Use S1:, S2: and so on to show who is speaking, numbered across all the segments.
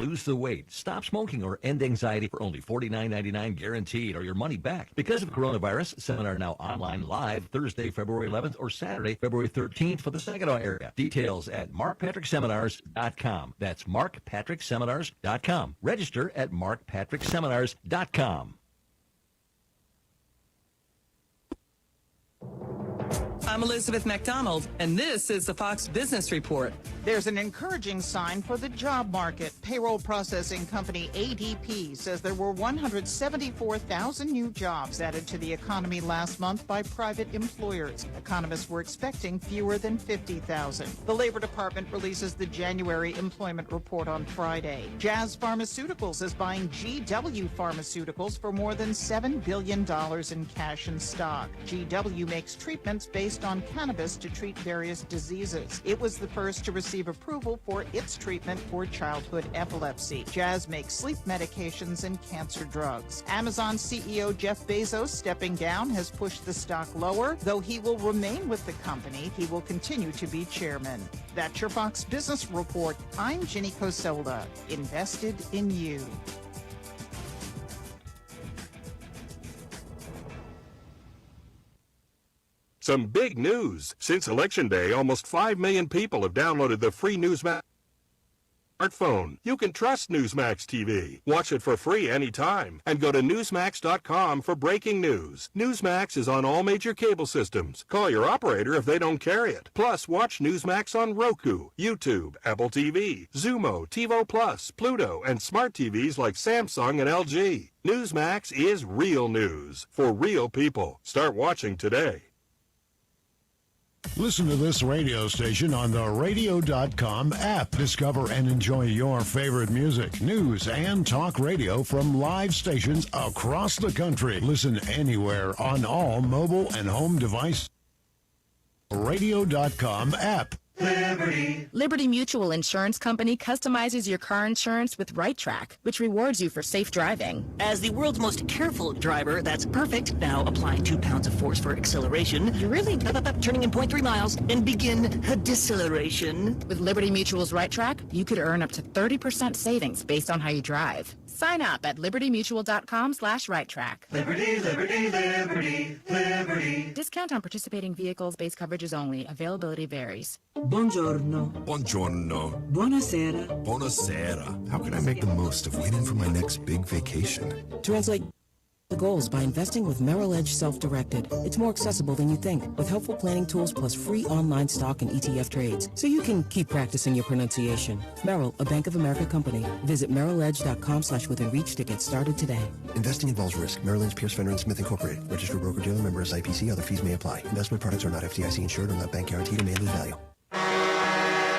S1: Lose the weight, stop smoking, or end anxiety for only $49.99 guaranteed or your money back. Because of coronavirus, seminar now online live Thursday, February 11th or Saturday, February 13th for the Saginaw area. Details at markpatrickseminars.com. That's markpatrickseminars.com. Register at markpatrickseminars.com.
S2: I'm Elizabeth McDonald, and this is the Fox Business Report.
S3: There's an encouraging sign for the job market. Payroll processing company ADP says there were 174,000 new jobs added to the economy last month by private employers. Economists were expecting fewer than 50,000. The Labor Department releases the January employment report on Friday. Jazz Pharmaceuticals is buying GW Pharmaceuticals for more than $7 billion in cash and stock. GW makes treatments based on cannabis to treat various diseases. It was the first to receive approval for its treatment for childhood epilepsy. Jazz makes sleep medications and cancer drugs. Amazon CEO Jeff Bezos stepping down has pushed the stock lower. Though he will remain with the company, he will continue to be chairman. That's your Fox Business Report. I'm Ginny Coselda. Invested in you.
S4: Some big news. Since Election Day, almost 5 million people have downloaded the free Newsmax smartphone. You can trust Newsmax TV. Watch it for free anytime. And go to Newsmax.com for breaking news. Newsmax is on all major cable systems. Call your operator if they don't carry it. Plus, watch Newsmax on Roku, YouTube, Apple TV, Xumo, TiVo Plus, Pluto, and smart TVs like Samsung and LG. Newsmax is real news for real people. Start watching today.
S5: Listen to this radio station on the radio.com app. Discover and enjoy your favorite music, news, and talk radio from live stations across the country. Listen anywhere on all mobile and home devices. Radio.com app.
S6: Liberty Mutual Insurance Company customizes your car insurance with Right Track, which rewards you for safe driving.
S7: As the world's most careful driver, that's perfect. Now apply 2 pounds of force for acceleration.
S6: You really...
S7: Turning in 0.3 miles and begin a deceleration.
S6: With Liberty Mutual's Right Track, you could earn up to 30% savings based on how you drive. Sign up at libertymutual.com/righttrack.
S8: Liberty, liberty, liberty, liberty.
S6: Discount on participating vehicles, base coverages only. Availability varies.
S9: Buongiorno.
S10: Buongiorno.
S9: Buonasera.
S10: Buonasera. How can I make the most of waiting for my next big vacation?
S9: Translate the goals by investing with Merrill Edge Self-Directed. It's more accessible than you think, with helpful planning tools plus free online stock and ETF trades, so you can keep practicing your pronunciation. Merrill, a Bank of America company. Visit merrilledge.com/withinreach to get started today.
S11: Investing involves risk. Merrill Lynch, Pierce, Fender & Smith Incorporated. Registered broker-dealer, member SIPC. Other fees may apply. Investment products are not FDIC insured or not bank guaranteed and may lose value.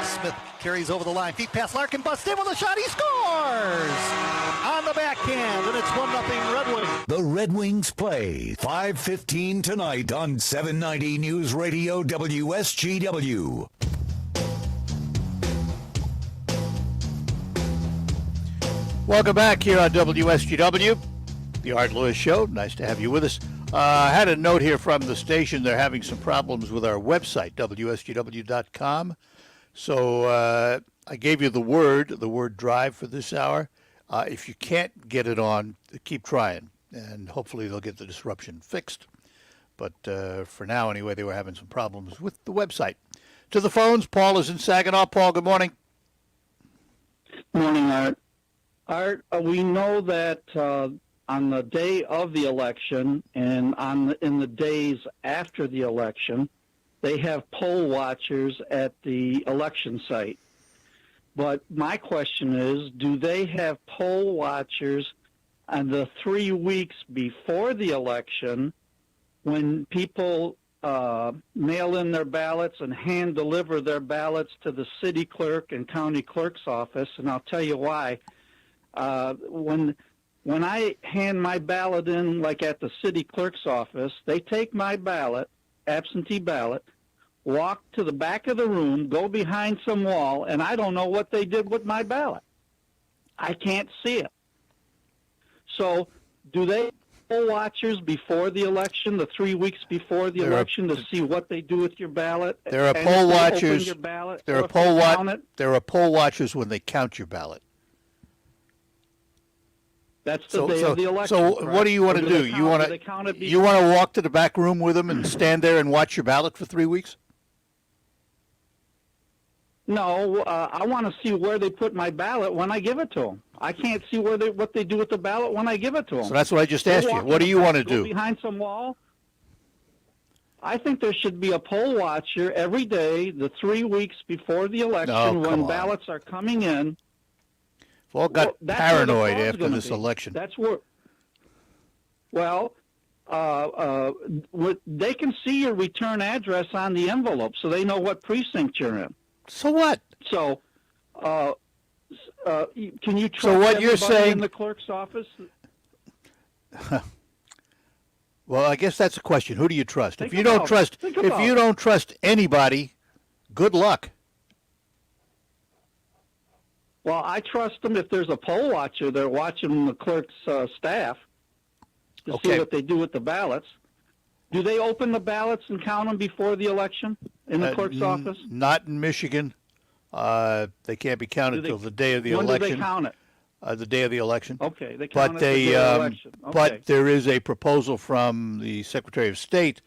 S12: Smith carries over the line. Feet pass Larkin, busts in with a shot. He scores on the backhand, and it's 1-0 Red Wings.
S13: The Red Wings play 5:15 tonight on 790 News Radio WSGW.
S14: Welcome back here on WSGW, the Art Lewis Show. Nice to have you with us. I had a note here from the station. They're having some problems with our website, WSGW.com. So I gave you the word drive for this hour. If you can't get it on, keep trying, and hopefully they'll get the disruption fixed. But for now, anyway, they were having some problems with the website. To the phones, Paul is in Saginaw. Paul, good morning.
S15: Morning, Art. Art, we know that on the day of the election and in the days after the election, they have poll watchers at the election site. But my question is, do they have poll watchers on the 3 weeks before the election when people mail in their ballots and hand deliver their ballots to the city clerk and county clerk's office? And I'll tell you why. When I hand my ballot in, like at the city clerk's office, they take my ballot, absentee ballot, walk to the back of the room, go behind some wall, and I don't know what they did with my ballot. I can't see it. So do they poll watchers before the election, the 3 weeks before the election, to see what they do with your ballot?
S14: There are poll watchers. There are poll watchers when they count your ballot.
S15: That's the day of the election.
S14: So
S15: correct?
S14: what do you want
S15: Or
S14: to
S15: do
S14: do?
S15: they
S14: You want
S15: do they count it
S14: to walk to the back room with them and stand there and watch your ballot for 3 weeks?
S15: No, I want to see where they put my ballot when I give it to them. I can't see what they do with the ballot when I give it to them.
S14: So that's what I just asked you. What do you want to do?
S15: Behind some wall? I think there should be a poll watcher every day, the 3 weeks before the election, when ballots are coming in.
S14: We've all got paranoid after this election.
S15: That's where. Well, they can see your return address on the envelope, so they know what precinct you're in.
S14: So what?
S15: So, can you trust
S14: So what you're
S15: everybody
S14: saying-
S15: in the clerk's office?
S14: Well, I guess that's a question. Who do you trust?
S15: Think
S14: If you don't
S15: about it.
S14: trust,
S15: Think
S14: if
S15: about
S14: you
S15: it.
S14: don't trust anybody, good luck.
S15: Well, I trust them if there's a poll watcher. They're watching the clerk's staff to see what they do with the ballots. Do they open the ballots and count them before the election in the clerk's office?
S14: Not in Michigan. They can't be counted till the day of the
S15: when
S14: election.
S15: do they count it?
S14: The day of the election.
S15: Okay, they count
S14: But
S15: it
S14: they,
S15: the day of the election. Okay.
S14: but there is a proposal from the Secretary of State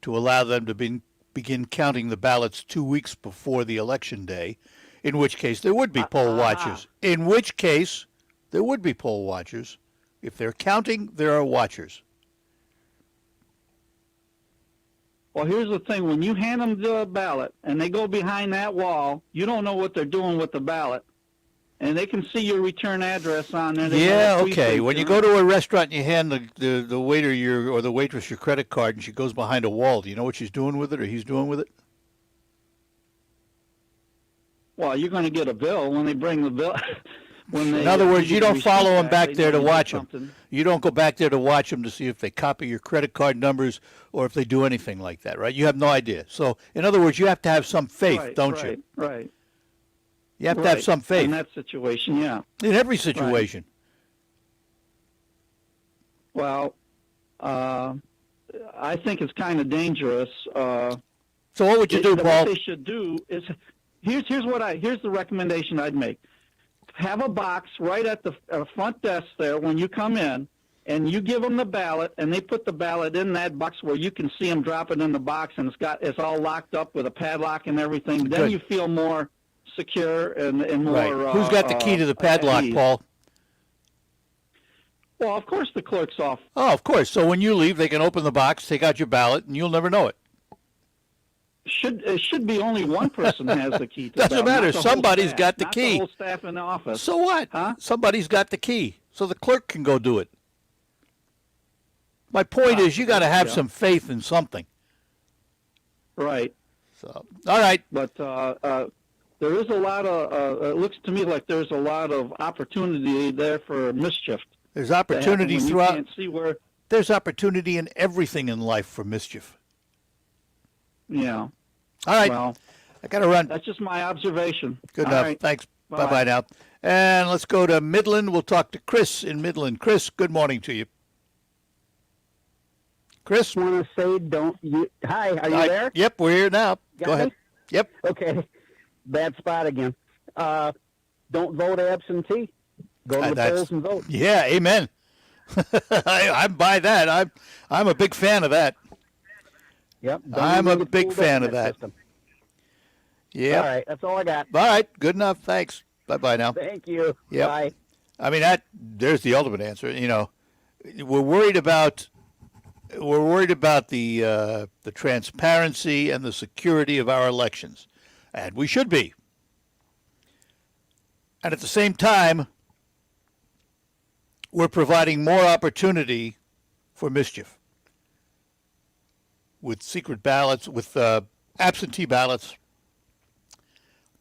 S14: to allow them to begin counting the ballots 2 weeks before the election day, in which case there would be poll watchers. In which case there would be poll watchers. If they're counting, there are watchers.
S15: Well, here's the thing. When you hand them the ballot and they go behind that wall, you don't know what they're doing with the ballot. And they can see your return address on there. They know
S14: Yeah,
S15: what
S14: okay.
S15: precinct
S14: When you
S15: you're
S14: go
S15: in.
S14: to a restaurant and you hand the waiter or the waitress your credit card and she goes behind a wall, do you know what she's doing with it or he's doing with it?
S15: Well, you're going to get a bill when they bring the bill.
S14: In other words, you don't follow them back there to watch them.
S15: something.
S14: You don't go back there to watch them to see if they copy your credit card numbers or if they do anything like that, right? You have no idea. So, in other words, you have to have some faith,
S15: Right,
S14: don't
S15: right,
S14: you?
S15: Right.
S14: You have to have some faith.
S15: In that situation, yeah.
S14: In every situation.
S15: Well, I think it's kind of dangerous.
S14: So what would you do, Paul?
S15: What they should do is here's the recommendation I'd make. Have a box right at the front desk there when you come in, and you give them the ballot, and they put the ballot in that box where you can see them drop it in the box, and it's all locked up with a padlock and everything. Then
S14: Good.
S15: you feel more secure and more.
S14: Right. Who's got the key to the padlock,
S15: at ease.
S14: Paul?
S15: Well, of course the clerk's off.
S14: Oh, of course. So when you leave, they can open the box, take out your ballot, and you'll never know it.
S15: It should be only one person has the key. To the
S14: Doesn't
S15: ballot, not
S14: matter.
S15: the whole
S14: Somebody's
S15: staff,
S14: got the
S15: not
S14: key.
S15: The whole staff in the office.
S14: So what?
S15: Huh?
S14: Somebody's got the key, so the clerk can go do it. My point is, you got to have
S15: yeah.
S14: some faith in something.
S15: Right.
S14: So, all right.
S15: But there is a lot of. It looks to me like there's a lot of opportunity there for mischief.
S14: There's opportunity
S15: when
S14: throughout.
S15: You can't see where.
S14: There's opportunity in everything in life for mischief.
S15: Yeah.
S14: All right.
S15: Well,
S14: I got to run.
S15: That's just my observation.
S14: Good
S15: All
S14: enough.
S15: right.
S14: Thanks.
S15: Bye-bye.
S14: Bye-bye now. And let's go to Midland. We'll talk to Chris in Midland. Chris, good morning to you. Chris?
S16: I want to say, hi, are you there?
S14: Yep, we're here now.
S16: Got
S14: Go ahead.
S16: me?
S14: Yep.
S16: Okay. Bad spot again. Don't vote absentee. Go to the
S14: That's-
S16: polls and vote.
S14: Yeah, amen. I buy that. I'm a big fan of that.
S16: Yep. don't
S14: I'm
S16: even
S14: a
S16: get
S14: big
S16: fooled
S14: fan
S16: up
S14: of
S16: in
S14: that.
S16: system.
S14: Yeah.
S16: All right. That's all I got.
S14: All right. Good enough. Thanks. Bye-bye now.
S16: Thank you.
S14: Yep.
S16: Bye.
S14: I mean, there's the ultimate answer. You know, we're worried about the transparency and the security of our elections, and we should be. And at the same time, we're providing more opportunity for mischief with secret ballots, with absentee ballots.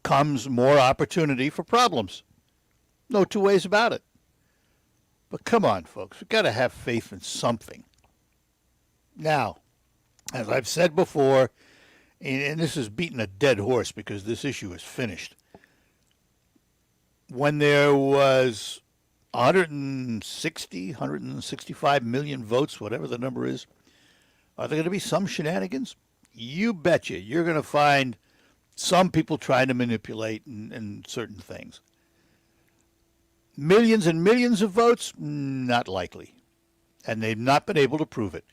S14: Comes more opportunity for problems. No two ways about it. But come on, folks. We've got to have faith in something. Now, as I've said before, and this is beating a dead horse because this issue is finished. When there was 165 million votes, whatever the number is, are there going to be some shenanigans? You betcha. You're going to find some people trying to manipulate and certain things. millions and millions of votes? Not likely. And they've not been able to prove it.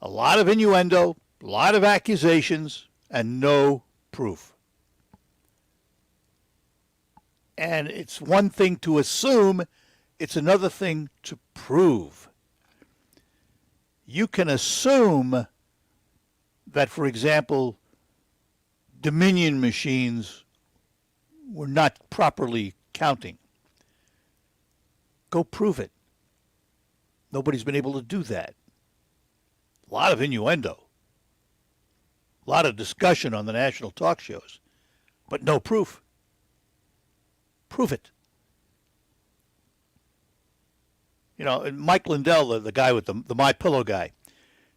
S14: A lot of innuendo, a lot of accusations, and no proof. And it's one thing to assume, it's another thing to prove. You can assume that, for example, Dominion machines were not properly counting. Go prove it. Nobody's been able to do that. A lot of innuendo. A lot of discussion on the national talk shows, but no proof. Prove it. You know, and Mike Lindell, the guy with the MyPillow guy,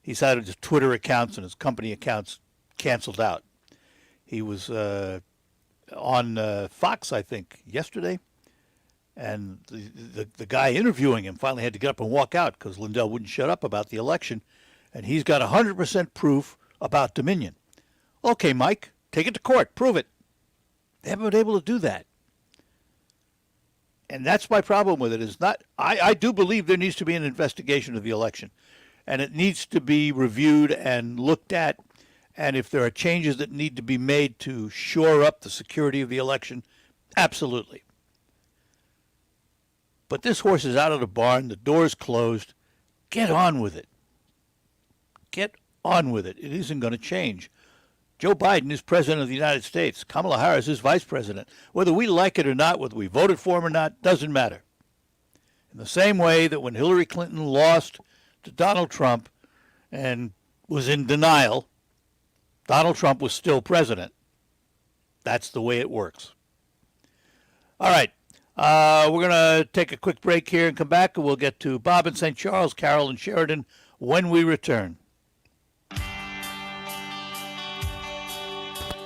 S14: he's had his Twitter accounts and his company accounts canceled out. He was on Fox, I think, yesterday, and the guy interviewing him finally had to get up and walk out because Lindell wouldn't shut up about the election, and he's got 100% proof about Dominion. Okay, Mike, take it to court. Prove it. They haven't been able to do that. And that's my problem with it. Is not. I do believe there needs to be an investigation of the election, and it needs to be reviewed and looked at. And if there are changes that need to be made to shore up the security of the election, absolutely. But this horse is out of the barn. The door's closed. Get on with it. Get on with it. It isn't going to change. Joe Biden is president of the United States. Kamala Harris is vice president. Whether we like it or not, whether we voted for him or not, doesn't matter. In the same way that when Hillary Clinton lost to Donald Trump and was in denial, Donald Trump was still president. That's the way it works. All right. We're going to take a quick break here and come back, and we'll get to Bob in St. Charles, Carol in Sheridan when we return.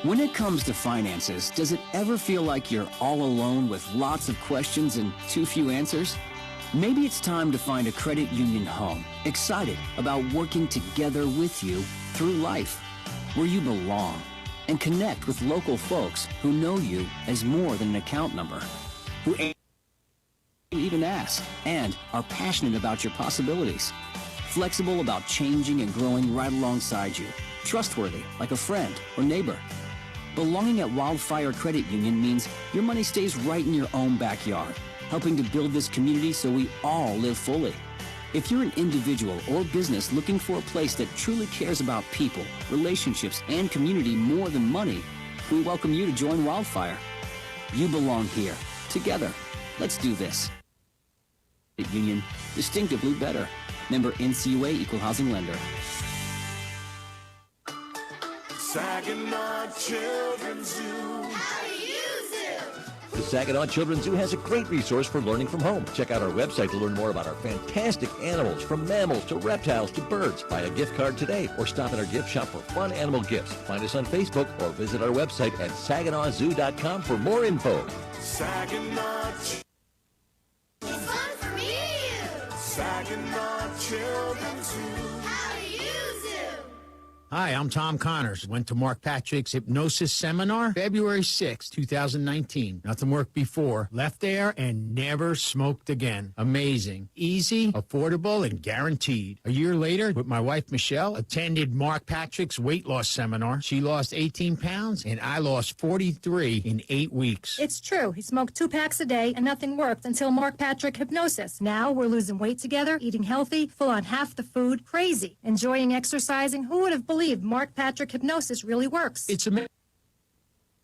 S17: When it comes to finances, does it ever feel like you're all alone with lots of questions and too few answers? Maybe it's time to find a credit union home, excited about working together with you through life, where you belong, and connect with local folks who know you as more than an account number, who even ask and are passionate about your possibilities, flexible about changing and growing right alongside you, trustworthy like a friend or neighbor. Belonging at Wildfire Credit Union means your money stays right in your own backyard, helping to build this community so we all live fully. If you're an individual or business looking for a place that truly cares about people, relationships, and community more than money, we welcome you to join Wildfire. You belong here. Together. Let's do this. Credit Union, distinctively better. Member NCUA Equal Housing Lender.
S8: Saginaw Children's Zoo. How do you zoo?
S1: The Saginaw Children's Zoo has a great resource for learning from home. Check out our website to learn more about our fantastic animals, from mammals to reptiles to birds. Buy a gift card today or stop at our gift shop for fun animal gifts. Find us on Facebook or visit our website at SaginawZoo.com for more info.
S8: Saginaw. It's fun for me and you. Saginaw Children's Zoo. How do you zoo?
S18: Hi, I'm Tom Connors. Went to Mark Patrick's hypnosis seminar February 6, 2019. Nothing worked before. Left there and never smoked again. Amazing. Easy, affordable, and guaranteed. A year later, with my wife Michelle, attended Mark Patrick's weight loss seminar. She lost 18 pounds, and I lost 43 in 8 weeks.
S19: It's true. He smoked 2 packs a day, and nothing worked until Mark Patrick Hypnosis. Now we're losing weight together, eating healthy, full on half the food, crazy, enjoying exercising. Who would have believed Mark Patrick Hypnosis really works?
S18: It's amazing.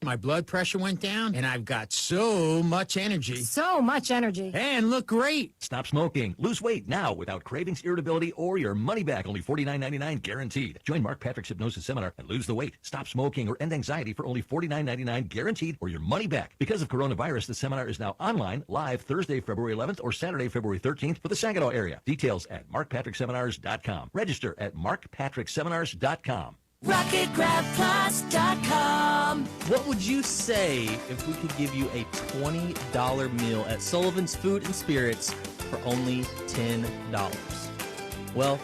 S18: My blood pressure went down, and I've got so much energy.
S19: So much energy.
S18: And look great.
S1: Stop smoking. Lose weight now without cravings, irritability, or your money back. Only $49.99 guaranteed. Join Mark Patrick's hypnosis seminar and lose the weight. Stop smoking or end anxiety for only $49.99 guaranteed, or your money back. Because of coronavirus, the seminar is now online, live Thursday, February 11th or Saturday, February 13th for the Saginaw area. Details at markpatrickseminars.com. Register at markpatrickseminars.com.
S20: RocketGrabPlus.com. What would you say if we could give you a $20 meal at Sullivan's Food and Spirits for only $10? Well,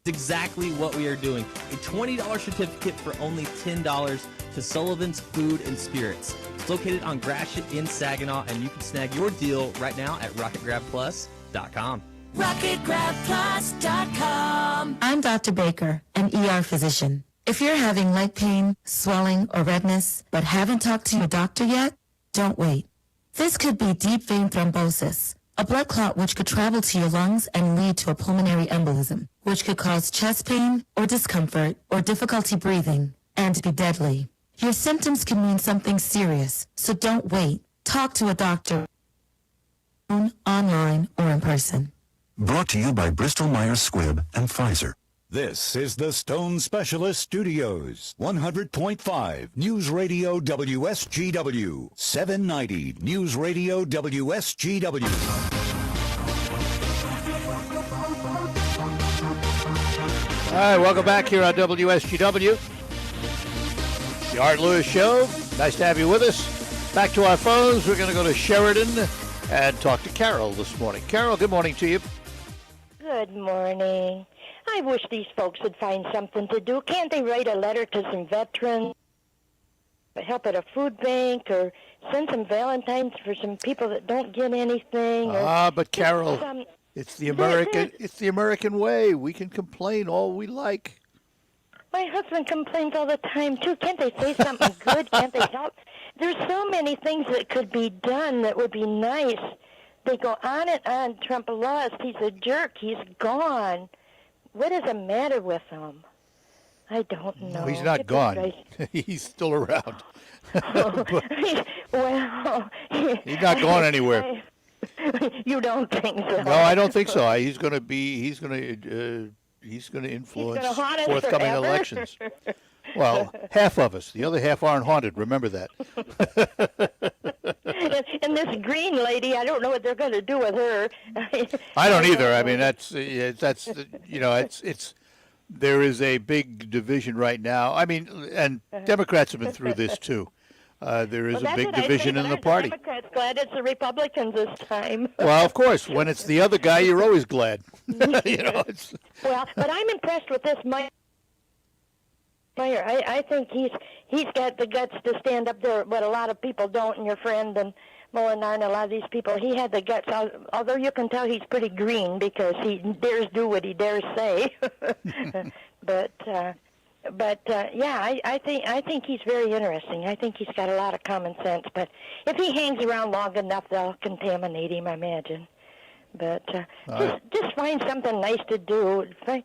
S20: exactly what we are doing. A $20 certificate for only $10 to Sullivan's Food and Spirits. It's located on Gratiot in Saginaw, and you can snag your deal right now at RocketGrabPlus.com.
S21: RocketGrabPlus.com. I'm Dr. Baker, an ER physician. If you're having leg pain, swelling, or redness, but haven't talked to your doctor yet, don't wait. This could be deep vein thrombosis, a blood clot which could travel to your lungs and lead to a pulmonary embolism, which could cause chest pain or discomfort or difficulty breathing and be deadly. Your symptoms can mean something serious, so don't wait. Talk to a doctor, online or in person.
S13: Brought to you by Bristol Myers Squibb and Pfizer. This is the Stone Specialist Studios, 100.5 News Radio WSGW, 790 News Radio WSGW.
S14: All right, welcome back here on WSGW. The Art Lewis Show. Nice to have you with us. Back to our phones. We're going to go to Sheridan and talk to Carol this morning. Carol, good morning to you.
S22: Good morning. I wish these folks would find something to do. Can't they write a letter to some veterans, help at a food bank, or send some Valentines for some people that don't get anything?
S14: But Carol, it's the American way. We can complain all we like.
S22: My husband complains all the time, too. Can't they say something good? Can't they help? There's so many things that could be done that would be nice. They go on and on. Trump lost. He's a jerk. He's gone. What is the matter with him? I don't know.
S14: No, he's not gone. He's still around.
S22: Well,
S14: he's not gone anywhere.
S22: You don't think so?
S14: No, I don't think so. He's going to influence forthcoming elections. Well, half of us. The other half aren't haunted. Remember that.
S22: And this green lady, I don't know what they're going to do with her.
S14: I don't either. I mean, that's there is a big division right now. I mean, and Democrats have been through this too. There is a big division in the party.
S22: Democrats glad it's the Republicans this time.
S14: Well, of course, when it's the other guy, you're always glad. It's...
S22: Well, but I'm impressed with this Meyer. I think he's got the guts to stand up there, but a lot of people don't, and your friend and Molinar and a lot of these people, he had the guts, although you can tell he's pretty green because he dares do what he dares say. But I think he's very interesting. I think he's got a lot of common sense, but if he hangs around long enough, they'll contaminate him, I imagine. But just find something nice to do. Find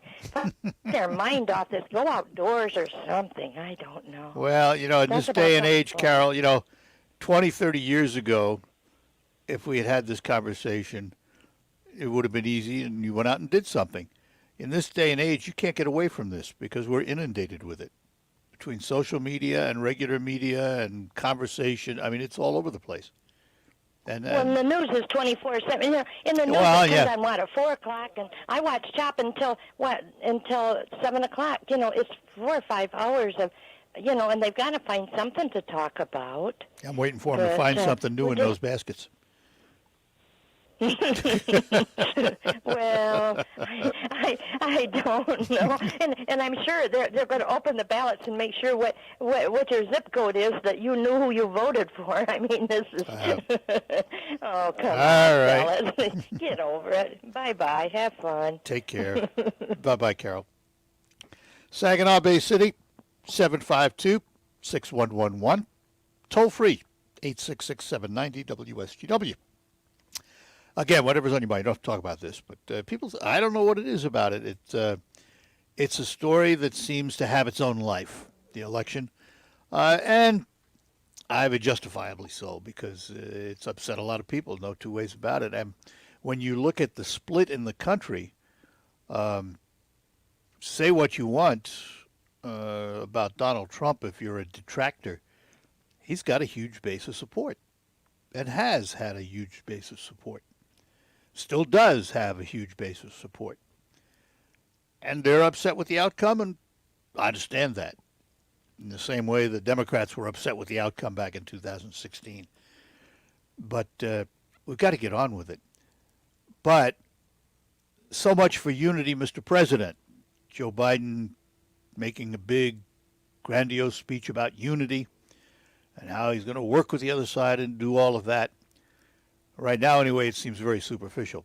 S22: their mind off this. Go outdoors or something. I don't know.
S14: Well, in this day and age, Carol, 20, 30 years ago, if we had had this conversation, it would have been easy and you went out and did something. In this day and age, you can't get away from this because we're inundated with it. Between social media and regular media and conversation, I mean, it's all over the place. And
S22: the news is 24/7. In the news, it comes on at 4 o'clock, and I watch CHOP until 7 o'clock. It's 4 or 5 hours of, and they've got to find something to talk about.
S14: I'm waiting for them to find something new in those baskets.
S22: Well, I don't know, and I'm sure they're going to open the ballots and make sure what your zip code is that you knew who you voted for. I mean, this is oh come on,
S14: right.
S22: fellas. Get over it. Bye. Have fun.
S14: Take care. Bye, Carol. Saginaw Bay City, 752-6111. Toll free, 866-790-WSGW. Again, whatever's on your mind. You don't have to talk about this, but I don't know what it is about it. It's a story that seems to have its own life, the election, and I have it justifiably so because it's upset a lot of people. No two ways about it. And when you look at the split in the country, say what you want about Donald Trump. If you're a detractor, he's got a huge base of support and has had a huge base of support. Still does have a huge base of support. And they're upset with the outcome, and I understand that. In the same way the Democrats were upset with the outcome back in 2016. But we've got to get on with it. But so much for unity, Mr. President. Joe Biden making a big, grandiose speech about unity and how he's going to work with the other side and do all of that. Right now, anyway, it seems very superficial.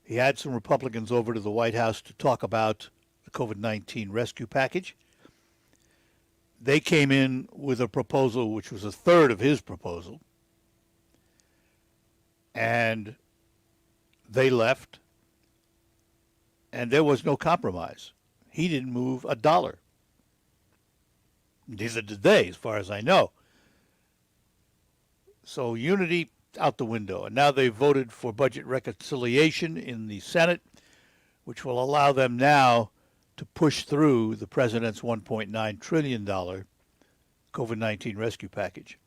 S14: He had some Republicans over to the White House to talk about the COVID-19 rescue package. They came in with a proposal which was a third of his proposal, and they left, and there was no compromise. He didn't move a dollar. Neither did they, as far as I know. So unity out the window. And now they voted for budget reconciliation in the Senate, which will allow them now to push through the president's $1.9 trillion COVID-19 rescue package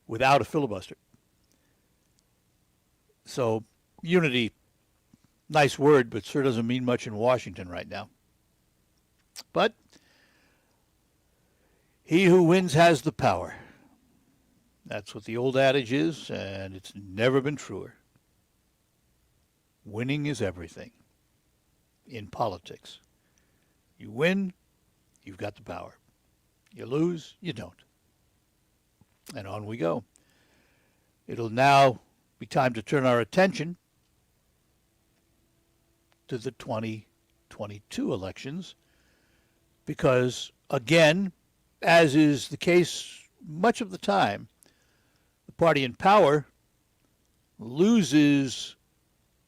S14: without a filibuster. So unity, nice word, but sure doesn't mean much in Washington right now. But he who wins has the power. That's what the old adage is, and it's never been truer. Winning is everything in politics. You win, you've got the power. You lose, you don't. And on we go. It'll now be time to turn our attention to the 2022 elections because, again, as is the case much of the time, the party in power loses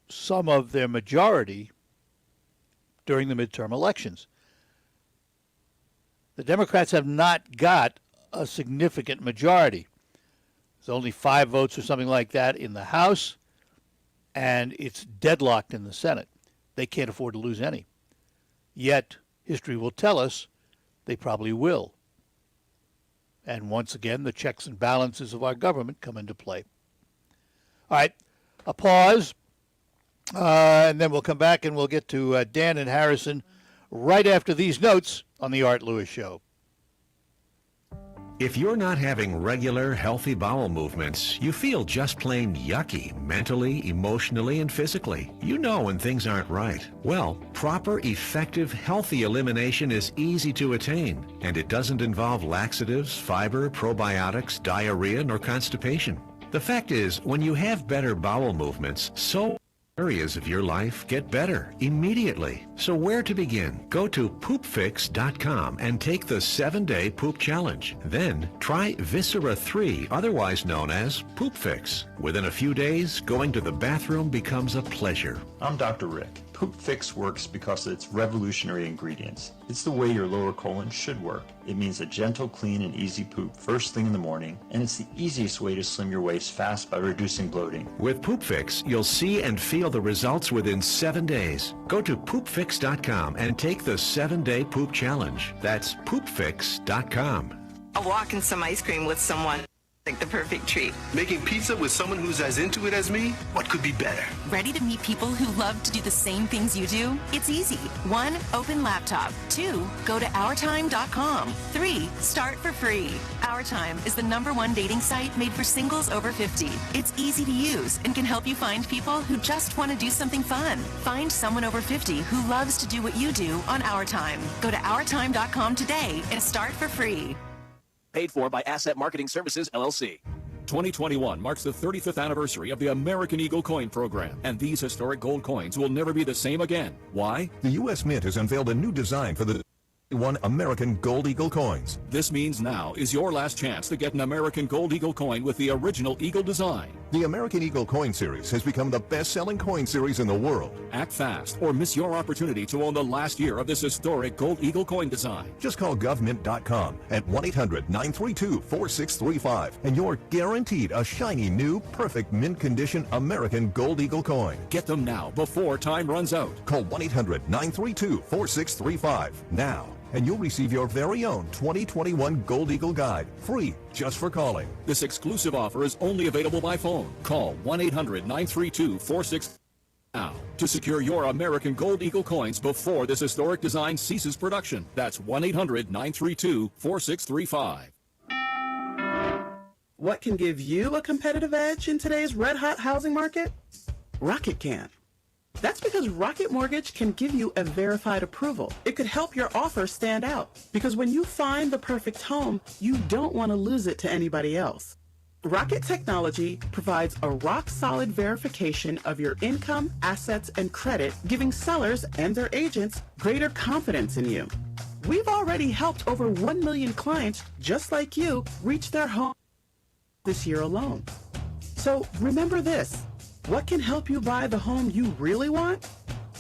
S14: some of their majority during the midterm elections. The Democrats have not got a significant majority. There's only 5 votes or something like that in the House, and it's deadlocked in the Senate. They can't afford to lose any. Yet, history will tell us they probably will. And once again, the checks and balances of our government come into play. All right, a pause, and then we'll come back and we'll get to Dan and Harrison right after these notes on the Art Lewis Show.
S2: If you're not having regular, healthy bowel movements, you feel just plain yucky, mentally, emotionally, and physically. You know when things aren't right. Well, proper, effective, healthy elimination is easy to attain, and it doesn't involve laxatives, fiber, probiotics, diarrhea, nor constipation. The fact is, when you have better bowel movements, so areas of your life get better immediately. So where to begin? Go to poopfix.com and take the 7-day poop challenge. Then try Viscera 3, otherwise known as Poop Fix. Within a few days, going to the bathroom becomes a pleasure.
S3: I'm Dr. Rick. Poop Fix works because of its revolutionary ingredients. It's the way your lower colon should work. It means a gentle, clean, and easy poop first thing in the morning, and it's the easiest way to slim your waist fast by reducing bloating.
S2: With Poop Fix, you'll see and feel the results within 7 days. Go to poopfix.com and take the 7-day poop challenge. That's poopfix.com.
S23: A walk and some ice cream with someone. Like the perfect treat.
S24: Making pizza with someone who's as into it as me? What could be better?
S25: Ready to meet people who love to do the same things you do? It's easy. 1, open laptop. 2, go to OurTime.com. 3, start for free. OurTime is the #1 dating site made for singles over 50. It's easy to use and can help you find people who just want to do something fun. Find someone over 50 who loves to do what you do on OurTime. Go to OurTime.com today and start for free.
S26: Paid for by Asset Marketing Services, LLC. 2021 marks the 35th anniversary of the American Eagle Coin Program, and these historic gold coins will never be the same again. Why?
S27: The U.S. Mint has unveiled a new design for the American Gold Eagle coins.
S26: This means now is your last chance to get an American Gold Eagle coin with the original Eagle design.
S27: The American Eagle coin series has become the best-selling coin series in the world.
S26: Act fast or miss your opportunity to own the last year of this historic Gold Eagle coin design.
S27: Just call govmint.com at 1-800-932-4635 and you're guaranteed a shiny new, perfect mint condition American Gold Eagle coin.
S26: Get them now before time runs out.
S27: Call 1-800-932-4635 now, and you'll receive your very own 2021 Gold Eagle Guide, free just for calling.
S26: This exclusive offer is only available by phone. Call 1-800-932-4635 now to secure your American Gold Eagle coins before this historic design ceases production. That's 1-800-932-4635.
S28: What can give you a competitive edge in today's red-hot housing market? Rocket can.
S4: That's because Rocket Mortgage can give you a verified approval. It could help your offer stand out. Because when you find the perfect home, you don't want to lose it to anybody else. Rocket Technology provides a rock-solid verification of your income, assets, and credit, giving sellers and their agents greater confidence in you. We've already helped over 1 million clients just like you reach their home this year alone. So remember this. What can help you buy the home you really want?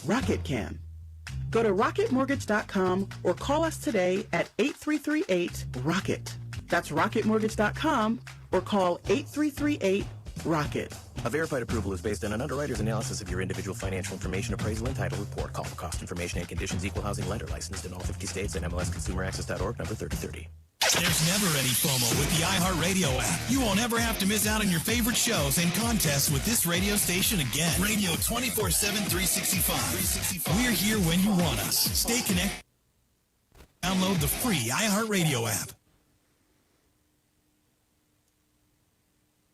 S4: Rocket can. Go to rocketmortgage.com or call us today at 8338-ROCKET. That's rocketmortgage.com or call 8338-ROCKET.
S5: A verified approval is based on an underwriter's analysis of your individual financial information, appraisal, and title report. Call for cost information and conditions. Equal housing lender licensed in all 50 states and MLSConsumerAccess.org, number 3030.
S6: There's never any FOMO with the iHeartRadio app. You won't ever have to miss out on your favorite shows and contests with this radio station again. Radio 24/7, 365. We're here when you want us. Stay connected. Download the free iHeartRadio app.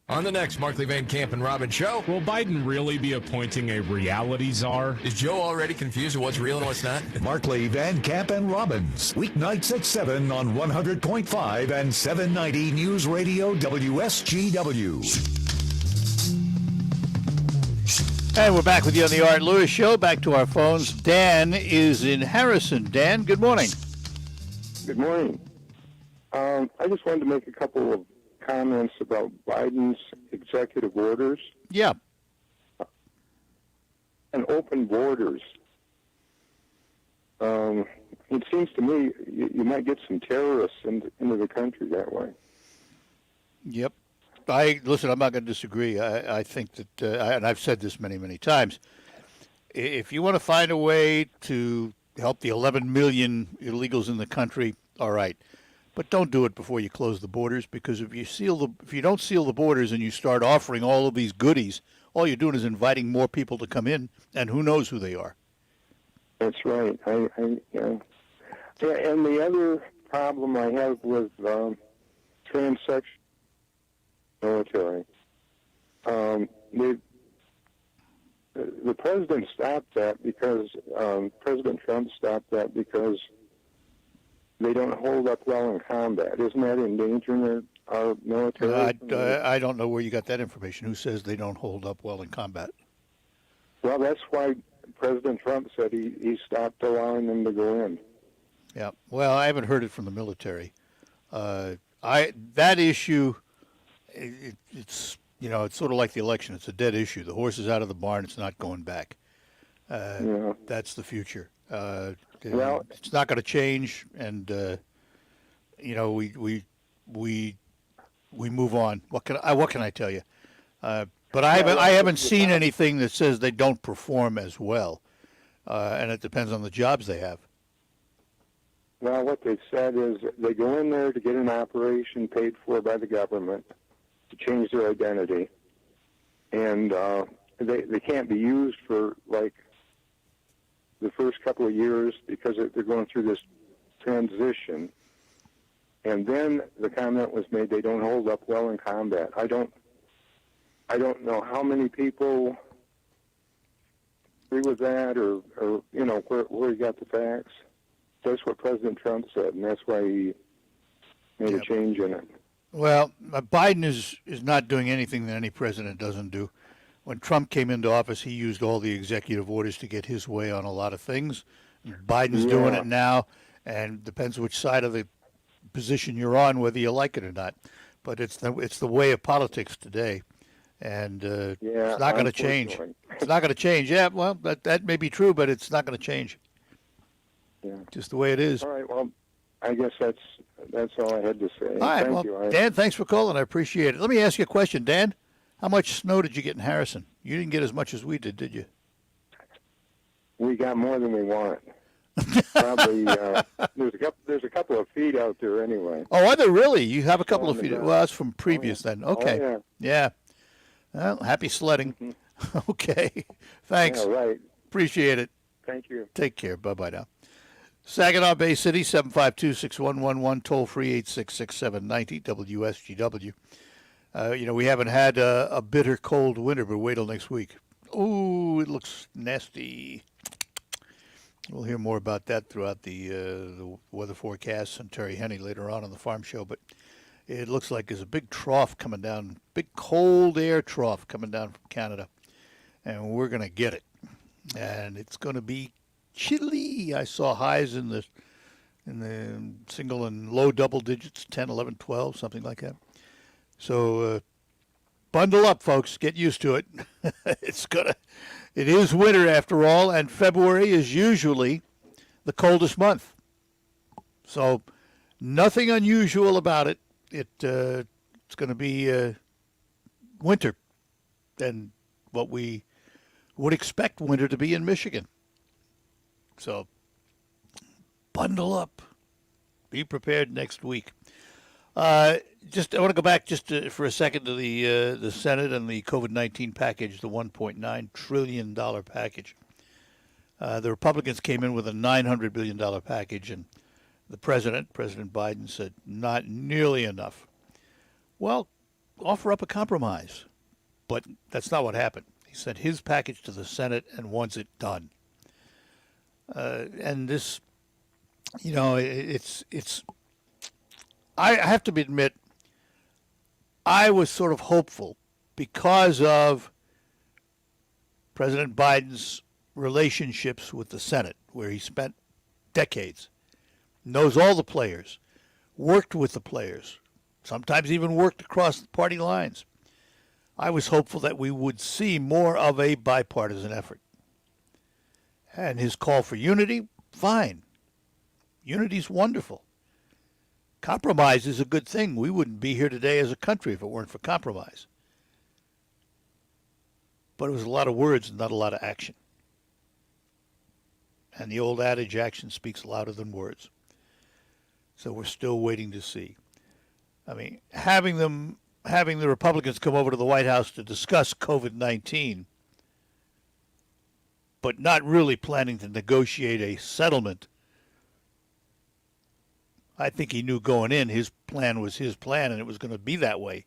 S7: On the next Markley Van Camp and Robbins show.
S9: Will Biden really be appointing a reality czar?
S7: Is Joe already confused with what's real and what's not?
S13: Markley, Van Camp, and Robbins. Weeknights at 7 on 100.5 and 790 News Radio WSGW.
S14: And we're back with you on the Art Lewis Show. Back to our phones. Dan is in Harrison. Dan, good morning.
S10: Good morning. I just wanted to make a couple of comments about Biden's executive orders.
S14: Yeah.
S10: And open borders. It seems to me you might get some terrorists into the country that way.
S14: Yep. Listen, I'm not going to disagree. I think that, and I've said this many, many times, if you want to find a way to help the 11 million illegals in the country, all right. But don't do it before you close the borders, because if you don't seal the borders and you start offering all of these goodies, all you're doing is inviting more people to come in, and who knows who they are.
S10: That's right. And the other problem I have with transsexual military, the president stopped that because President Trump stopped that because they don't hold up well in combat. Isn't that endangering our military?
S14: I don't know where you got that information. Who says they don't hold up well in combat?
S10: Well, that's why President Trump said he stopped allowing them to go in.
S14: Yeah. Well, I haven't heard it from the military. That issue, it's it's sort of like the election. It's a dead issue. The horse is out of the barn. It's not going back. That's the future. Well, it's not going to change, and we move on. What can I tell you? But I haven't seen anything that says they don't perform as well, and it depends on the jobs they have.
S10: Well, what they've said is they go in there to get an operation paid for by the government to change their identity, and they can't be used for like the first couple of years because they're going through this transition. And then the comment was made they don't hold up well in combat. I don't know how many people agree with that or where he got the facts. That's what President Trump said, and that's why he made a change in it.
S14: Well, Biden is not doing anything that any president doesn't do. When Trump came into office, he used all the executive orders to get his way on a lot of things. Biden's doing it now, and depends which side of the position you're on, whether you like it or not. But it's the way of politics today, and it's not going to change. It's not going to change. Yeah, well, that may be true, but it's not going to change.
S10: Yeah,
S14: just the way it is.
S10: All right. Well, I guess that's all I had to say.
S14: All right.
S10: Thank you.
S14: Dan, thanks for calling. I appreciate it. Let me ask you a question, Dan. How much snow did you get in Harrison? You didn't get as much as we did you?
S10: We got more than we want. Probably there's a couple of feet out there anyway.
S14: Oh, are there really? You have a couple of feet. Well, that's from previous then. Okay.
S10: Oh,
S14: yeah. Well, happy sledding. Mm-hmm. Okay. Thanks.
S10: Yeah, right.
S14: Appreciate it.
S10: Thank you.
S14: Take care. Bye-bye now. Saginaw Bay City, 752-6111, toll-free 866-790, WSGW. We haven't had a bitter cold winter, but wait till next week. Ooh, it looks nasty. We'll hear more about that throughout the weather forecasts and Terry Henney later on the Farm Show. But it looks like there's a big trough coming down, big cold air trough coming down from Canada. And we're going to get it. And it's going to be chilly. I saw highs in the single and low double digits, 10, 11, 12, something like that. So bundle up, folks. Get used to it. It is winter after all, and February is usually the coldest month. So nothing unusual about it. It's going to be winter, and what we would expect winter to be in Michigan. So bundle up. Be prepared next week. I want to go back for a second to the Senate and the COVID-19 package, the $1.9 trillion package. The Republicans came in with a $900 billion package, and the President Biden, said not nearly enough. Well, offer up a compromise. But that's not what happened. He sent his package to the Senate and wants it done. And this, I have to admit, I was sort of hopeful because of President Biden's relationships with the Senate, where he spent decades, knows all the players, worked with the players, sometimes even worked across the party lines. I was hopeful that we would see more of a bipartisan effort. And his call for unity, fine. Unity's wonderful. Compromise is a good thing. We wouldn't be here today as a country if it weren't for compromise. But it was a lot of words and not a lot of action. And the old adage, action speaks louder than words. So we're still waiting to see. I mean, having the Republicans come over to the White House to discuss COVID-19, but not really planning to negotiate a settlement. I think he knew going in his plan was his plan, and it was going to be that way.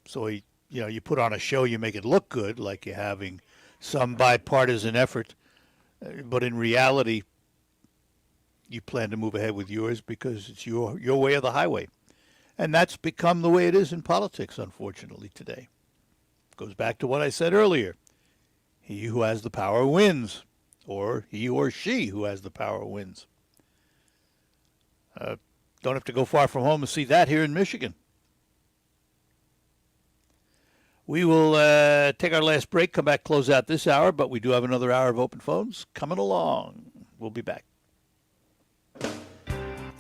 S14: So you put on a show, you make it look good, like you're having some bipartisan effort, but in reality, you plan to move ahead with yours because it's your way or the highway. And that's become the way it is in politics, unfortunately, today. Goes back to what I said earlier. He who has the power wins, or he or she who has the power wins. Don't have to go far from home to see that here in Michigan. We will take our last break, come back, close out this hour, but we do have another hour of open phones coming along. We'll be back.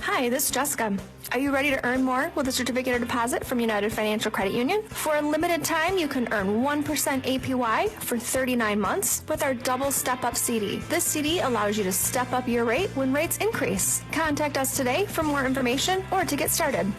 S8: Hi, this is Jessica. Are you ready to earn more with a certificate of deposit from United Financial Credit Union? For a limited time, you can earn 1% APY for 39 months with our Double Step Up CD. This CD allows you to step up your rate when rates increase. Contact us today for more information or to get started.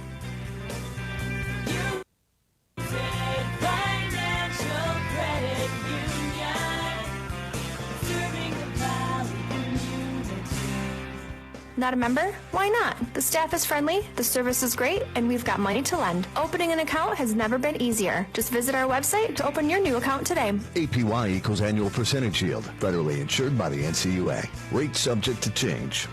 S8: Not a member? Why not? The staff is friendly, the service is great, and we've got money to lend. Opening an account has never been easier. Just visit our website to open your new account today.
S27: APY equals annual percentage yield. Federally insured by the NCUA. Rate subject to change.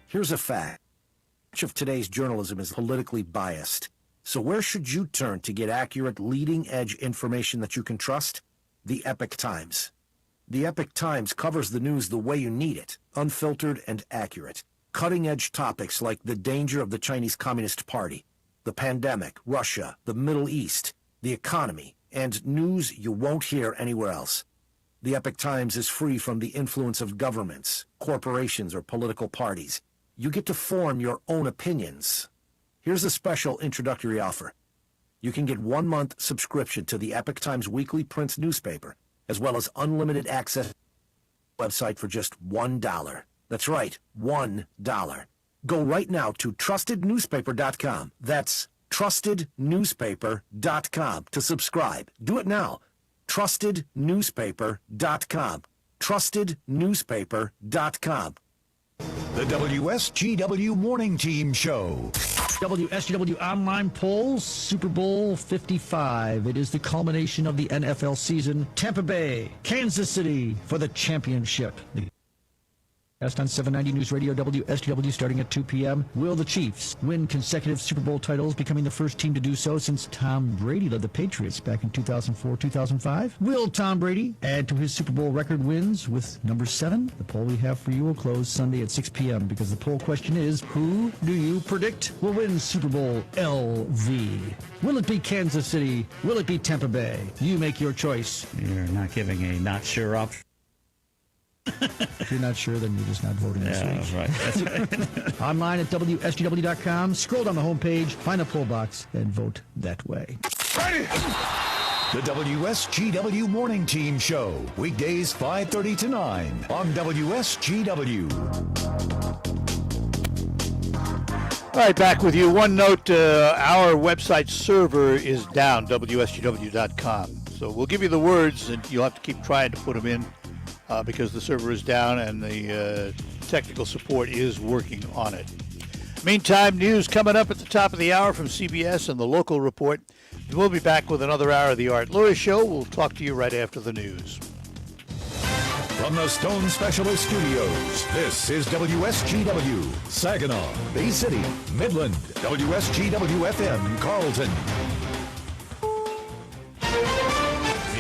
S11: Here's a fact. Much of today's journalism is politically biased. So where should you turn to get accurate, leading-edge information that you can trust? The Epoch Times. The Epoch Times covers the news the way you need it, unfiltered and accurate. Cutting-edge topics like the danger of the Chinese Communist Party, the pandemic, Russia, the Middle East, the economy, and news you won't hear anywhere else. The Epoch Times is free from the influence of governments, corporations, or political parties. You get to form your own opinions. Here's a special introductory offer. You can get 1 month subscription to the Epoch Times weekly print newspaper, as well as unlimited access to the website for just $1. That's right, $1. Go right now to trustednewspaper.com. That's trustednewspaper.com to subscribe. Do it now. TrustedNewspaper.com. TrustedNewspaper.com.
S13: The WSGW Morning Team Show.
S1: WSGW online polls, Super Bowl 55. It is the culmination of the NFL season. Tampa Bay, Kansas City for the championship. That's on 790 News Radio WSGW starting at 2 p.m. Will the Chiefs win consecutive Super Bowl titles, becoming the first team to do so since Tom Brady led the Patriots back in 2004-2005? Will Tom Brady add to his Super Bowl record wins with number 7? The poll we have for you will close Sunday at 6 p.m. because the poll question is, who do you predict will win Super Bowl LV? Will it be Kansas City? Will it be Tampa Bay? You make your choice.
S12: You're not giving a not sure option.
S1: If you're not sure, then you're just not voting this week.
S12: That's right. That's right.
S1: Online at WSGW.com. Scroll down the homepage, find a poll box, and vote that way.
S13: Ready! The WSGW Morning Team Show. Weekdays 5:30 to 9 on WSGW.
S14: All right, back with you. One note, our website server is down, WSGW.com. So we'll give you the words, and you'll have to keep trying to put them in. Because the server is down and the technical support is working on it. Meantime, news coming up at the top of the hour from CBS and the local report. We'll be back with another hour of the Art Lewis Show. We'll talk to you right after the news.
S13: From the Stone Specialist Studios, this is WSGW, Saginaw, Bay City, Midland, WSGW-FM, Carlton.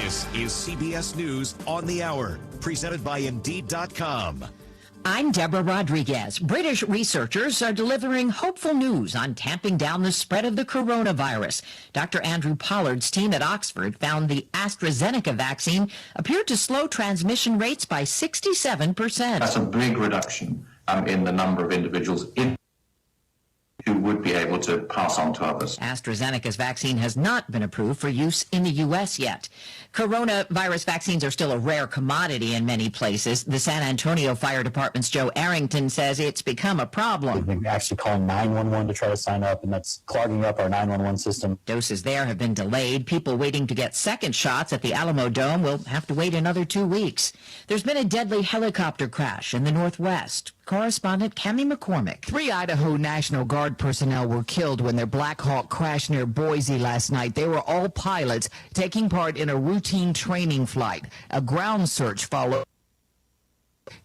S15: This is CBS News on the Hour, presented by Indeed.com.
S16: I'm Deborah Rodriguez. British researchers are delivering hopeful news on tamping down the spread of the coronavirus. Dr. Andrew Pollard's team at Oxford found the AstraZeneca vaccine appeared to slow transmission rates by 67%.
S17: That's a big reduction in the number of individuals who would be able to pass on to others.
S16: AstraZeneca's vaccine has not been approved for use in the U.S. yet. Coronavirus vaccines are still a rare commodity in many places. The San Antonio Fire Department's Joe Arrington says it's become a problem.
S18: We've actually called 911 to try to sign up, and that's clogging up our 911 system.
S16: Doses there have been delayed. People waiting to get second shots at the Alamo Dome will have to wait another 2 weeks. There's been a deadly helicopter crash in the Northwest. Correspondent Cammie McCormick.
S19: 3 Idaho National Guard personnel were killed when their Black Hawk crashed near Boise last night. They were all pilots taking part in a routine training flight. A ground search followed.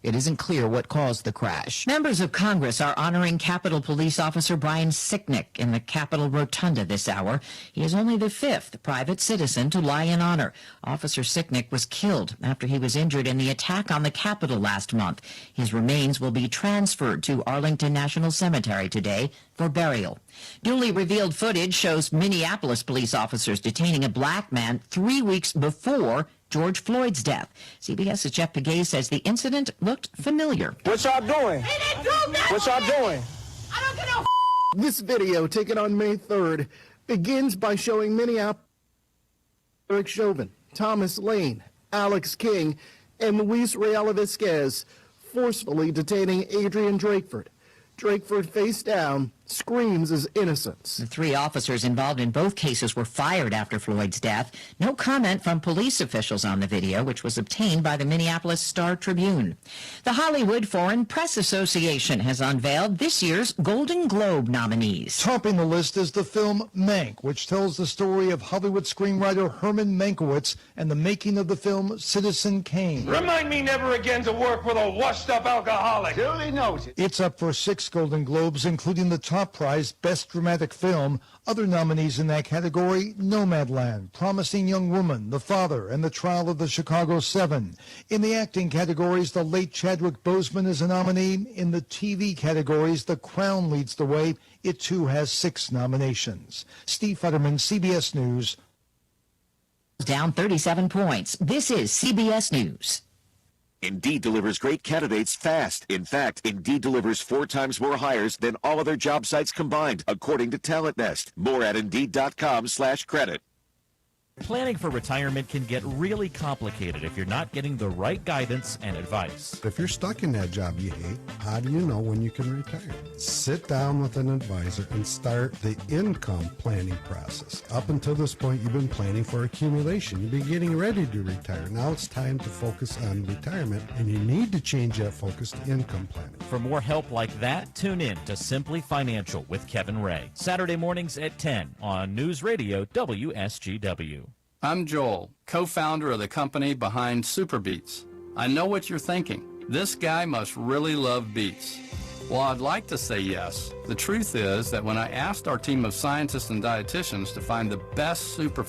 S19: It isn't clear what caused the crash.
S16: Members of Congress are honoring Capitol Police Officer Brian Sicknick in the Capitol Rotunda this hour. He is only the 5th private citizen to lie in honor. Officer Sicknick was killed after he was injured in the attack on the Capitol last month. His remains will be transferred to Arlington National Cemetery today for burial. Newly revealed footage shows Minneapolis police officers detaining a black man 3 weeks before George Floyd's death. CBS's Jeff Pegay says the incident looked familiar.
S28: What y'all doing? What y'all doing? I don't get no
S29: This video, taken on May 3rd, begins by showing Minneapolis Eric Chauvin, Thomas Lane, Alex King, and Luis Reala Vizquez forcefully detaining Adrian Drakeford. Drakeford, face down, screams his innocence.
S16: The 3 officers involved in both cases were fired after Floyd's death. No comment from police officials on the video, which was obtained by the Minneapolis Star-Tribune. The Hollywood Foreign Press Association has unveiled this year's Golden Globe nominees.
S30: Topping the list is the film Mank, which tells the story of Hollywood screenwriter Herman Mankiewicz and the making of the film Citizen Kane.
S28: Remind me never again to work with a washed-up alcoholic. Duly noted.
S30: It's up for 6 Golden Globes, including the top prize, Best Dramatic Film. Other nominees in that category: Nomadland, Promising Young Woman, The Father, and The Trial of the Chicago 7. In the acting categories, the late Chadwick Boseman is a nominee. In the TV categories, The Crown leads the way. It too has 6 nominations. Steve Futterman, CBS News.
S16: Down 37 points. This is CBS News.
S15: Indeed delivers great candidates fast. In fact, Indeed delivers 4 times more hires than all other job sites combined, according to Talent Nest. More at Indeed.com/credit.
S2: Planning for retirement can get really complicated if you're not getting the right guidance and advice.
S3: If you're stuck in that job you hate, how do you know when you can retire? Sit down with an advisor and start the income planning process. Up until this point, you've been planning for accumulation. You've been getting ready to retire. Now it's time to focus on retirement, and you need to change that focus to income planning.
S2: For more help like that, tune in to Simply Financial with Kevin Ray. Saturday mornings at 10 on News Radio WSGW.
S4: I'm Joel, co-founder of the company behind Super Beets. I know what you're thinking. This guy must really love beets. Well, I'd like to say yes. The truth is that when I asked our team of scientists and dietitians to find the best super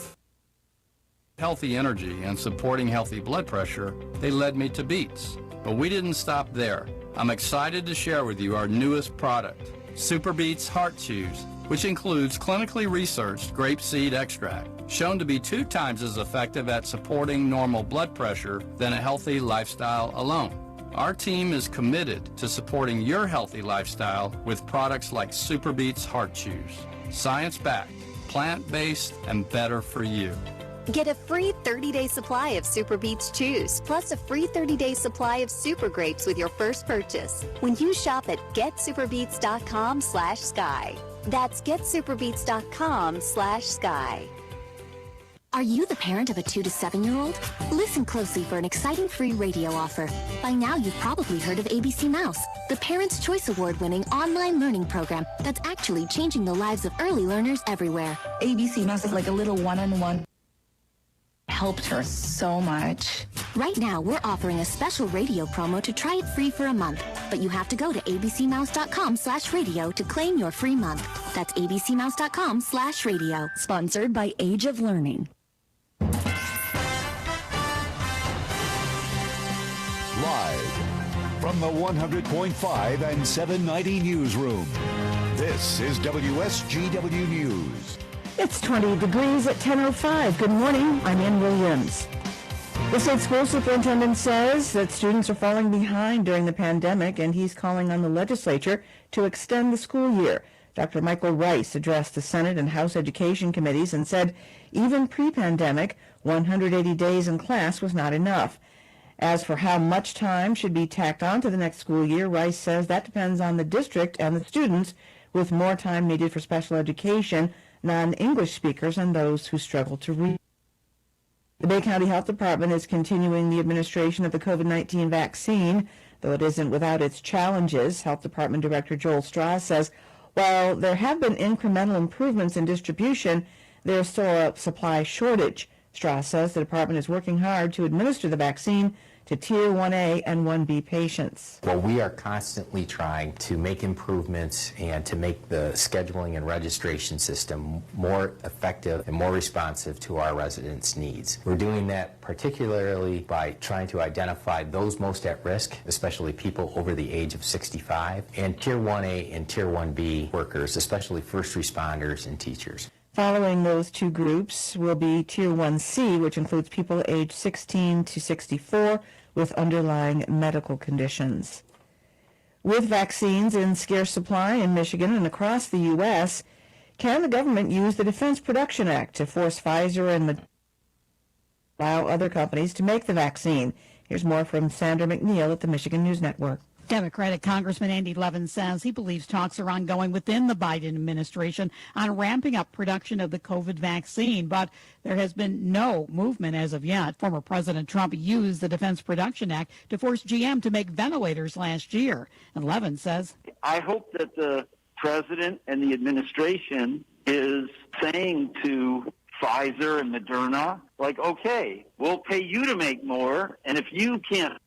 S4: healthy energy and supporting healthy blood pressure, they led me to beets. But we didn't stop there. I'm excited to share with you our newest product, Super Beets Heart Chews, which includes clinically researched grapeseed extract, shown to be 2 times as effective at supporting normal blood pressure than a healthy lifestyle alone. Our team is committed to supporting your healthy lifestyle with products like Super Beets Heart Chews. Science-backed, plant-based, and better for you.
S20: Get a free 30-day supply of Super Beets Chews, plus a free 30-day supply of Super Grapes with your first purchase when you shop at getsuperbeets.com/sky. That's getsuperbeets.com/sky. Are you the parent of a 2 to 7-year-old? Listen closely for an exciting free radio offer. By now, you've probably heard of ABC Mouse, the Parents' Choice Award-winning online learning program that's actually changing the lives of early learners everywhere.
S21: ABC Mouse is like a little one-on-one. Helped her so much.
S20: Right now, we're offering a special radio promo to try it free for a month. But you have to go to abcmouse.com/radio to claim your free month. That's abcmouse.com/radio.
S21: Sponsored by Age of Learning.
S13: Live from the 100.5 and 790 newsroom, this is WSGW News.
S22: It's 20 degrees at 10:05. Good morning. I'm Ann Williams. The state school superintendent says that students are falling behind during the pandemic, and he's calling on the legislature to extend the school year. Dr. Michael Rice addressed the Senate and House Education Committees and said even pre-pandemic, 180 days in class was not enough. As for how much time should be tacked on to the next school year, Rice says that depends on the district and the students, with more time needed for special education, non-English speakers, and those who struggle to read. The Bay County Health Department is continuing the administration of the COVID-19 vaccine, though it isn't without its challenges. Health Department Director Joel Strauss says while there have been incremental improvements in distribution, there is still a supply shortage. Strauss says the department is working hard to administer the vaccine to Tier 1A and 1B patients.
S23: Well, we are constantly trying to make improvements and to make the scheduling and registration system more effective and more responsive to our residents' needs. We're doing that particularly by trying to identify those most at risk, especially people over the age of 65, and Tier 1A and Tier 1B workers, especially first responders and teachers.
S22: Following those two groups will be Tier 1C, which includes people aged 16 to 64 with underlying medical conditions. With vaccines in scarce supply in Michigan and across the U.S., can the government use the Defense Production Act to force Pfizer and allow other companies to make the vaccine? Here's more from Sandra McNeil at the Michigan News Network.
S24: Democratic Congressman Andy Levin says he believes talks are ongoing within the Biden administration on ramping up production of the COVID vaccine, but there has been no movement as of yet. Former President Trump used the Defense Production Act to force GM to make ventilators last year. And Levin says,
S25: I hope that the president and the administration is saying to Pfizer and Moderna, like, okay, we'll pay you to make more, and if you can't,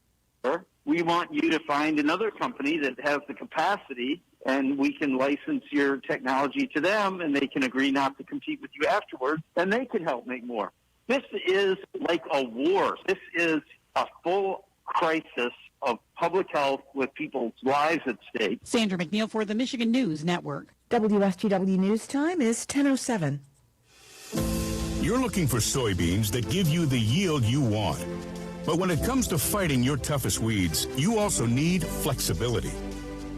S25: we want you to find another company that has the capacity, and we can license your technology to them, and they can agree not to compete with you afterwards, and they can help make more. This is like a war. This is a full crisis of public health with people's lives at stake.
S24: Sandra McNeil for the Michigan News Network.
S22: WSGW News Time is 10:07.
S26: You're looking for soybeans that give you the yield you want. But when it comes to fighting your toughest weeds, you also need flexibility.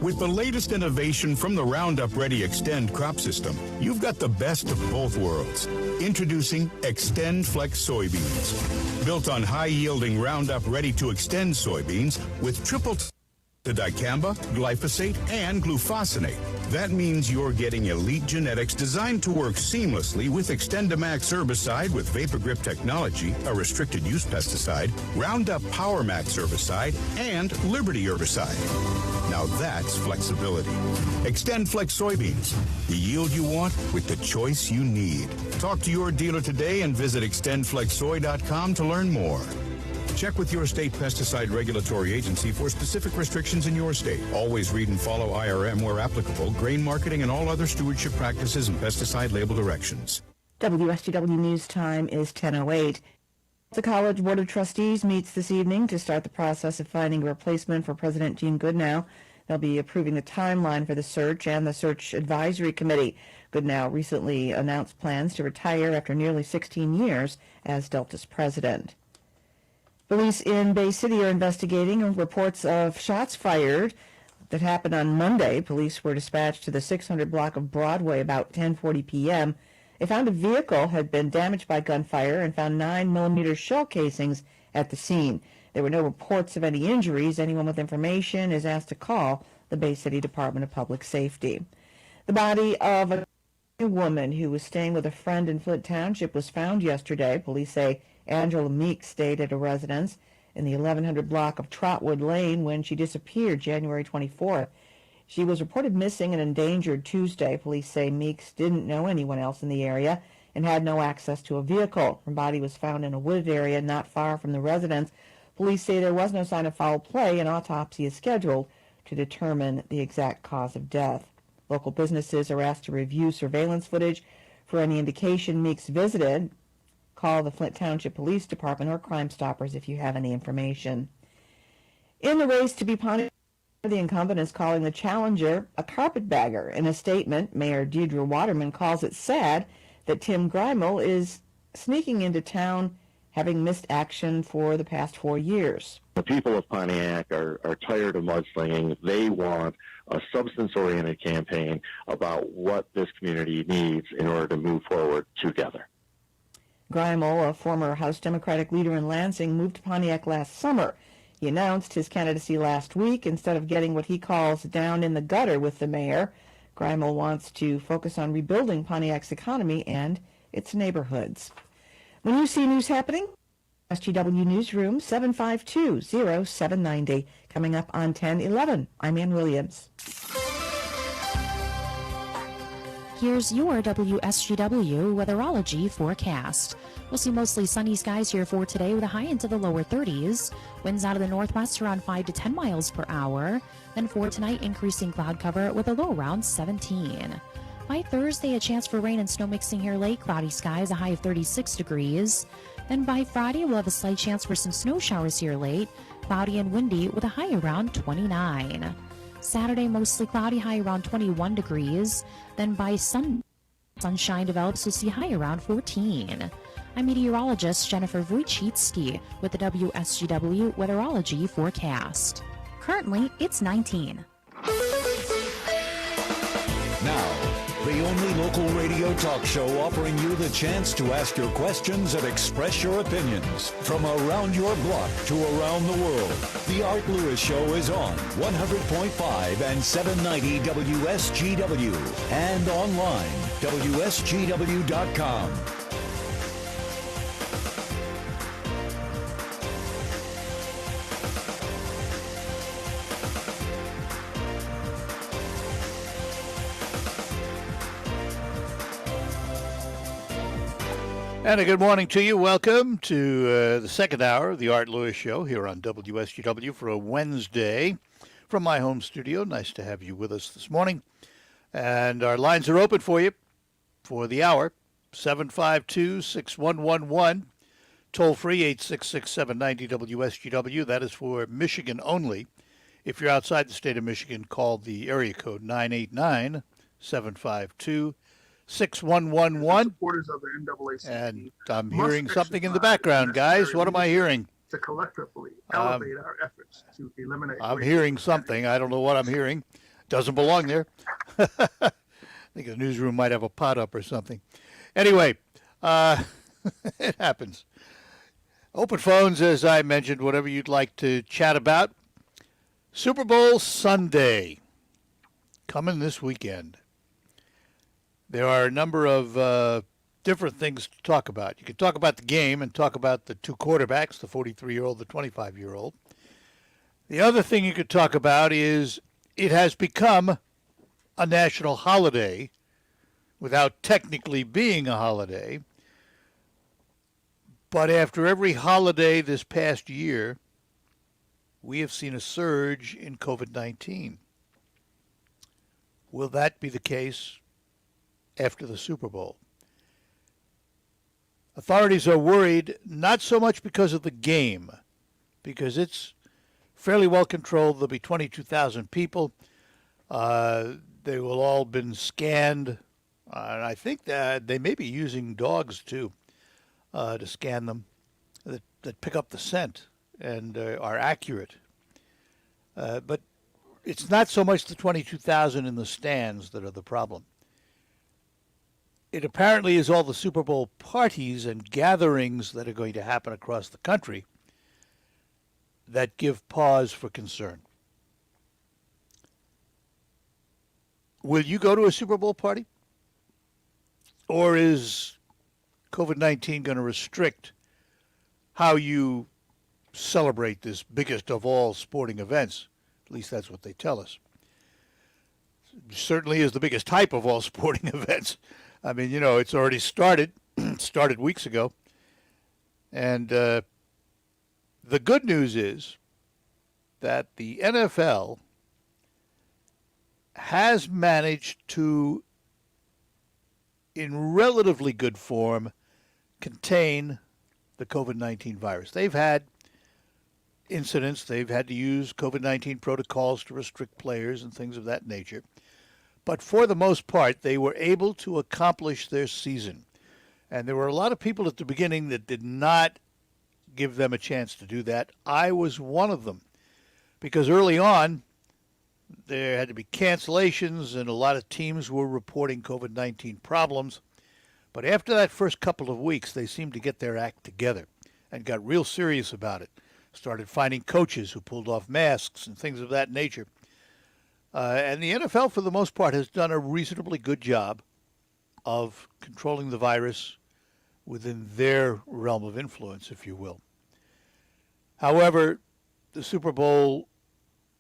S26: With the latest innovation from the Roundup Ready Extend crop system, you've got the best of both worlds. Introducing Extend Flex soybeans. Built on high-yielding Roundup Ready to Extend soybeans with triple dicamba, glyphosate, and glufosinate. That means you're getting elite genetics designed to work seamlessly with XtendiMax herbicide with Vapor Grip technology, a restricted use pesticide, Roundup Power Max herbicide, and Liberty herbicide. Now that's flexibility. Extend Flex soybeans. The yield you want with the choice you need. Talk to your dealer today and visit extendflexsoy.com to learn more. Check with your state pesticide regulatory agency for specific restrictions in your state. Always read and follow IRM where applicable, grain marketing, and all other stewardship practices and pesticide label directions.
S22: WSGW News Time is 10:08. The College Board of Trustees meets this evening to start the process of finding a replacement for President Gene Goodnow. They'll be approving the timeline for the search and the Search Advisory Committee. Goodnow recently announced plans to retire after nearly 16 years as Delta's president. Police in Bay City are investigating reports of shots fired that happened on Monday. Police were dispatched to the 600 block of Broadway about 10:40 p.m. They found a vehicle had been damaged by gunfire and found 9mm shell casings at the scene. There were no reports of any injuries. Anyone with information is asked to call the Bay City Department of Public Safety. The body of a woman who was staying with a friend in Flint Township was found yesterday. Police say Angela Meek stayed at a residence in the 1100 block of Trotwood Lane when she disappeared January 24th. She was reported missing and endangered Tuesday. Police say Meeks didn't know anyone else in the area and had no access to a vehicle. Her body was found in a wooded area not far from the residence. Police say there was no sign of foul play. An autopsy is scheduled to determine the exact cause of death. Local businesses are asked to review surveillance footage for any indication Meeks visited. Call the Flint Township Police Department or Crime Stoppers if you have any information. In the race to be Pontiac, the incumbent is calling the challenger a carpetbagger. In a statement, Mayor Deidre Waterman calls it sad that Tim Greimel is sneaking into town having missed action for the past 4 years.
S1: The people of Pontiac are tired of mudslinging. They want a substance-oriented campaign about what this community needs in order to move forward together.
S22: Greimel, a former House Democratic leader in Lansing, moved to Pontiac last summer. He announced his candidacy last week instead of getting what he calls down in the gutter with the mayor. Greimel wants to focus on rebuilding Pontiac's economy and its neighborhoods. When you see news happening, SGW Newsroom 752-0790. Coming up on 10:11. I'm Ann Williams.
S5: Here's your WSGW weatherology forecast. We'll see mostly sunny skies here for today with a high into the lower 30s. Winds out of the northwest around 5 to 10 miles per hour. Then for tonight, increasing cloud cover with a low around 17. By Thursday, a chance for rain and snow mixing here late. Cloudy skies, a high of 36 degrees. Then by Friday, we'll have a slight chance for some snow showers here late. Cloudy and windy with a high around 29. Saturday, mostly cloudy, high around 21 degrees. Then by sunshine develops, we'll see high around 14. I'm meteorologist Jennifer Wojcicki with the WSGW weatherology forecast. Currently, it's 19.
S13: Now, the only local radio talk show offering you the chance to ask your questions and express your opinions. From around your block to around the world, The Art Lewis Show is on 100.5 and 790 WSGW and online, WSGW.com.
S14: And a good morning to you. Welcome to the second hour of the Art Lewis Show here on WSGW for a Wednesday from my home studio. Nice to have you with us this morning. And our lines are open for you for the hour, 752-6111, toll free 866-790-WSGW. That is for Michigan only. If you're outside the state of Michigan, call the area code 989-752-6111. 6111.
S6: Supporters of the NAACP.
S14: And I'm hearing something in the background, guys. What am I hearing?
S6: To collectively elevate our efforts to eliminate.
S14: I'm hearing something. I don't know what I'm hearing. doesn't belong there. I think the newsroom might have a pot up or something. Anyway, it happens. Open phones, as I mentioned, whatever you'd like to chat about. Super Bowl Sunday, coming this weekend. There are a number of different things to talk about. You can talk about the game and talk about the two quarterbacks, the 43-year-old, the 25-year-old. The other thing you could talk about is it has become a national holiday without technically being a holiday. But after every holiday this past year, we have seen a surge in COVID-19. Will that be the case after the Super Bowl? Authorities are worried not so much because of the game, because it's fairly well controlled. There'll be 22,000 people. They will all been scanned. And I think that they may be using dogs, too, to scan them that pick up the scent and are accurate. But it's not so much the 22,000 in the stands that are the problem. It apparently is all the Super Bowl parties and gatherings that are going to happen across the country that give pause for concern. Will you go to a Super Bowl party? Or is COVID-19 going to restrict how you celebrate this biggest of all sporting events? At least that's what they tell us. It certainly is the biggest type of all sporting events. I mean, you know, it's already started. Started weeks ago. And the good news is that the NFL has managed to, in relatively good form, contain the COVID-19 virus. They've had incidents. They've had to use COVID-19 protocols to restrict players and things of that nature. But for the most part, they were able to accomplish their season. And there were a lot of people at the beginning that did not give them a chance to do that. I was one of them. Because early on, there had to be cancellations, and a lot of teams were reporting COVID-19 problems. But after that first couple of weeks, they seemed to get their act together and got real serious about it. Started finding coaches who pulled off masks and things of that nature. And the NFL, for the most part, has done a reasonably good job of controlling the virus within their realm of influence, if you will. However, the Super Bowl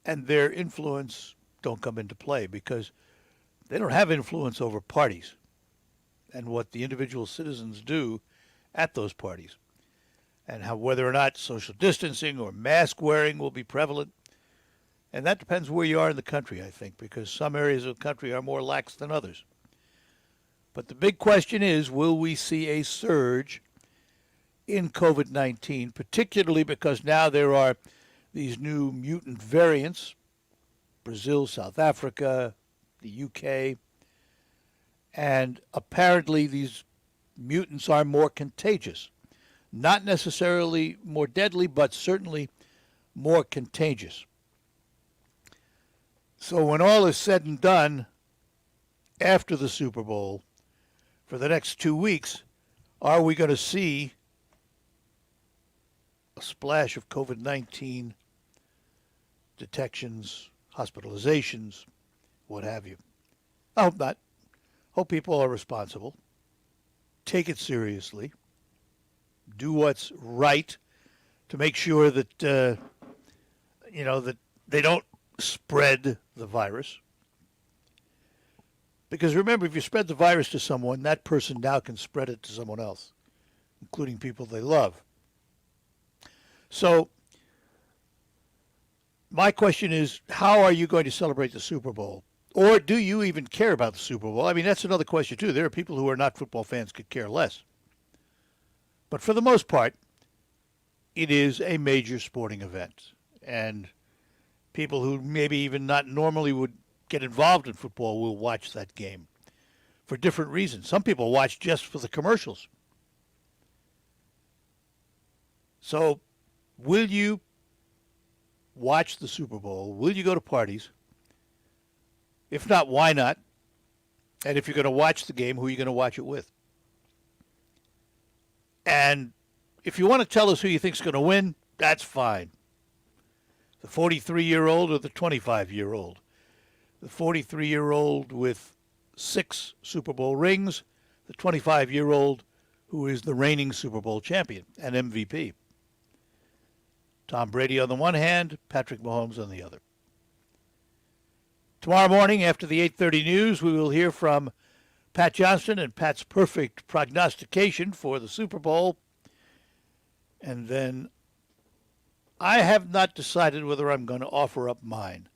S14: and their influence don't come into play because they don't have influence over parties and what the individual citizens do at those parties, and how whether or not social distancing or mask wearing will be prevalent. And that depends where you are in the country, I think, because some areas of the country are more lax than others. But the big question is, will we see a surge in COVID-19, particularly because now there are these new mutant variants, Brazil, South Africa, the UK, and apparently these mutants are more contagious. Not necessarily more deadly, but certainly more contagious. So when all is said and done, after the Super Bowl, for the next 2 weeks, are we going to see a splash of COVID-19 detections, hospitalizations, what have you? I hope not. Hope people are responsible. Take it seriously. Do what's right to make sure that, that they don't spread the virus. Because remember, if you spread the virus to someone, that person now can spread it to someone else, including people they love. So my question is, how are you going to celebrate the Super Bowl? Or do you even care about the Super Bowl? I mean, that's another question, too. There are people who are not football fans could care less. But for the most part, it is a major sporting event. And people who maybe even not normally would get involved in football will watch that game for different reasons. Some people watch just for the commercials. So will you watch the Super Bowl? Will you go to parties? If not, why not? And if you're going to watch the game, who are you going to watch it with? And if you want to tell us who you think's going to win, that's fine. The 43-year-old or the 25-year-old? The 43-year-old with 6 Super Bowl rings, the 25-year-old who is the reigning Super Bowl champion and MVP. Tom Brady on the one hand, Patrick Mahomes on the other. Tomorrow morning after the 8:30 news, we will hear from Pat Johnston and Pat's perfect prognostication for the Super Bowl. And then I have not decided whether I'm going to offer up mine,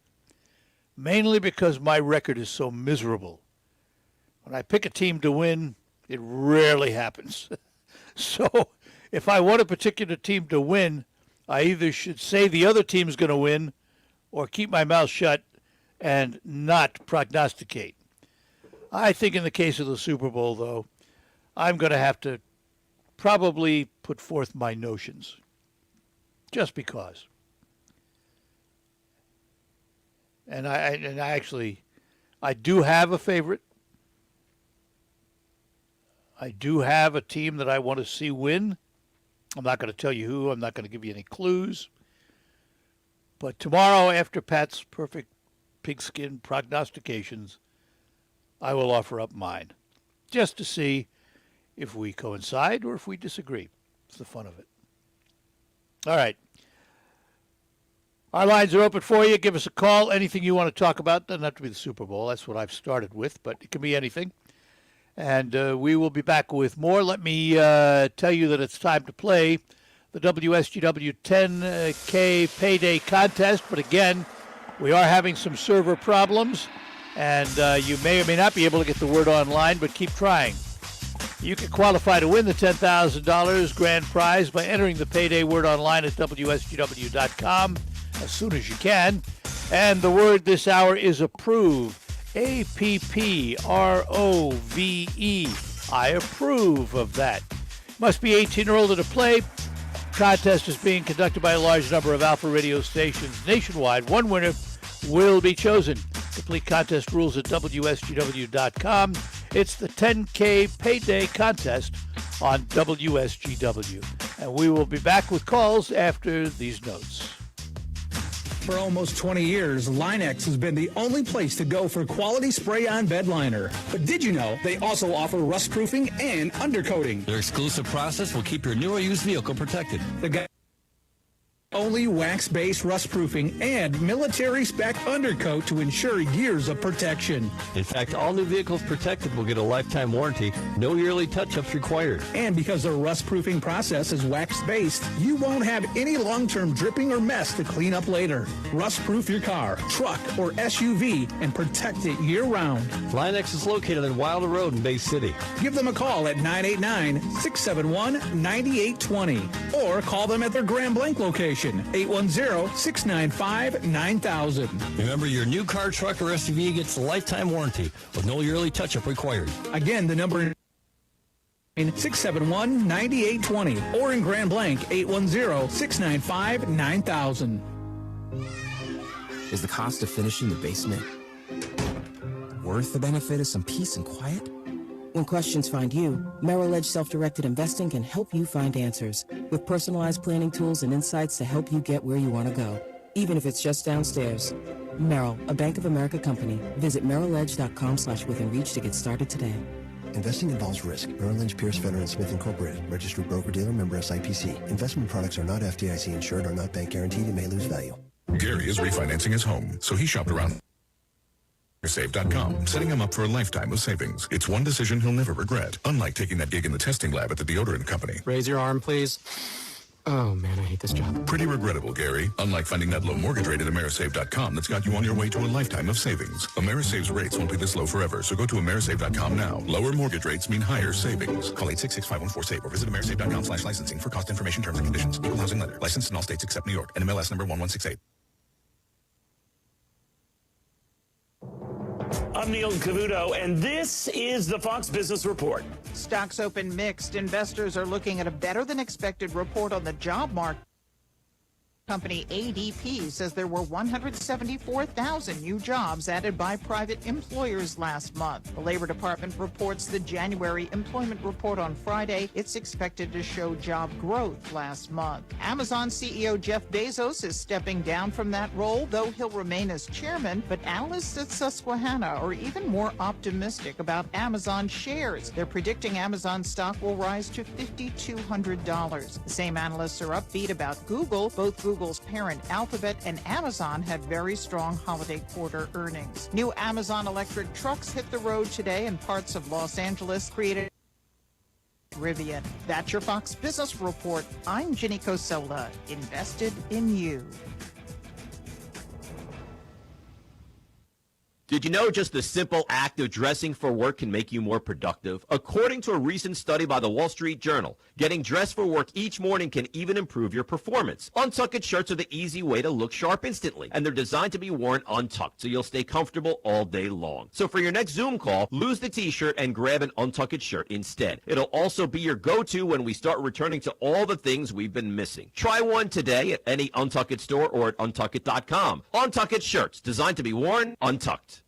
S14: mainly because my record is so miserable. When I pick a team to win, it rarely happens. So if I want a particular team to win, I either should say the other team's going to win or keep my mouth shut and not prognosticate. I think in the case of the Super Bowl, though, I'm going to have to probably put forth my notions, just because. And I do have a favorite. I do have a team that I want to see win. I'm not going to tell you who. I'm not going to give you any clues. But tomorrow, after Pat's perfect pigskin prognostications, I will offer up mine, just to see if we coincide or if we disagree. It's the fun of it. All right. Our lines are open for you. Give us a call. Anything you want to talk about. Doesn't have to be the Super Bowl. That's what I've started with, but it can be anything. And we will be back with more. Let me tell you that it's time to play the WSGW 10K Payday Contest. But again, we are having some server problems, and you may or may not be able to get the word online, but keep trying. You can qualify to win the $10,000 grand prize by entering the Payday word online at WSGW.com as soon as you can. And the word this hour is approve. APPROVE. I approve of that. Must be 18 or older to play. Contest is being conducted by a large number of Alpha radio stations nationwide. One winner will be chosen. Complete contest rules at WSGW.com. It's the 10K Payday Contest on WSGW. And we will be back with calls after these notes.
S6: For almost 20 years, Line-X has been the only place to go for quality spray-on bed liner. But did you know they also offer rust-proofing and undercoating?
S7: Their exclusive process will keep your new or used vehicle protected.
S6: The only wax-based rust-proofing and military-spec undercoat to ensure years of protection.
S7: In fact, all new vehicles protected will get a lifetime warranty, no yearly touch-ups required.
S6: And because the rust-proofing process is wax-based, you won't have any long-term dripping or mess to clean up later. Rust-proof your car, truck, or SUV and protect it year-round.
S7: Line-X is located on Wilder Road in Bay City.
S6: Give them a call at 989-671-9820 or call them at their Grand Blanc location. 810-695-9000.
S7: Remember, your new car, truck, or SUV gets a lifetime warranty with no yearly touch-up required.
S6: Again, the number is 671-9820 or in Grand Blanc, 810-695-9000.
S8: Is the cost of finishing the basement worth the benefit of some peace and quiet? When questions find you, Merrill Edge Self-Directed Investing can help you find answers with personalized planning tools and insights to help you get where you want to go, even if it's just downstairs. Merrill, a Bank of America company. Visit merrilledge.com/withinreach to get started today.
S9: Investing involves risk. Merrill Lynch, Pierce, Fenner & Smith Incorporated. Registered broker-dealer, member SIPC. Investment products are not FDIC insured or not bank guaranteed and may lose value.
S10: Gary is refinancing his home, so he shopped around Save.com, setting him up for a lifetime of savings. It's one decision he'll never regret, unlike taking that gig in the testing lab at the deodorant company.
S8: Raise your arm, please. Oh, man, I hate this job.
S10: Pretty regrettable, Gary. Unlike finding that low mortgage rate at Amerisave.com that's got you on your way to a lifetime of savings. Amerisave's rates won't be this low forever, so go to Amerisave.com now. Lower mortgage rates mean higher savings. Call 866-514-SAVE or visit Amerisave.com/licensing for cost information, terms, and conditions. Equal housing lender. Licensed in all states except New York. NMLS number 1168.
S11: I'm Neil Cavuto, and this is the Fox Business Report.
S12: Stocks open mixed. Investors are looking at a better-than-expected report on the job market. company ADP says there were 174,000 new jobs added by private employers last month. The Labor Department reports the January employment report on Friday. It's expected to show job growth last month. Amazon CEO Jeff Bezos is stepping down from that role, though he'll remain as chairman. But analysts at Susquehanna are even more optimistic about Amazon shares. They're predicting Amazon stock will rise to $5,200. The same analysts are upbeat about Google. Both Google's parent Alphabet and Amazon had very strong holiday quarter earnings. New Amazon electric trucks hit the road today in parts of Los Angeles, created Rivian. That's your Fox Business Report. I'm Ginny Cosola, invested in you.
S15: Did you know just the simple act of dressing for work can make you more productive? According to a recent study by the Wall Street Journal, getting dressed for work each morning can even improve your performance. Untucked shirts are the easy way to look sharp instantly, and they're designed to be worn untucked so you'll stay comfortable all day long. So for your next Zoom call, lose the t-shirt and grab an untucked shirt instead. It'll also be your go-to when we start returning to all the things we've been missing. Try one today at any Untucked store or at untucked.com. Untucked shirts, designed to be worn untucked.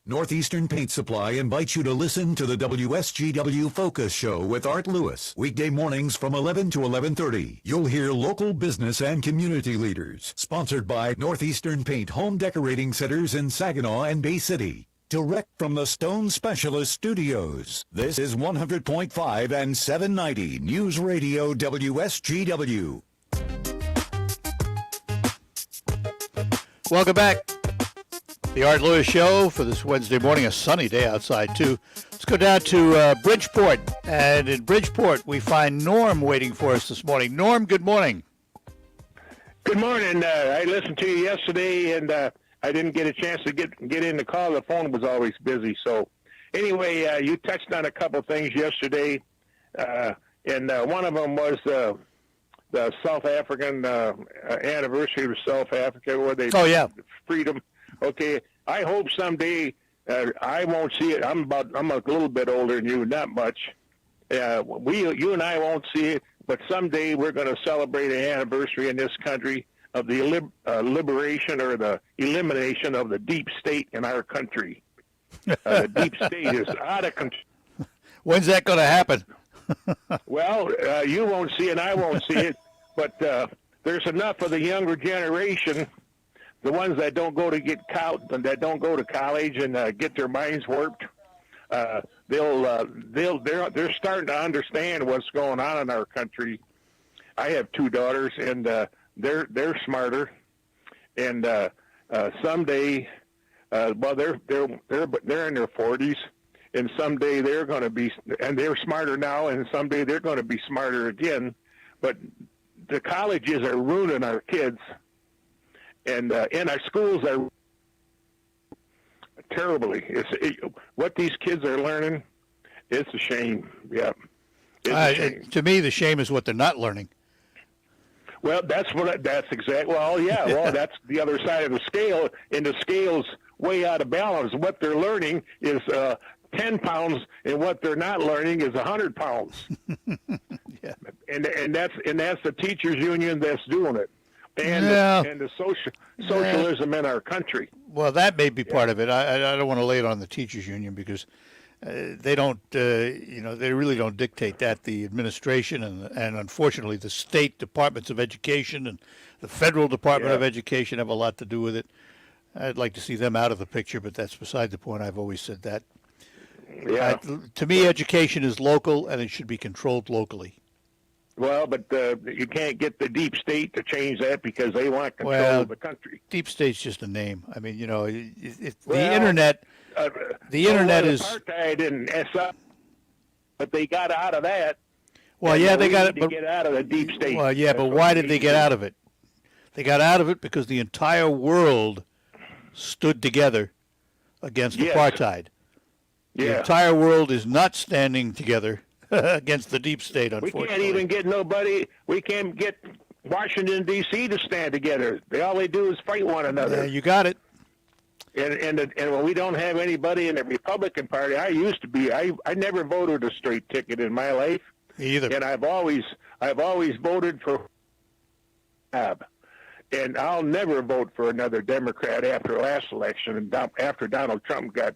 S13: Northeastern Paint Supply invites you to listen to the WSGW Focus Show with Art Lewis. Weekday mornings from 11 to 11:30. You'll hear local business and community leaders. Sponsored by Northeastern Paint Home Decorating Centers in Saginaw and Bay City. Direct from the Stone Specialist Studios. This is 100.5 and 790 News Radio WSGW.
S14: Welcome back. The Art Lewis Show for this Wednesday morning, a sunny day outside, too. Let's go down to Bridgeport. And in Bridgeport, we find Norm waiting for us this morning. Norm, good morning.
S16: Good morning. I listened to you yesterday, and I didn't get a chance to get in the call. The phone was always busy. So anyway, you touched on a couple things yesterday, and one of them was the South African anniversary of South Africa, where they freedom. Okay, I hope someday I won't see it. I'm a little bit older than you, not much. You and I won't see it, but someday we're going to celebrate an anniversary in this country of the liberation or the elimination of the deep state in our country. The deep state is out of control.
S14: When's that going to happen?
S16: Well, you won't see it, and I won't see it, but there's enough of the younger generation. The ones that don't go to get that don't go to college and get their minds warped, they're starting to understand what's going on in our country. I have two daughters, and they're smarter, and someday, well, they're in their 40s, and someday they're going to be, and they're smarter now, and someday they're going to be smarter again. But the colleges are ruining our kids. And our schools are terribly. What these kids are learning, it's a shame. Yeah.
S14: To me, the shame is what they're not learning.
S16: Well, that's exactly. Well, yeah. Well, that's the other side of the scale, and the scale's way out of balance. What they're learning is 10 pounds, and what they're not learning is 100 pounds.
S14: Yeah.
S16: And that's the teachers union that's doing it. And the socialism in our country.
S14: Well, that may be part of it. I don't want to lay it on the teachers union because they don't, they really don't dictate that. The administration and unfortunately the state departments of education and the federal Department of Education have a lot to do with it. I'd like to see them out of the picture, but that's beside the point. I've always said that.
S16: Yeah.
S14: To me, education is local and it should be controlled locally.
S16: Well, but you can't get the deep state to change that because they want control of the country.
S14: Deep state's just a name. I mean, the internet. The internet is
S16: apartheid and but they got out of that.
S14: Well, yeah, they got it.
S16: To get out of the deep state.
S14: Well, yeah, but why did they get out of it? They got out of it because the entire world stood together against apartheid.
S16: Yeah.
S14: The entire world is not standing together against the deep state, unfortunately.
S16: We can't even get nobody. We can't get Washington, D.C. to stand together. All they do is fight one another.
S14: Yeah, you got it.
S16: And when we don't have anybody in the Republican Party, I used to be. I never voted a straight ticket in my life.
S14: Me either.
S16: And I've always voted for job. And I'll never vote for another Democrat after last election and after Donald Trump got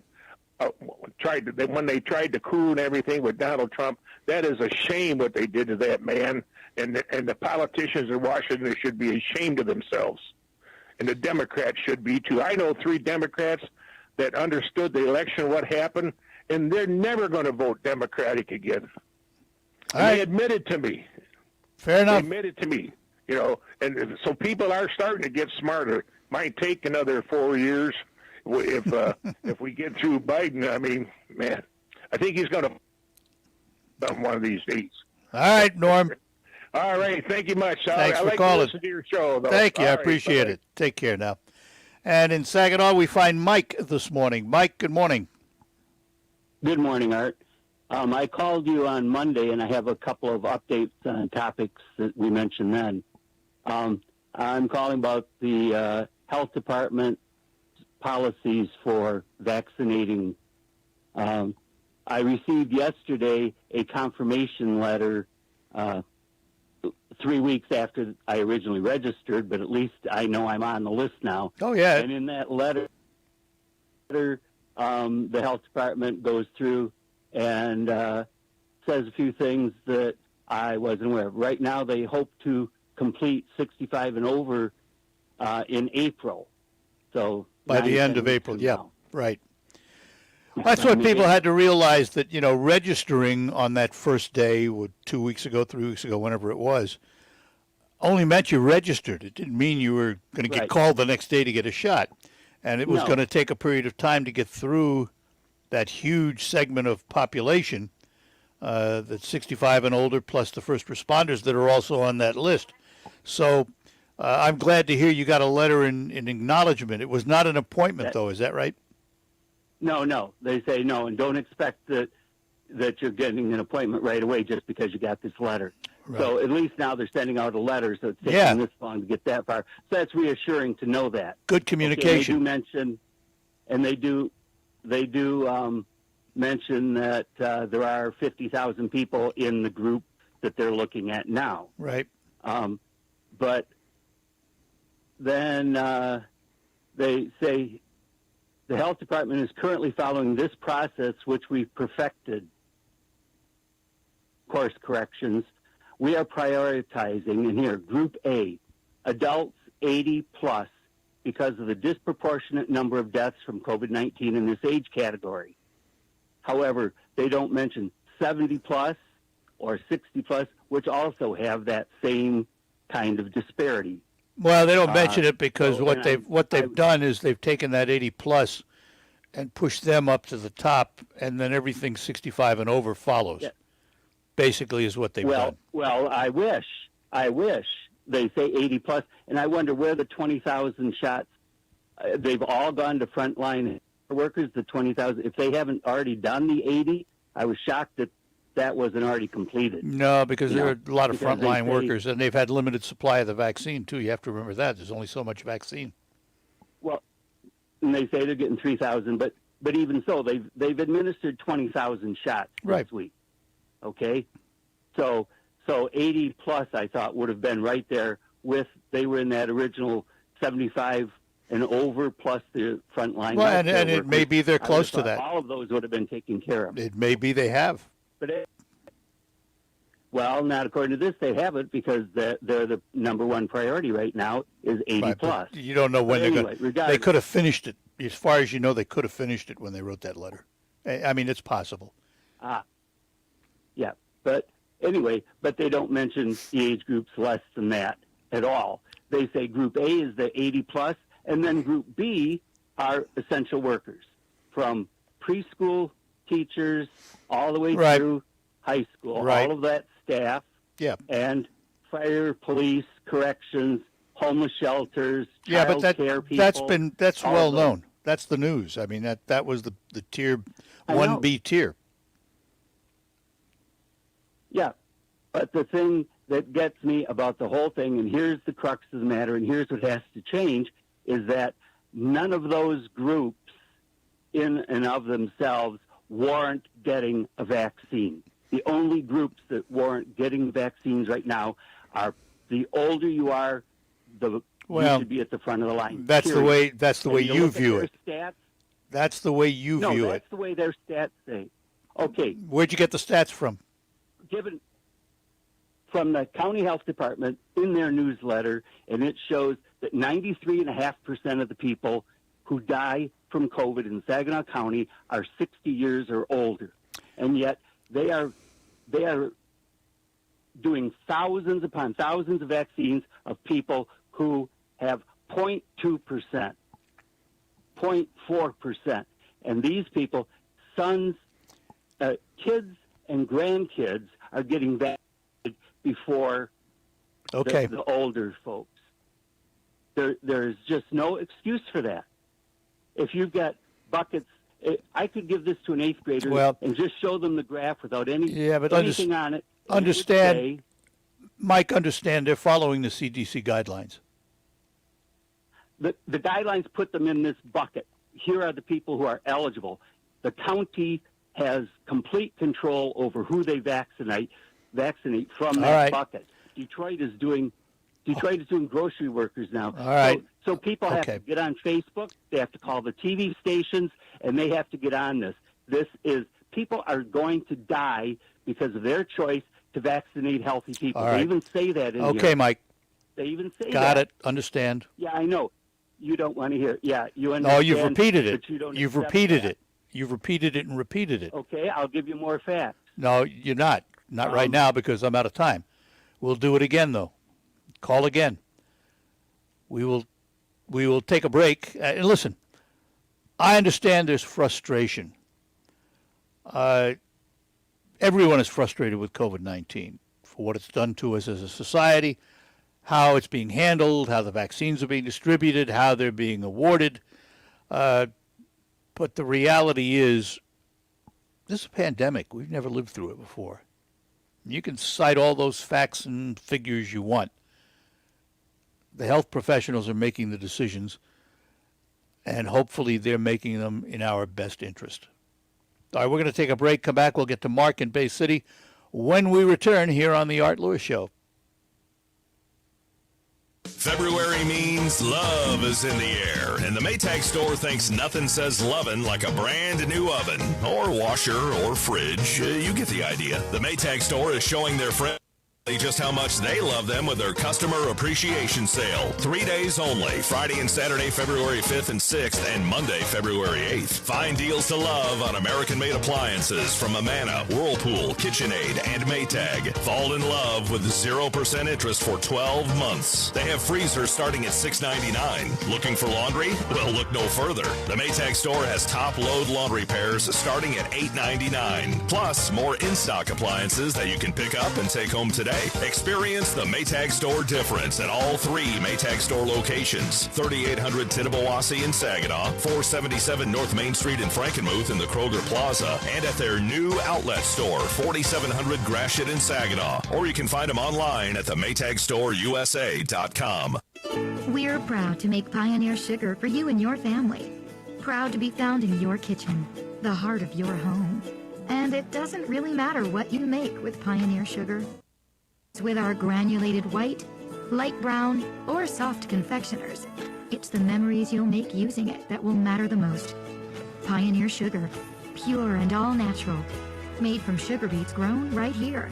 S16: when they tried to coup and everything with Donald Trump. That is a shame what they did to that man. And the politicians in Washington should be ashamed of themselves. And the Democrats should be too. I know 3 Democrats that understood the election, what happened, and they're never going to vote Democratic again. They admitted to me.
S14: Fair enough.
S16: They admitted to me, you know, and so people are starting to get smarter. Might take another 4 years if we get through Biden. I mean, man, I think he's going to one of these days.
S14: All right, Norm.
S16: All right, thank you much.
S14: Thanks
S16: I
S14: for
S16: like
S14: calling.
S16: to listen to your show, though.
S14: Thank you.
S16: All
S14: I
S16: right,
S14: appreciate
S16: bye-bye.
S14: it. Take care now. And in Saginaw, we find Mike this morning. Mike, good morning.
S2: Good morning, Art. I called you on Monday, and I have a couple of updates on topics that we mentioned then. I'm calling about the health department policies for vaccinating. I received yesterday a confirmation letter 3 weeks after I originally registered, but at least I know I'm on the list now.
S14: Oh, yeah.
S2: And in that letter, the health department goes through and says a few things that I wasn't aware of. Right now, they hope to complete 65 and over in April. So
S14: By the end of
S2: 9
S14: April,
S2: weeks
S14: yeah,
S2: from now.
S14: right. That's what people had to realize, that, you know, registering on that first day, 2 weeks ago, 3 weeks ago, whenever it was, only meant you registered. It didn't mean you were going to get
S2: Right.
S14: called the next day to get a shot. And it was
S2: No.
S14: going to take a period of time to get through that huge segment of population that's 65 and older, plus the first responders that are also on that list. So I'm glad to hear you got a letter in acknowledgement. It was not an appointment, though. Is that right?
S2: No. They say no, and don't expect that you're getting an appointment right away just because you got this letter.
S14: Right.
S2: So at least now they're sending out a letter, so it's taking
S14: Yeah.
S2: this long to get that far. So that's reassuring to know that.
S14: Good
S2: Okay,
S14: communication.
S2: they do mention, and they do mention that there are 50,000 people in the group that they're looking at now.
S14: Right.
S2: But then they say the health department is currently following this process, which we've perfected. Course corrections. We are prioritizing, and here, Group A, adults 80 plus, because of the disproportionate number of deaths from COVID-19 in this age category. However, they don't mention 70 plus or 60 plus, which also have that same kind of disparity.
S14: Well, they don't mention it because
S2: so-
S14: what they've done is they've taken that 80 plus and pushed them up to the top, and then everything 65 and over follows.
S2: Yeah.
S14: Basically, is what they've done.
S2: Well, I wish they say 80 plus, and I wonder where the 20,000 shots. They've all gone to frontline workers. The 20,000. If they haven't already done the 80, I was shocked that wasn't already completed.
S14: No, because there are a lot of
S2: because they
S14: frontline
S2: say-
S14: workers, and they've had limited supply of the vaccine too. You have to remember that there's only so much vaccine.
S2: Well, and they say they're getting 3,000, but even so, they've administered 20,000 shots
S14: Right.
S2: this week. Okay, so 80 plus, I thought would have been right there with. They were in that original 75 and over plus the frontline.
S14: Well, and
S2: healthcare
S14: it may
S2: workers.
S14: be they're
S2: I would
S14: close
S2: have
S14: to
S2: thought
S14: that.
S2: All of those would have been taken care of.
S14: It may be they have.
S2: But well, not according to this, they haven't, because they're the number one priority right now is 80
S14: Right,
S2: plus.
S14: but you don't know when
S2: But
S14: they're
S2: anyway,
S14: going. They
S2: regardless-
S14: could have finished it. As far as you know, they could have finished it when they wrote that letter. I mean, it's possible.
S2: Yeah, but anyway, but they don't mention the age groups less than that at all. They say Group A is the 80 plus, and then Group B are essential workers, from preschool teachers all the way
S14: Right.
S2: through high school,
S14: Right.
S2: all of that staff,
S14: Yeah.
S2: and fire, police, corrections, homeless shelters,
S14: Yeah, but
S2: child care people.
S14: that's
S2: all
S14: well
S2: of those.
S14: known. That's the news. I mean, that was the tier
S2: I know.
S14: 1B tier.
S2: Yeah, but the thing that gets me about the whole thing, and here's the crux of the matter, and here's what has to change, is that none of those groups in and of themselves warrant getting a vaccine. The only groups that warrant getting vaccines right now are the older you are, you
S14: Well,
S2: should be at the front of the line.
S14: That's the way. That's the way
S2: And
S14: you
S2: look at
S14: view
S2: their
S14: it.
S2: Stats.
S14: That's the way you
S2: No,
S14: view
S2: that's
S14: it.
S2: the way their stats say. Okay,
S14: Where'd you get the stats from?
S2: given from the county health department in their newsletter, and it shows that 93.5% of the people who die from COVID in Saginaw County are 60 years or older, and yet they are doing thousands upon thousands of vaccines of people who have 0.2%, 0.4%, and these people, sons, kids, and grandkids are getting vaccinated before the older folks. There's just no excuse for that. If you've got buckets, I could give this to an 8th grader and just show them the graph without anything on it.
S14: Understand, Mike, understand they're following the CDC guidelines.
S2: The guidelines put them in this bucket. Here are the people who are eligible. The county has complete control over who they vaccinate from that bucket. Detroit is doing grocery workers now.
S14: All right.
S2: So people have to get on Facebook. They have to call the TV stations, and they have to get on this. People are going to die because of their choice to vaccinate healthy people.
S14: All right.
S2: They even say that in here.
S14: Okay, Mike.
S2: They even say that.
S14: Got it. Understand.
S2: Yeah, I know. You don't want to hear. Yeah, you understand.
S14: No, you've repeated it.
S2: But you don't
S14: You've
S2: accept
S14: repeated
S2: that.
S14: it. You've repeated it and repeated it.
S2: Okay, I'll give you more facts.
S14: No, you're not. Not right now because I'm out of time. We'll do it again, though. Call again. We will take a break. And listen, I understand there's frustration. Everyone is frustrated with COVID-19 for what it's done to us as a society, how it's being handled, how the vaccines are being distributed, how they're being awarded. But the reality is, this is a pandemic. We've never lived through it before. You can cite all those facts and figures you want. The health professionals are making the decisions, and hopefully they're making them in our best interest. All right, we're going to take a break. Come back. We'll get to Mark in Bay City when we return here on the Art Lewis Show.
S3: February means love is in the air, and the Maytag store thinks nothing says lovin' like a brand new oven, or washer, or fridge. You get the idea. The Maytag store is showing their friends just how much they love them with their customer appreciation sale. 3 days only, Friday and Saturday, February 5th and 6th, and Monday, February 8th. Find deals to love on American-made appliances from Amana, Whirlpool, KitchenAid, and Maytag. Fall in love with 0% interest for 12 months. They have freezers starting at $6.99. Looking for laundry? Well, look no further. The Maytag store has top-load laundry pairs starting at $8.99. Plus, more in-stock appliances that you can pick up and take home today. Experience the Maytag store difference at all 3 Maytag store locations. 3800 Tinnabawasi in Saginaw, 477 North Main Street in Frankenmuth in the Kroger Plaza, and at their new outlet store, 4700 Gratiot in Saginaw. Or you can find them online at the MaytagStoreUSA.com.
S4: We're proud to make Pioneer Sugar for you and your family. Proud to be found in your kitchen, the heart of your home. And it doesn't really matter what you make with Pioneer Sugar. With our granulated white, light brown, or soft confectioners, it's the memories you'll make using it that will matter the most. Pioneer Sugar, pure and all natural, made from sugar beets grown right here.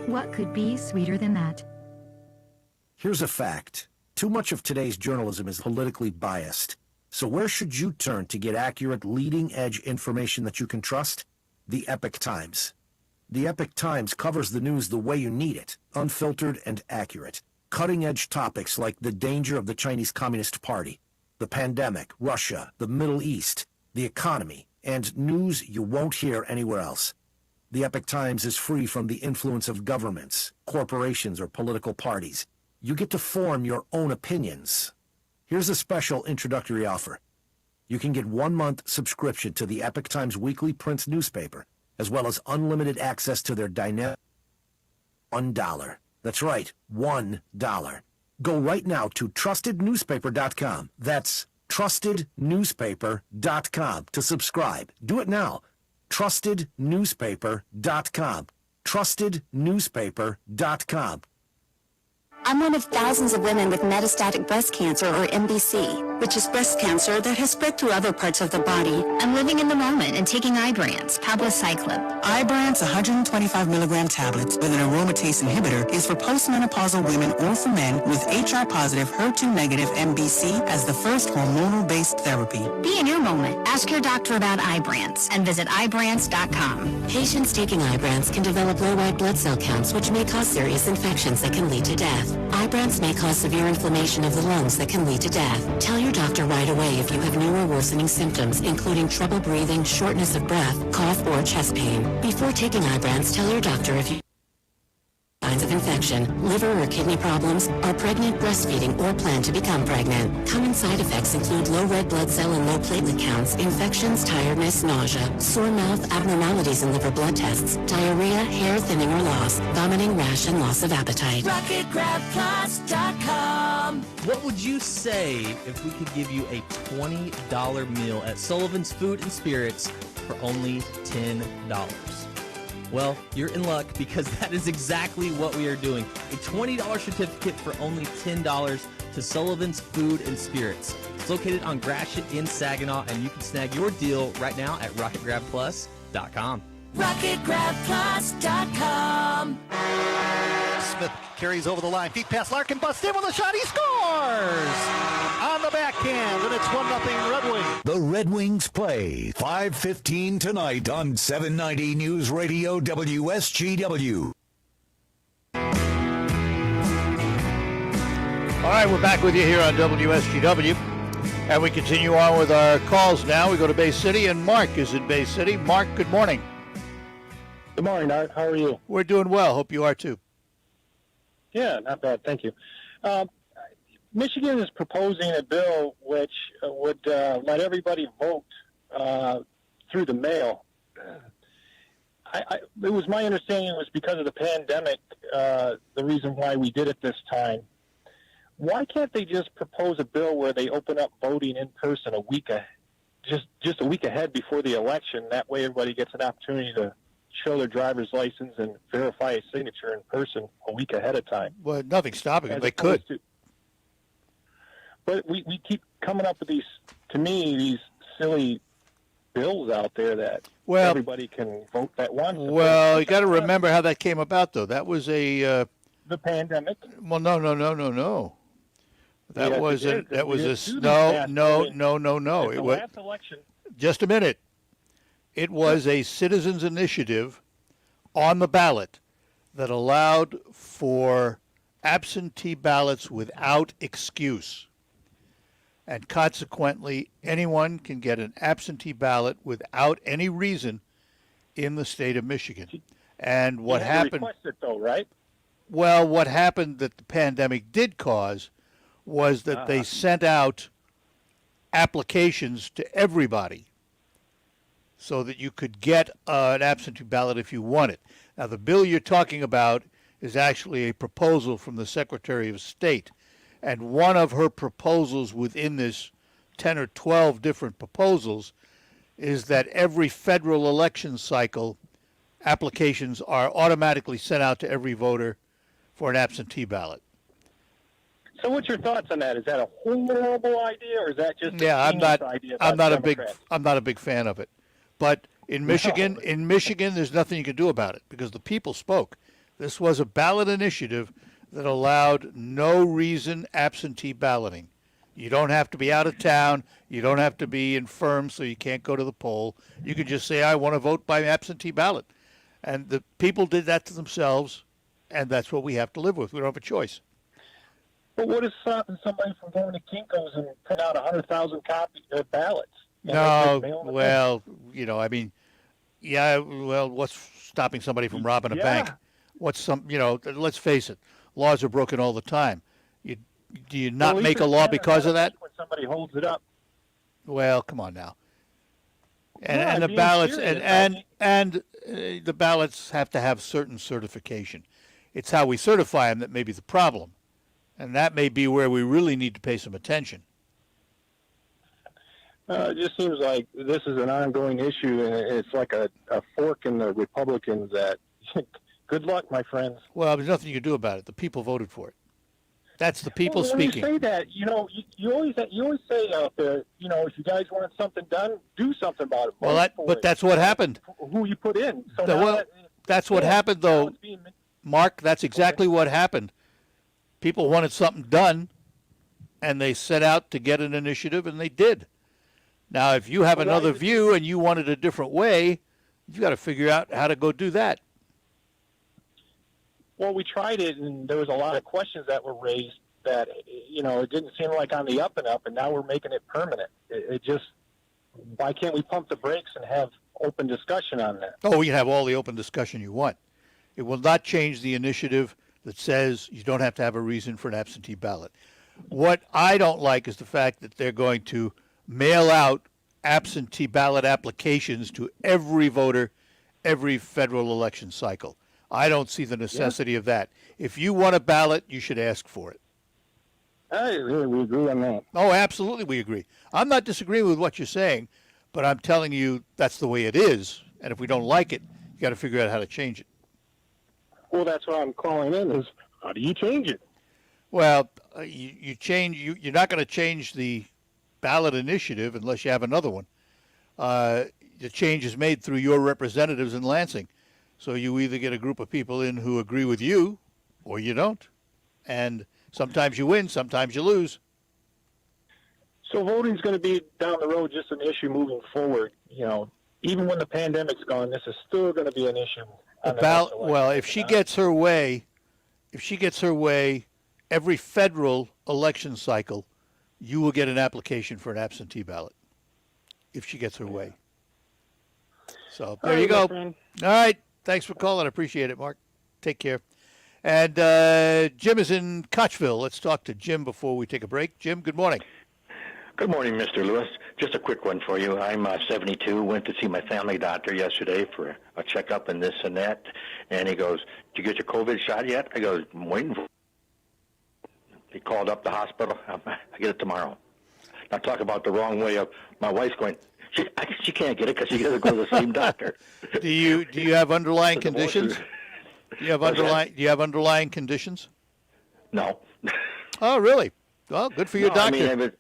S4: What could be sweeter than that?
S17: Here's a fact. Too much of today's journalism is politically biased. So where should you turn to get accurate, leading-edge information that you can trust? The Epoch Times. The Epoch Times covers the news the way you need it, unfiltered and accurate. Cutting-edge topics like the danger of the Chinese Communist Party, the pandemic, Russia, the Middle East, the economy, and news you won't hear anywhere else. The Epoch Times is free from the influence of governments, corporations, or political parties. You get to form your own opinions. Here's a special introductory offer. You can get 1-month subscription to the Epoch Times weekly print newspaper, as well as unlimited access to their dynamic $1. That's right, $1. Go right now to trustednewspaper.com. That's trustednewspaper.com to subscribe. Do it now. Trustednewspaper.com. Trustednewspaper.com.
S18: I'm one of thousands of women with metastatic breast cancer, or MBC, which is breast cancer that has spread to other parts of the body. I'm living in the moment and taking Ibrance, palbociclib.
S8: Ibrance 125 milligram tablets with an aromatase inhibitor is for postmenopausal women or for men with HR-positive, HER2-negative MBC as the first hormonal-based therapy.
S18: Be in your moment. Ask your doctor about Ibrance and visit Ibrance.com.
S19: Patients taking Ibrance can develop low white blood cell counts, which may cause serious infections that can lead to death. Ibrance may cause severe inflammation of the lungs that can lead to death. Tell your doctor right away if you have new or worsening symptoms, including trouble breathing, shortness of breath, cough, or chest pain. Before taking Ibrance, tell your doctor if you signs of infection, liver or kidney problems, are pregnant, breastfeeding, or plan to become pregnant. Common side effects include low red blood cell and low platelet counts, infections, tiredness, nausea, sore mouth, abnormalities in liver blood tests, diarrhea, hair thinning or loss, vomiting, rash, and loss of appetite.
S20: RocketGrabPlus.com. What would you say if we could give you a $20 meal at Sullivan's Food and Spirits for only $10? Well, you're in luck because that is exactly what we are doing. A $20 certificate for only $10 to Sullivan's Food and Spirits. It's located on Gratiot in Saginaw, and you can snag your deal right now at RocketGrabPlus.com. RocketGrabPlus.com.
S14: Smith carries over the line. Deep pass. Larkin busts in with a shot. He scores! On the backhand, and it's 1-0 Red Wings.
S13: The Red Wings play 5:15 tonight on 790 News Radio WSGW.
S14: All right, we're back with you here on WSGW. And we continue on with our calls now. We go to Bay City, and Mark is in Bay City. Mark, good morning.
S21: Good morning, Art. How are you?
S14: We're doing well. Hope you are too.
S21: Yeah, not bad. Thank you. Michigan is proposing a bill which would let everybody vote through the mail. It was my understanding it was because of the pandemic, the reason why we did it this time. Why can't they just propose a bill where they open up voting in person just a week ahead before the election? That way everybody gets an opportunity to show their driver's license and verify a signature in person a week ahead of time.
S14: Well, nothing's stopping them. They could.
S21: But we keep coming up with these silly bills out there that everybody can vote that wants.
S14: Well, you got to remember how that came about, though. That was the
S21: pandemic.
S14: Well, no. That
S21: Yes,
S14: was
S21: it is.
S14: no.
S21: At
S14: It
S21: the
S14: was
S21: last election.
S14: just a minute. It was a citizens' initiative on the ballot that allowed for absentee ballots without excuse. And consequently, anyone can get an absentee ballot without any reason in the state of Michigan. And what
S21: You had to
S14: happened...
S21: request it, though, right?
S14: Well, what happened that the pandemic did cause was that they sent out applications to everybody so that you could get an absentee ballot if you want it. Now, the bill you're talking about is actually a proposal from the Secretary of State. And one of her proposals within this 10 or 12 different proposals is that every federal election cycle, applications are automatically sent out to every voter for an absentee ballot.
S21: So what's your thoughts on that? Is that a horrible idea, or is that just
S14: Yeah,
S21: a
S14: I'm not.
S21: idea
S14: I'm
S21: by
S14: not a big.
S21: Democrats?
S14: I'm not a big fan of it. But in Michigan, there's nothing you can do about it because the people spoke. This was a ballot initiative that allowed no reason absentee balloting. You don't have to be out of town. You don't have to be infirm so you can't go to the poll. You can just say, I want to vote by absentee ballot. And the people did that to themselves, and that's what we have to live with. We don't have a choice.
S21: But what is stopping somebody from going to Kinko's and print out 100,000 copies of ballots?
S14: No, well, what's stopping somebody from robbing a bank? Let's face it, laws are broken all the time. Do you not make a law because of that?
S21: When somebody holds it up.
S14: Well, come on now. And,
S21: No,
S14: and the
S21: I'm being
S14: ballots
S21: serious.
S14: the ballots have to have certain certification. It's how we certify them that may be the problem, and that may be where we really need to pay some attention.
S21: It just seems like this is an ongoing issue, and it's like a fork in the Republicans that, good luck, my friends.
S14: Well, there's nothing you can do about it. The people voted for it. That's the people
S21: when
S14: speaking.
S21: You say that, you always say out there, if you guys want something done, do something about it.
S14: Well, that's what happened.
S21: Who you put in. So
S14: that's what happened, though, Mark. That's exactly what happened. People wanted something done, and they set out to get an initiative, and they did. Now, if you have another view and you want it a different way, you've got to figure out how to go do that.
S21: Well, we tried it, and there was a lot of questions that were raised that, it didn't seem like on the up and up, and now we're making it permanent. Why can't we pump the brakes and have open discussion on that?
S14: Oh, we can have all the open discussion you want. It will not change the initiative that says you don't have to have a reason for an absentee ballot. What I don't like is the fact that they're going to mail out absentee ballot applications to every voter every federal election cycle. I don't see the necessity of that. If you want a ballot, you should ask for it.
S21: We agree on that.
S14: Oh, absolutely, we agree. I'm not disagreeing with what you're saying, but I'm telling you that's the way it is. And if we don't like it, you got to figure out how to change it.
S21: Well, that's why I'm calling in is how do you change it?
S14: Well, you're not going to change the ballot initiative unless you have another one. The change is made through your representatives in Lansing. So you either get a group of people in who agree with you or you don't. And sometimes you win, sometimes you lose.
S21: So voting's going to be down the road just an issue moving forward. Even when the pandemic's gone, this is still going to be an issue.
S14: If she gets her way, every federal election cycle, you will get an application for an absentee ballot if she gets her way. So there you go. All right. Thanks for calling. I appreciate it, Mark. Take care. And Jim is in Kochville. Let's talk to Jim before we take a break. Jim, good morning.
S1: Good morning, Mr. Lewis. Just a quick one for you. I'm 72. Went to see my family doctor yesterday for a checkup and this and that. And he goes, "Did you get your COVID shot yet?" I go, "I'm waiting for it." He called up the hospital. I get it tomorrow. Now talk about the wrong way of my wife's going, she can't get it because she doesn't go to the same doctor.
S14: Do you have underlying conditions? Do you have underlying conditions?
S1: No.
S14: Oh, really? Well, good for your doctor.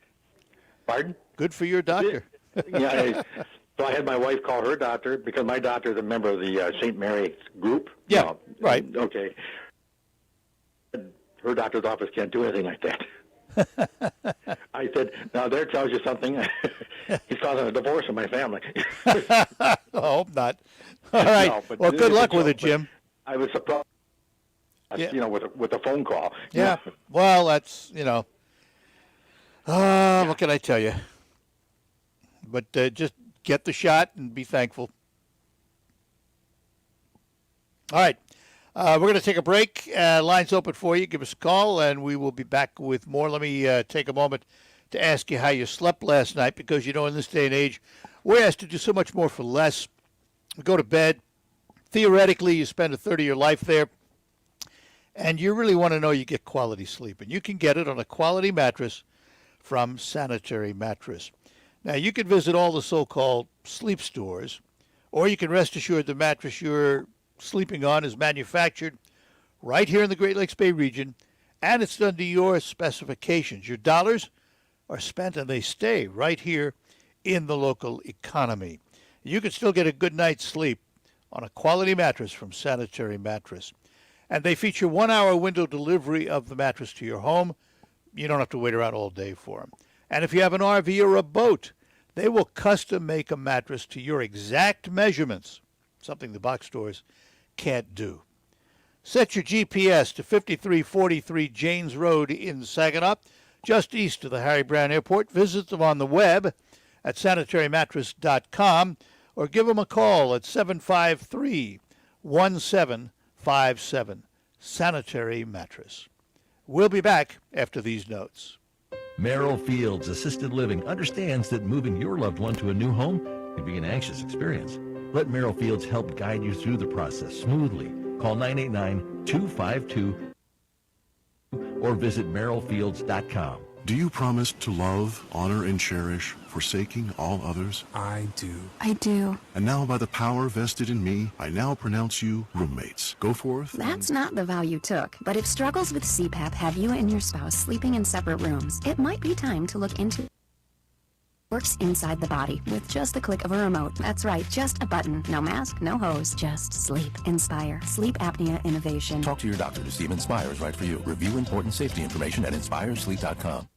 S1: Pardon?
S14: Good for your doctor.
S1: So I had my wife call her doctor because my doctor is a member of the St. Mary group.
S14: Yeah, right.
S1: Okay. Her doctor's office can't do anything like that. I said, now there tells you something. He's causing a divorce in my family.
S14: I hope not. All right.
S1: No,
S14: well, good luck with it, Jim.
S1: I was surprised, with a phone call.
S14: Yeah. Well, that's, what can I tell you? But just get the shot and be thankful. All right. We're going to take a break. Line's open for you. Give us a call, and we will be back with more. Let me take a moment to ask you how you slept last night, because, in this day and age, we're asked to do so much more for less. We go to bed. Theoretically, you spend a third of your life there, and you really want to know you get quality sleep. And you can get it on a quality mattress from Sanitary Mattress. Now, you can visit all the so-called sleep stores, or you can rest assured the mattress you're sleeping on is manufactured right here in the Great Lakes Bay region, and it's done to your specifications. Your dollars are spent and they stay right here in the local economy. You can still get a good night's sleep on a quality mattress from Sanitary Mattress. And they feature 1-hour window delivery of the mattress to your home. You don't have to wait around all day for them. And if you have an RV or a boat, they will custom make a mattress to your exact measurements, something the box stores can't do. Set your GPS to 5343 Janes Road in Saginaw, just east of the Harry Brown Airport. Visit them on the web at sanitarymattress.com or give them a call at 753-1757. Sanitary Mattress. We'll be back after these notes.
S22: Merrill Fields Assisted Living understands that moving your loved one to a new home can be an anxious experience. Let Merrill Fields help guide you through the process smoothly. Call 989-252 or visit merrillfields.com.
S10: Do you promise to love, honor, and cherish, forsaking all others?
S5: I do.
S7: I do.
S10: And now, by the power vested in me, I now pronounce you roommates. Go forth.
S7: That's not the vow you took. But if struggles with CPAP have you and your spouse sleeping in separate rooms, it might be time to look into works inside the body with just the click of a remote. That's right, just a button. No mask, no hose, just sleep. Inspire. Sleep apnea innovation.
S23: Talk to your doctor to see if Inspire is right for you. Review important safety information at inspiresleep.com.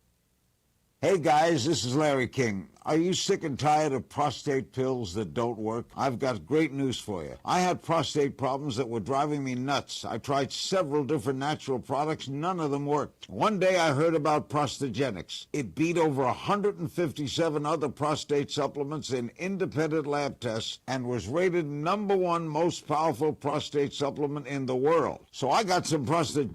S24: Hey guys, this is Larry King. Are you sick and tired of prostate pills that don't work? I've got great news for you. I had prostate problems that were driving me nuts. I tried several different natural products. None of them worked. One day I heard about Prostagenics. It beat over 157 other prostate supplements in independent lab tests and was rated #1 most powerful prostate supplement in the world. So I got some prostate.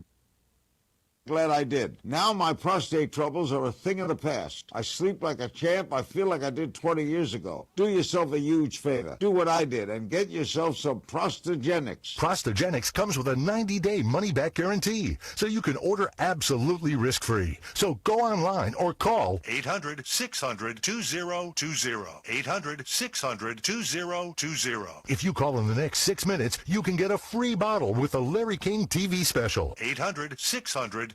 S24: Glad I did. Now my prostate troubles are a thing of the past. I sleep like a champ. I feel like I did 20 years ago. Do yourself a huge favor. Do what I did and get yourself some Prostagenics.
S13: Prostagenics comes with a 90-day money-back guarantee, so you can order absolutely risk-free. So go online or call 800-600-2020. 800-600-2020. If you call in the next 6 minutes, you can get a free bottle with the Larry King TV special. 800-600-2020.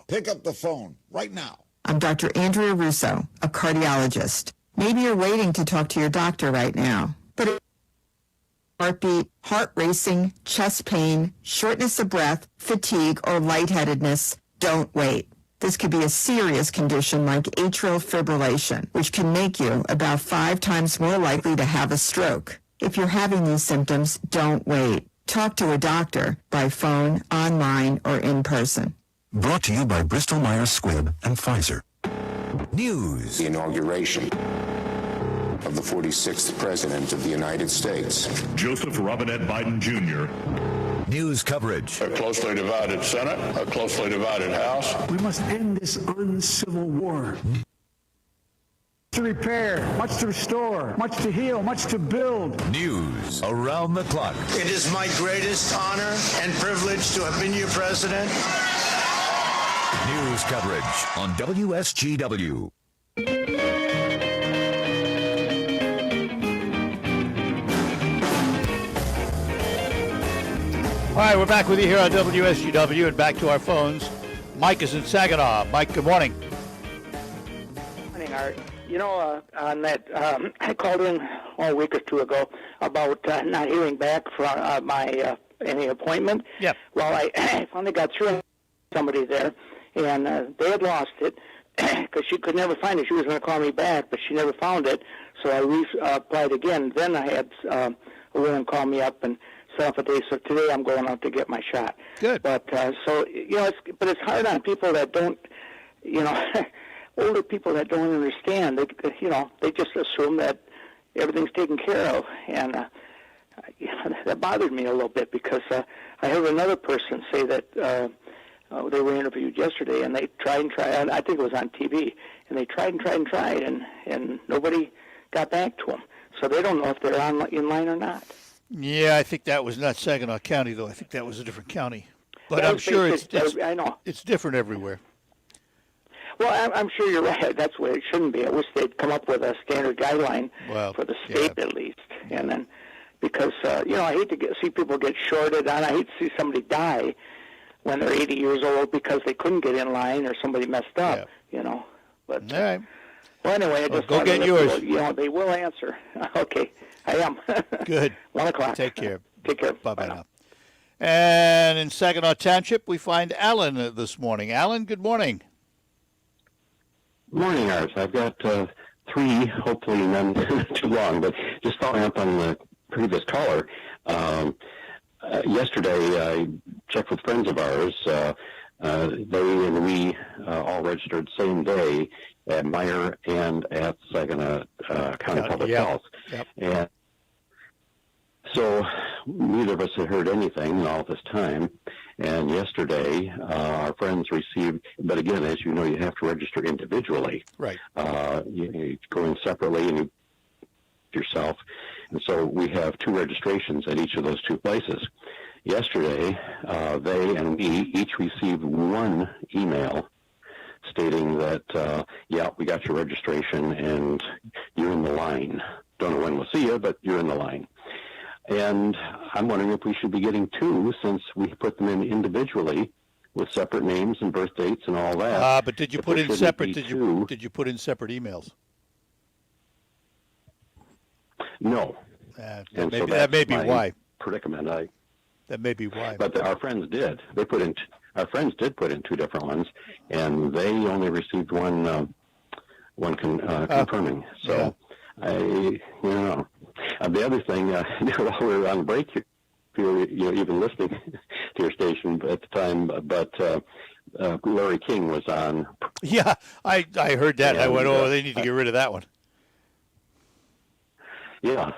S24: Pick up the phone right now.
S25: I'm Dr. Andrea Russo, a cardiologist. Maybe you're waiting to talk to your doctor right now, but heartbeat, heart racing, chest pain, shortness of breath, fatigue, or lightheadedness, don't wait. This could be a serious condition like atrial fibrillation, which can make you about 5 times more likely to have a stroke. If you're having these symptoms, don't wait. Talk to a doctor by phone, online, or in person.
S13: Brought to you by Bristol Myers Squibb and Pfizer.
S26: News. The inauguration of the 46th President of the United States.
S13: Joseph Robinette Biden Jr. News coverage.
S26: A closely divided Senate, a closely divided House.
S27: We must end this uncivil war. To repair, much to restore, much to heal, much to build.
S13: News around the clock.
S28: It is my greatest honor and privilege to have been your president.
S13: News coverage on WSGW.
S14: All right, we're back with you here on WSGW and back to our phones. Mike is in Saginaw. Mike, good morning.
S29: Good morning, Art. You know, on that, I called in a week or two ago about not hearing back from my any appointment.
S14: Yeah.
S29: Well, I finally got through somebody there, and they had lost it because she could never find it. She was going to call me back, but she never found it. So I applied again. Then I had a woman call me up and set up a day. So today I'm going out to get my shot.
S14: Good.
S29: But so you know, it's hard on people that don't, you know. Older people that don't understand, they just assume that everything's taken care of, and that bothered me a little bit because I heard another person say that they were interviewed yesterday, and they tried and tried. I think it was on TV, and they tried and tried and tried, and nobody got back to them. So they don't know if they're in line or not.
S14: Yeah, I think that was not Saginaw County, though. I think that was a different county. But
S29: Yeah,
S14: I'm sure
S29: I know.
S14: it's different everywhere.
S29: Well, I'm sure you're right. That's where it shouldn't be. I wish they'd come up with a standard guideline for the state at least. And then, because, you know, I hate to see people get shorted on. I hate to see somebody die when they're 80 years old because they couldn't get in line or somebody messed up, you know. But,
S14: all right.
S29: Well, anyway, I just
S14: go
S29: thought
S14: get yours.
S29: You know, they will answer. Okay, I am.
S14: Good.
S29: 1 o'clock.
S14: Take care.
S29: Take care.
S14: Bye-bye now. And in Saginaw Township, we find Alan this morning. Alan, good morning.
S30: Morning, Art. I've got 3, hopefully none too long, but just following up on the previous caller. Yesterday, I checked with friends of ours. They and we all registered same day at Meyer and at Saginaw County Public Health.
S14: Yep.
S30: And so neither of us had heard anything all this time. And yesterday, our friends received, but again, as you know, you have to register individually.
S14: Right.
S30: You go in separately and you yourself. And so we have 2 registrations at each of those 2 places. Yesterday, they and we each received 1 email stating that, yeah, we got your registration and you're in the line. Don't know when we'll see you, but you're in the line. And I'm wondering if we should be getting two, since we put them in individually with separate names and birth dates and all that.
S14: But did you put in separate? Did you put in separate emails?
S30: No.
S14: That may be why.
S30: Predicament.
S14: That may be why.
S30: But our friends did. Our friends did put in two different ones, and they only received one confirming. So, the other thing, while we were on break, if you were even listening to your station at the time, but Larry King was on.
S14: Yeah, I heard that. And I went, they need to get rid of that one.
S30: Yeah,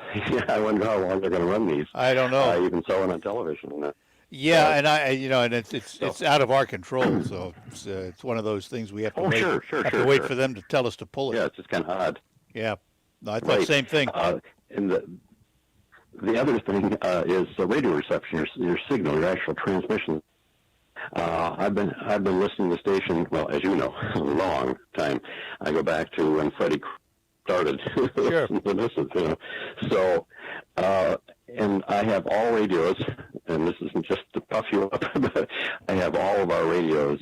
S30: I wonder how long they're going to run these.
S14: I don't know.
S30: I even saw it on television.
S14: Yeah, and it's out of our control, so it's one of those things we have to wait. Wait for them to tell us to pull it.
S30: Yeah, it's just kind of odd.
S14: Yeah, no, I thought the same thing.
S30: And the other thing is the radio reception, your signal, your actual transmission. I've been listening to the station, well, as you know, a long time. I go back to when Freddie started listening to this, So, and I have all radios, and this isn't just to puff you up, but I have all of our radios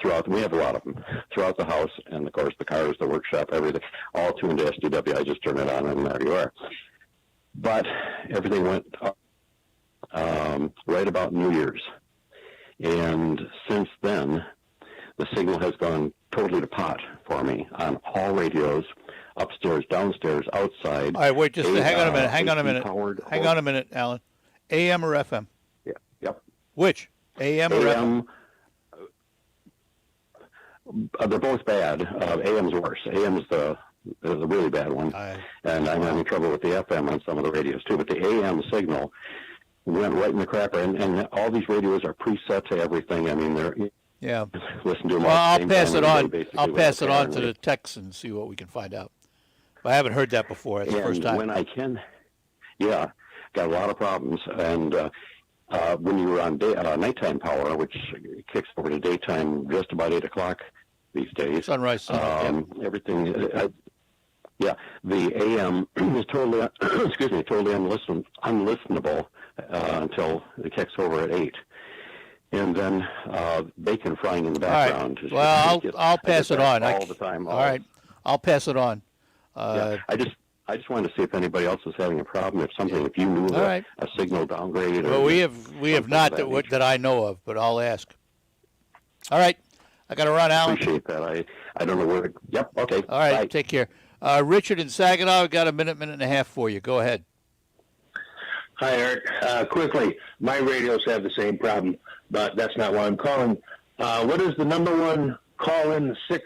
S30: throughout. We have a lot of them throughout the house, and of course the cars, the workshop, everything, all tuned to SDW. I just turn it on, and there you are. But everything went up right about New Year's, and since then, the signal has gone totally to pot for me on all radios. Upstairs, downstairs, outside.
S14: All right, wait, just hang on a minute, Alan. AM or FM?
S30: Yeah, yep.
S14: Which? AM or FM?
S30: They're both bad. AM's worse. AM's the really bad one. And I'm having trouble with the FM on some of the radios too. But the AM signal went right in the crapper. And all these radios are preset to everything. I mean, they're...
S14: Yeah.
S30: Listen to them.
S14: Well, I'll pass it on. I'll pass it on to the techs and see what we can find out. I haven't heard that before. It's the first time.
S30: When I can, got a lot of problems. And when you were on nighttime power, which kicks over to daytime just about 8 o'clock these days.
S14: Sunrise.
S30: Everything. The AM is totally, totally unlistenable until it kicks over at 8. And then bacon frying in the background.
S14: All right. Well, I'll pass it on.
S30: All the time.
S14: All right. I'll pass it on.
S30: I just wanted to see if anybody else was having a problem. If you knew a signal downgraded.
S14: Well, we have not that I know of, but I'll ask. All right. I got to run, Alan.
S30: Appreciate that. I don't know where. Yep. Okay.
S14: All right.
S30: Bye.
S14: Take care. Richard in Saginaw, I've got a minute and a half for you. Go ahead.
S2: Hi, Eric. Quickly, my radios have the same problem, but that's not why I'm calling. What is the number one call-in sick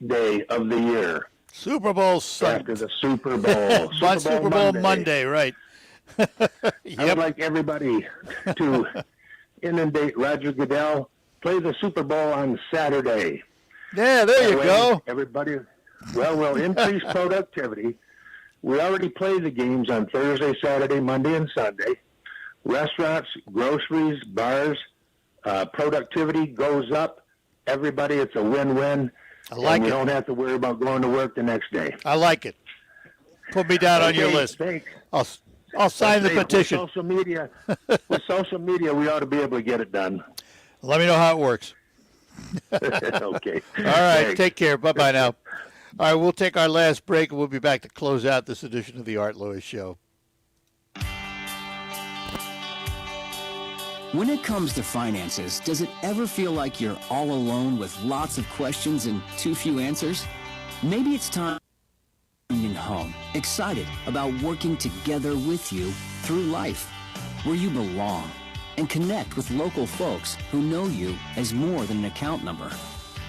S2: day of the year?
S14: Super Bowl Sunday.
S2: After the Super Bowl.
S14: Super Bowl Monday, right.
S2: I would like everybody to inundate Roger Goodell, play the Super Bowl on Saturday.
S14: Yeah, there you go.
S2: Everybody, we'll increase productivity. We already play the games on Thursday, Saturday, Monday, and Sunday. Restaurants, groceries, bars, productivity goes up. Everybody, it's a win-win.
S14: I like it.
S2: You don't have to worry about going to work the next day.
S14: I like it. Put me down on your list.
S2: Thanks.
S14: I'll sign the petition.
S2: With social media, we ought to be able to get it done.
S14: Let me know how it works.
S2: Okay.
S14: All right. Take care. Bye-bye now. All right, we'll take our last break, and we'll be back to close out this edition of the Art Lewis Show.
S3: When it comes to finances, does it ever feel like you're all alone with lots of questions and too few answers? Maybe it's time in home, excited about working together with you through life, where you belong, and connect with local folks who know you as more than an account number,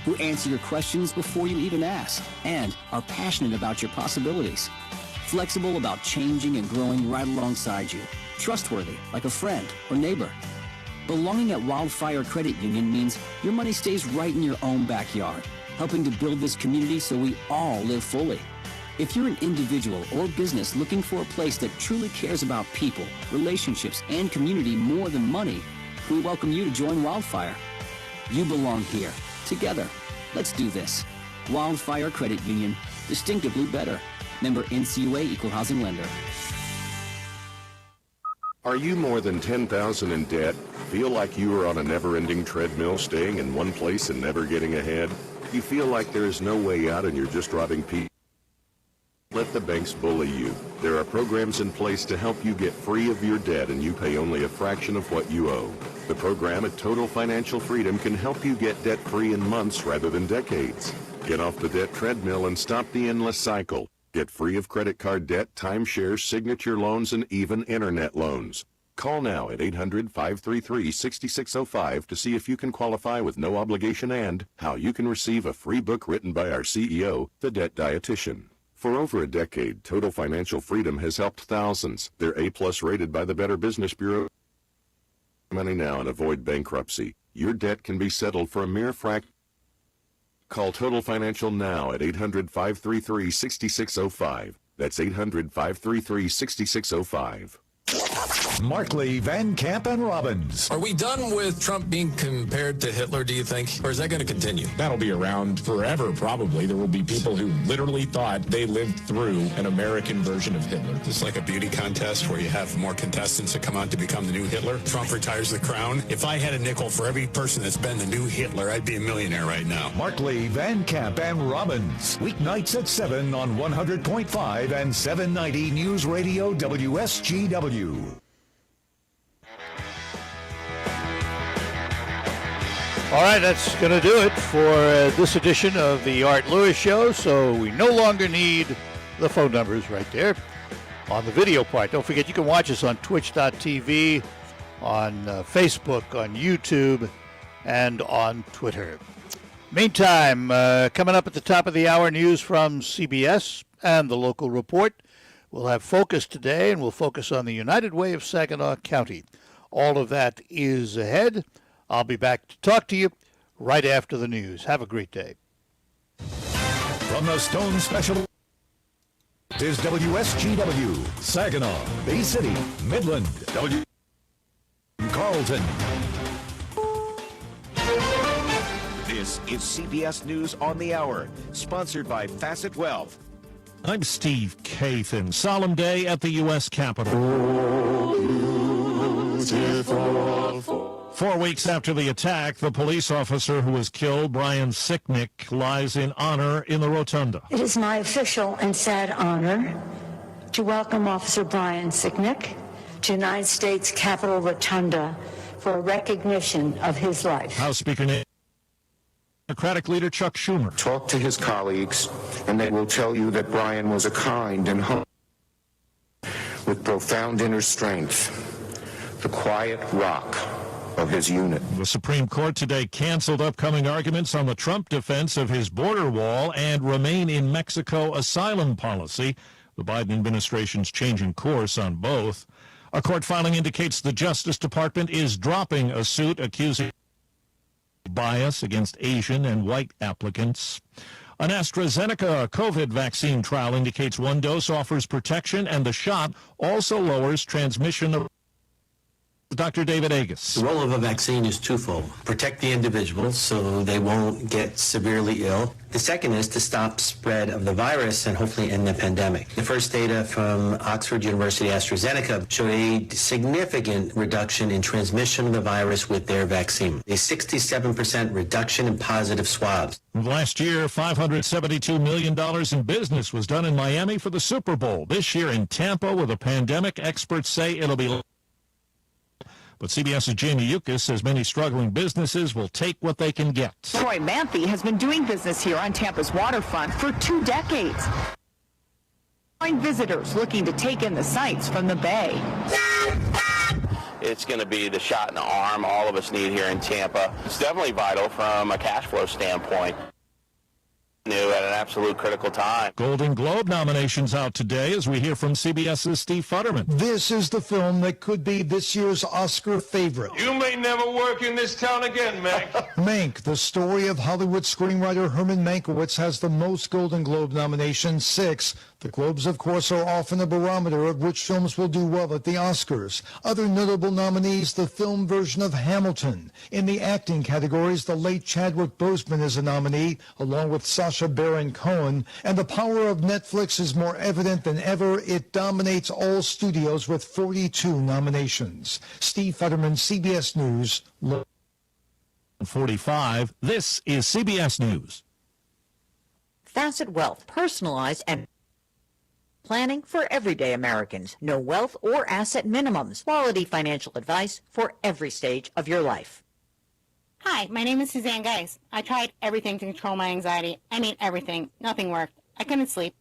S3: who answer your questions before you even ask, and are passionate about your possibilities, flexible about changing and growing right alongside you, trustworthy like a friend or neighbor. Belonging at Wildfire Credit Union means your money stays right in your own backyard, helping to build this community so we all live fully. If you're an individual or business looking for a place that truly cares about people, relationships, and community more than money, we welcome you to join Wildfire. You belong here, together, Let's do this. Wildfire Credit Union. Distinctively better. Member NCUA Equal Housing Lender.
S4: Are you more than $10,000 in debt? Feel like you are on a never-ending treadmill, staying in one place and never getting ahead? You feel like there is no way out and you're just robbing people? Let the banks bully you. There are programs in place to help you get free of your debt, and you pay only a fraction of what you owe. The program at Total Financial Freedom can help you get debt-free in months rather than decades. Get off the debt treadmill and stop the endless cycle. Get free of credit card debt, timeshares, signature loans, and even internet loans. Call now at 800-533-6605 to see if you can qualify with no obligation and how you can receive a free book written by our CEO, the Debt Dietitian. For over a decade, Total Financial Freedom has helped thousands. They're A+ rated by the Better Business Bureau. Money now and avoid bankruptcy. Your debt can be settled for a mere fraction. Call Total Financial now at 800-533-6605. That's 800-533-6605.
S13: Markley, Van Camp, and Robbins.
S5: Are we done with Trump being compared to Hitler, do you think? Or is that going to continue?
S6: That'll be around forever, probably. There will be people who literally thought they lived through an American version of Hitler.
S5: It's like a beauty contest where you have more contestants that come out to become the new Hitler. Trump retires the crown. If I had a nickel for every person that's been the new Hitler, I'd be a millionaire right now.
S13: Markley, Van Camp, and Robbins. Weeknights at 7 on 100.5 and 790 News Radio WSGW.
S14: All right, that's going to do it for this edition of the Art Lewis Show. So we no longer need the phone numbers right there on the video part. Don't forget, you can watch us on twitch.tv, on Facebook, on YouTube, and on Twitter. Meantime, coming up at the top of the hour, news from CBS and the local report. We'll have Focus today, and we'll focus on the United Way of Saginaw County. All of that is ahead. I'll be back to talk to you right after the news. Have a great day.
S13: From the Stone Special is WSGW, Saginaw, Bay City, Midland, Carlton.
S8: This is CBS News on the Hour, sponsored by Facet Wealth.
S9: I'm Steve Kathan. Solemn day at the U.S. Capitol. 4 weeks after the attack, the police officer who was killed, Brian Sicknick, lies in honor in the rotunda.
S11: It is my official and sad honor to welcome Officer Brian Sicknick to United States Capitol Rotunda for a recognition of his life.
S9: House Speaker Democratic leader Chuck Schumer.
S26: Talk to his colleagues, and they will tell you that Brian was a kind and humble, with profound inner strength, the quiet rock of his unit.
S9: The Supreme Court today canceled upcoming arguments on the Trump defense of his border wall and Remain in Mexico asylum policy. The Biden administration's changing course on both. A court filing indicates the Justice Department is dropping a suit accusing bias against Asian and white applicants. An AstraZeneca COVID vaccine trial indicates one dose offers protection and the shot also lowers transmission of. Dr. David Agus.
S12: The role of a vaccine is twofold. Protect the individual so they won't get severely ill. The second is to stop spread of the virus and hopefully end the pandemic. The first data from Oxford University AstraZeneca showed a significant reduction in transmission of the virus with their vaccine. A 67% reduction in positive swabs.
S9: Last year, $572 million in business was done in Miami for the Super Bowl. This year in Tampa with a pandemic, experts say it'll be. But CBS's Jamie Yuccas says many struggling businesses will take what they can get.
S15: Troy Manthe has been doing business here on Tampa's waterfront for 2 decades. Visitors looking to take in the sights from the bay.
S16: It's going to be the shot in the arm all of us need here in Tampa. It's definitely vital from a cash flow standpoint. New at an absolute critical time.
S9: Golden Globe nominations out today as we hear from CBS's Steve Futterman.
S17: This is the film that could be this year's Oscar favorite.
S31: You may never work in this town again, Mank.
S17: Mank, the story of Hollywood screenwriter Herman Mankiewicz, has the most Golden Globe nominations, 6. The Globes, of course, are often a barometer of which films will do well at the Oscars. Other notable nominees, the film version of Hamilton. In the acting categories, the late Chadwick Boseman is a nominee, along with Sacha Baron Cohen. And the power of Netflix is more evident than ever. It dominates all studios with 42 nominations. Steve Futterman, CBS News.
S9: 45. This is CBS News.
S1: Facet Wealth, personalized and planning for everyday Americans. No wealth or asset minimums. Quality financial advice for every stage of your life.
S7: Hi, my name is Suzanne Geis. I tried everything to control my anxiety. I mean everything. Nothing worked. I couldn't sleep.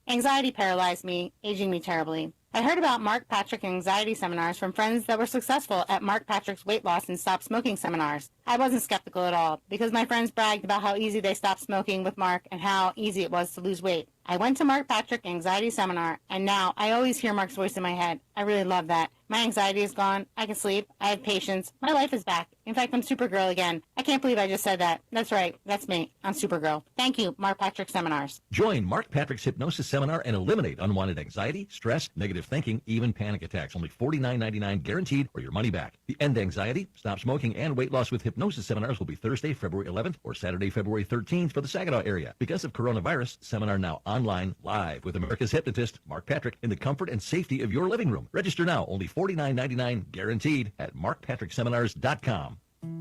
S7: Anxiety paralyzed me, aging me terribly. I heard about Mark Patrick anxiety seminars from friends that were successful at Mark Patrick's weight loss and stop smoking seminars. I wasn't skeptical at all because my friends bragged about how easy they stopped smoking with Mark and how easy it was to lose weight. I went to Mark Patrick anxiety seminar, and now I always hear Mark's voice in my head. I really love that. My anxiety is gone. I can sleep. I have patience. My life is back. In fact, I'm Supergirl again. I can't believe I just said that. That's right. That's me. I'm Supergirl. Thank you, Mark Patrick Seminars.
S10: Join Mark Patrick's hypnosis seminar and eliminate unwanted anxiety, stress, negative thinking, even panic attacks. Only $49.99 guaranteed or your money back. The End Anxiety, Stop Smoking, and Weight Loss with Hypnosis seminars will be Thursday, February 11th or Saturday, February 13th for the Saginaw area. Because of coronavirus, seminar now online, live with America's hypnotist, Mark Patrick, in the comfort and safety of your living room. Register now. Only $49.99 guaranteed at markpatrickseminars.com.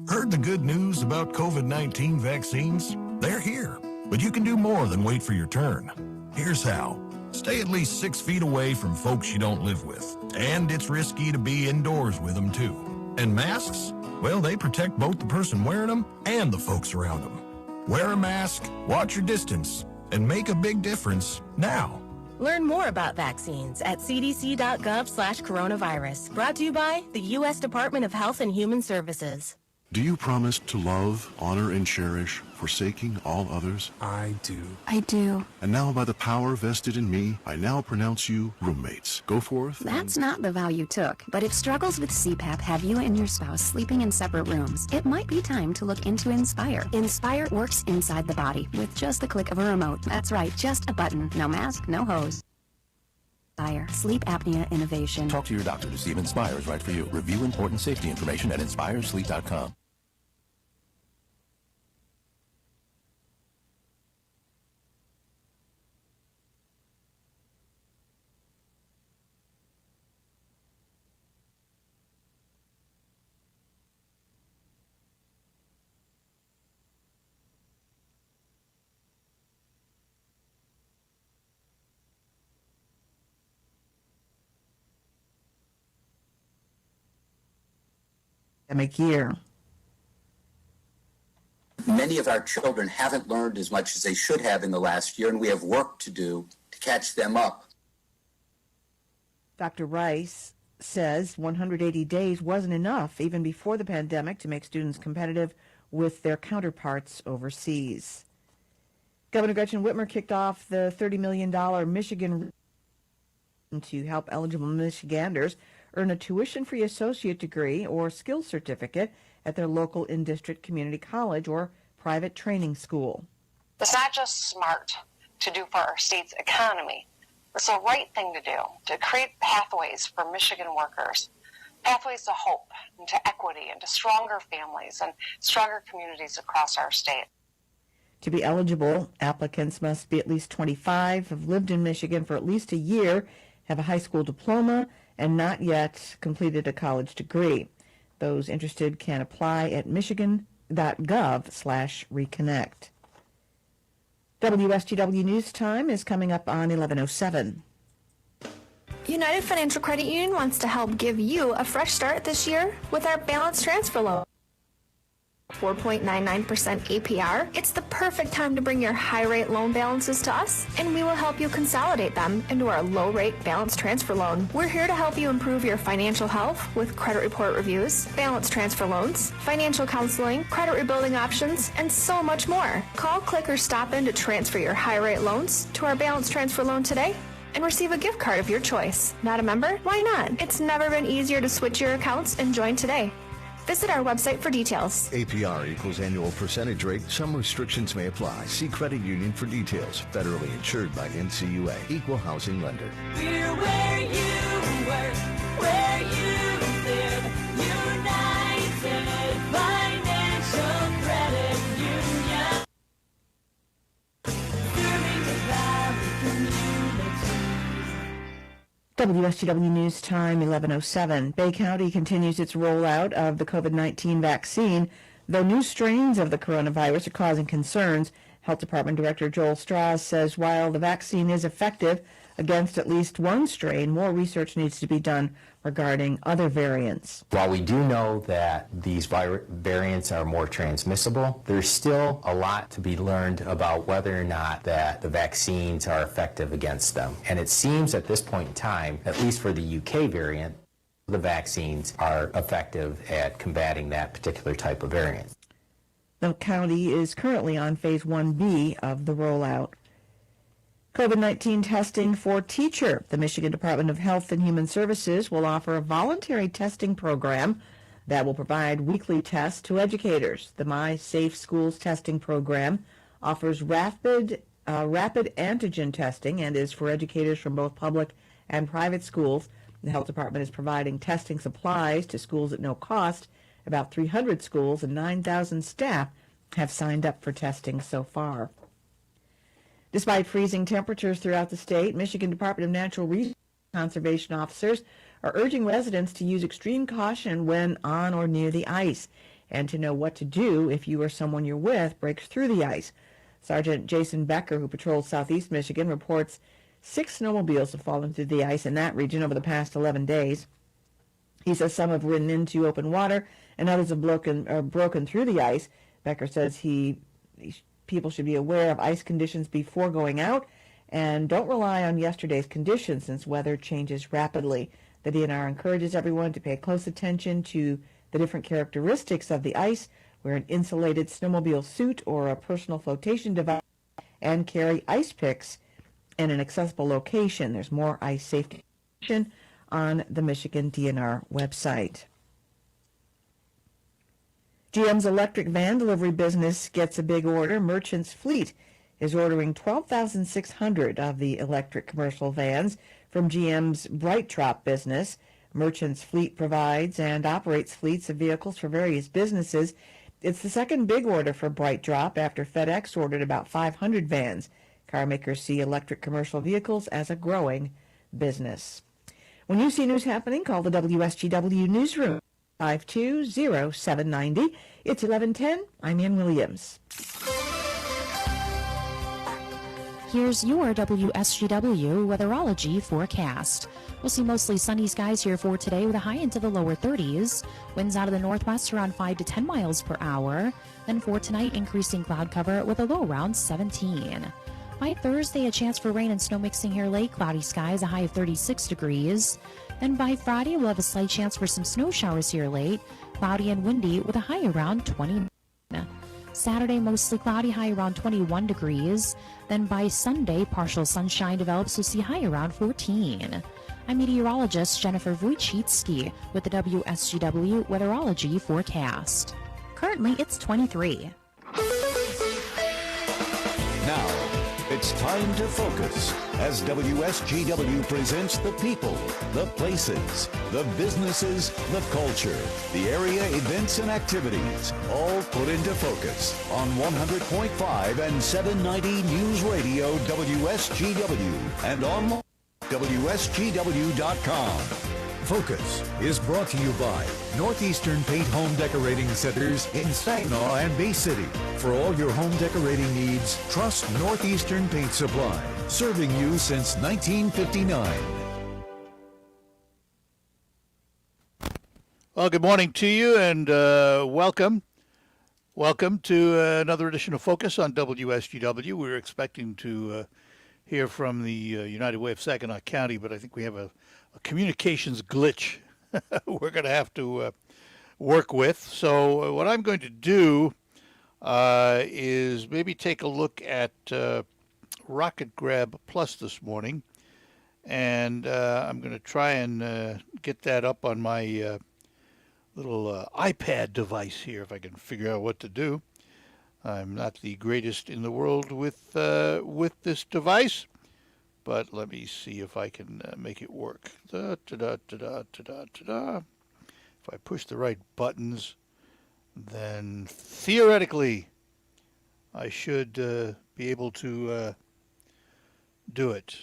S18: Heard the good news about COVID-19 vaccines? They're here, but you can do more than wait for your turn. Here's how. Stay at least 6 feet away from folks you don't live with. And it's risky to be indoors with them, too. And masks? Well, they protect both the person wearing them and the folks around them. Wear a mask, watch your distance, and make a big difference now.
S19: Learn more about vaccines at cdc.gov/coronavirus. Brought to you by the U.S. Department of Health and Human Services.
S4: Do you promise to love, honor, and cherish, forsaking all others?
S18: I do.
S19: I do.
S4: And now, by the power vested in me, I now pronounce you roommates. Go forth.
S20: That's not the vow you took. But if struggles with CPAP have you and your spouse sleeping in separate rooms, it might be time to look into Inspire. Inspire works inside the body with just the click of a remote. That's right, just a button. No mask, no hose. Inspire. Sleep apnea innovation.
S21: Talk to your doctor to see if Inspire is right for you. Review important safety information at inspiresleep.com.
S22: Year.
S23: Many of our children haven't learned as much as they should have in the last year, and we have work to do to catch them up.
S22: Dr. Rice says 180 days wasn't enough, even before the pandemic, to make students competitive with their counterparts overseas. Governor Gretchen Whitmer kicked off the $30 million Michigan to help eligible Michiganders earn a tuition-free associate degree or skills certificate at their local in-district community college or private training school.
S24: It's not just smart to do for our state's economy. It's the right thing to do, to create pathways for Michigan workers, pathways to hope and to equity and to stronger families and stronger communities across our state.
S22: To be eligible, applicants must be at least 25, have lived in Michigan for at least a year, have a high school diploma, and not yet completed a college degree. Those interested can apply at michigan.gov/reconnect. WSGW News Time is coming up on 11:07.
S26: United Financial Credit Union wants to help give you a fresh start this year with our balance transfer loan. 4.99% APR. It's the perfect time to bring your high-rate loan balances to us, and we will help you consolidate them into our low-rate balance transfer loan. We're here to help you improve your financial health with credit report reviews, balance transfer loans, financial counseling, credit rebuilding options, and so much more. Call, click, or stop in to transfer your high-rate loans to our balance transfer loan today and receive a gift card of your choice. Not a member? Why not? It's never been easier to switch your accounts and join today. Visit our website for details.
S2: APR equals annual percentage rate. Some restrictions may apply. See credit union for details. Federally insured by NCUA. Equal housing lender.
S3: We're where you work, where you live. United Financial Credit Union. Serving the Valley community.
S22: WSGW News Time, 11:07. Bay County continues its rollout of the COVID-19 vaccine, though new strains of the coronavirus are causing concerns. Health Department Director Joel Strauss says while the vaccine is effective against at least one strain, more research needs to be done regarding other variants.
S5: While we do know that these variants are more transmissible, there's still a lot to be learned about whether or not that the vaccines are effective against them. And it seems at this point in time, at least for the UK variant, the vaccines are effective at combating that particular type of variant.
S22: The county is currently on phase 1B of the rollout. COVID-19 testing for teacher. The Michigan Department of Health and Human Services will offer a voluntary testing program that will provide weekly tests to educators. The My Safe Schools testing program offers rapid antigen testing and is for educators from both public and private schools. The Health Department is providing testing supplies to schools at no cost. About 300 schools and 9,000 staff have signed up for testing so far. Despite freezing temperatures throughout the state, Michigan Department of Natural Resources conservation officers are urging residents to use extreme caution when on or near the ice and to know what to do if you or someone you're with breaks through the ice. Sergeant Jason Becker, who patrols southeast Michigan, reports 6 snowmobiles have fallen through the ice in that region over the past 11 days. He says some have ridden into open water and others have broken through the ice. Becker says people should be aware of ice conditions before going out and don't rely on yesterday's conditions since weather changes rapidly. The DNR encourages everyone to pay close attention to the different characteristics of the ice, wear an insulated snowmobile suit or a personal flotation device, and carry ice picks in an accessible location. There's more ice safety information on the Michigan DNR website. GM's electric van delivery business gets a big order. Merchants Fleet is ordering 12,600 of the electric commercial vans from GM's BrightDrop business. Merchants Fleet provides and operates fleets of vehicles for various businesses. It's the second big order for BrightDrop after FedEx ordered about 500 vans. Car makers see electric commercial vehicles as a growing business. When you see news happening, call the WSGW Newsroom. 520-790. It's 11:10. I'm Ann Williams.
S6: Here's your WSGW weatherology forecast. We'll see mostly sunny skies here for today with a high into the lower 30s. Winds out of the northwest around 5 to 10 miles per hour. Then for tonight, increasing cloud cover with a low around 17. By Thursday, a chance for rain and snow mixing here late. Cloudy skies, a high of 36 degrees. Then by Friday, we'll have a slight chance for some snow showers here late. Cloudy and windy with a high around 20. Saturday, mostly cloudy, high around 21 degrees. Then by Sunday, partial sunshine develops, we'll see high around 14. I'm meteorologist Jennifer Wojcicki with the WSGW weatherology forecast. Currently, it's 23.
S8: Now, it's time to focus as WSGW presents the people, the places, the businesses, the culture, the area events and activities, all put into focus on 100.5 and 790 News Radio WSGW and online WSGW.com.
S31: Focus is brought to you by Northeastern Paint Home Decorating Centers in Saginaw and Bay City. For all your home decorating needs, trust Northeastern Paint Supply, serving you since 1959.
S13: Well, good morning to you and welcome. Welcome to another edition of Focus on WSGW. We're expecting to hear from the United Way of Saginaw County, but I think we have a communications glitch we're going to have to work with. So what I'm going to do is maybe take a look at Rocket Grab Plus this morning, and I'm going to try and get that up on my little iPad device here if I can figure out what to do. I'm not the greatest in the world with this device, but let me see if I can make it work. If I push the right buttons, then theoretically I should be able to do it.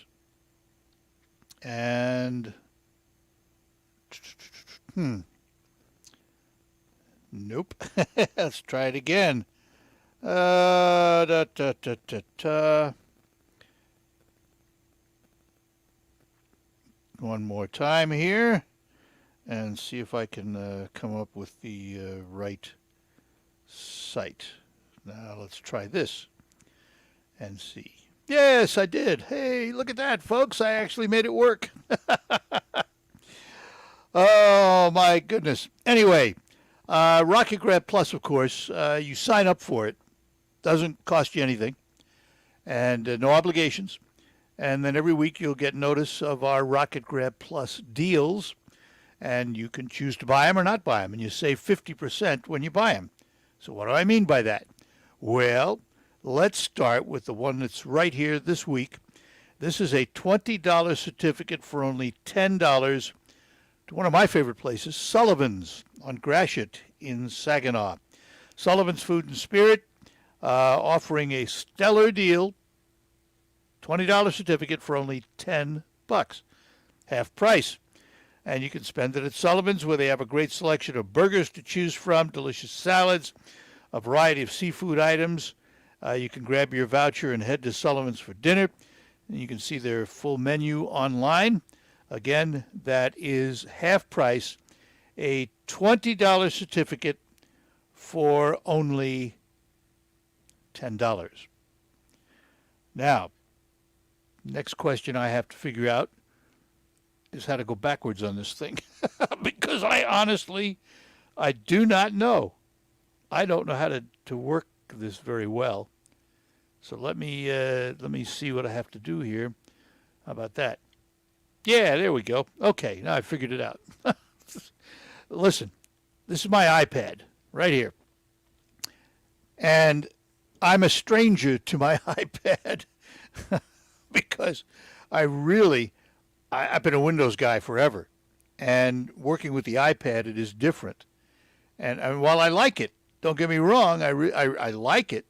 S13: And nope. Let's try it again. One more time here, and see if I can come up with the right site. Now let's try this and see. Yes, I did. Hey, look at that, folks. I actually made it work. Oh, my goodness. Anyway, Rocket Grab Plus, of course, you sign up for it. Doesn't cost you anything, and no obligations. And then every week you'll get notice of our Rocket Grab Plus deals, and you can choose to buy them or not buy them, and you save 50% when you buy them. So what do I mean by that? Well, let's start with the one that's right here this week. This is a $20 certificate for only $10 to one of my favorite places, Sullivan's on Gratiot in Saginaw. Sullivan's Food and Spirit offering a stellar deal, $20 certificate for only $10, half price. And you can spend it at Sullivan's, where they have a great selection of burgers to choose from, delicious salads, a variety of seafood items. You can grab your voucher and head to Sullivan's for dinner. And you can see their full menu online. Again, that is half price, a $20 certificate for only $10. Now, next question I have to figure out is how to go backwards on this thing. Because I do not know. I don't know how to work this very well. So let me see what I have to do here. How about that? Yeah, there we go. Okay, now I figured it out. Listen, this is my iPad right here. And I'm a stranger to my iPad because I've been a Windows guy forever. And working with the iPad, it is different. And while I like it, don't get me wrong, I like it.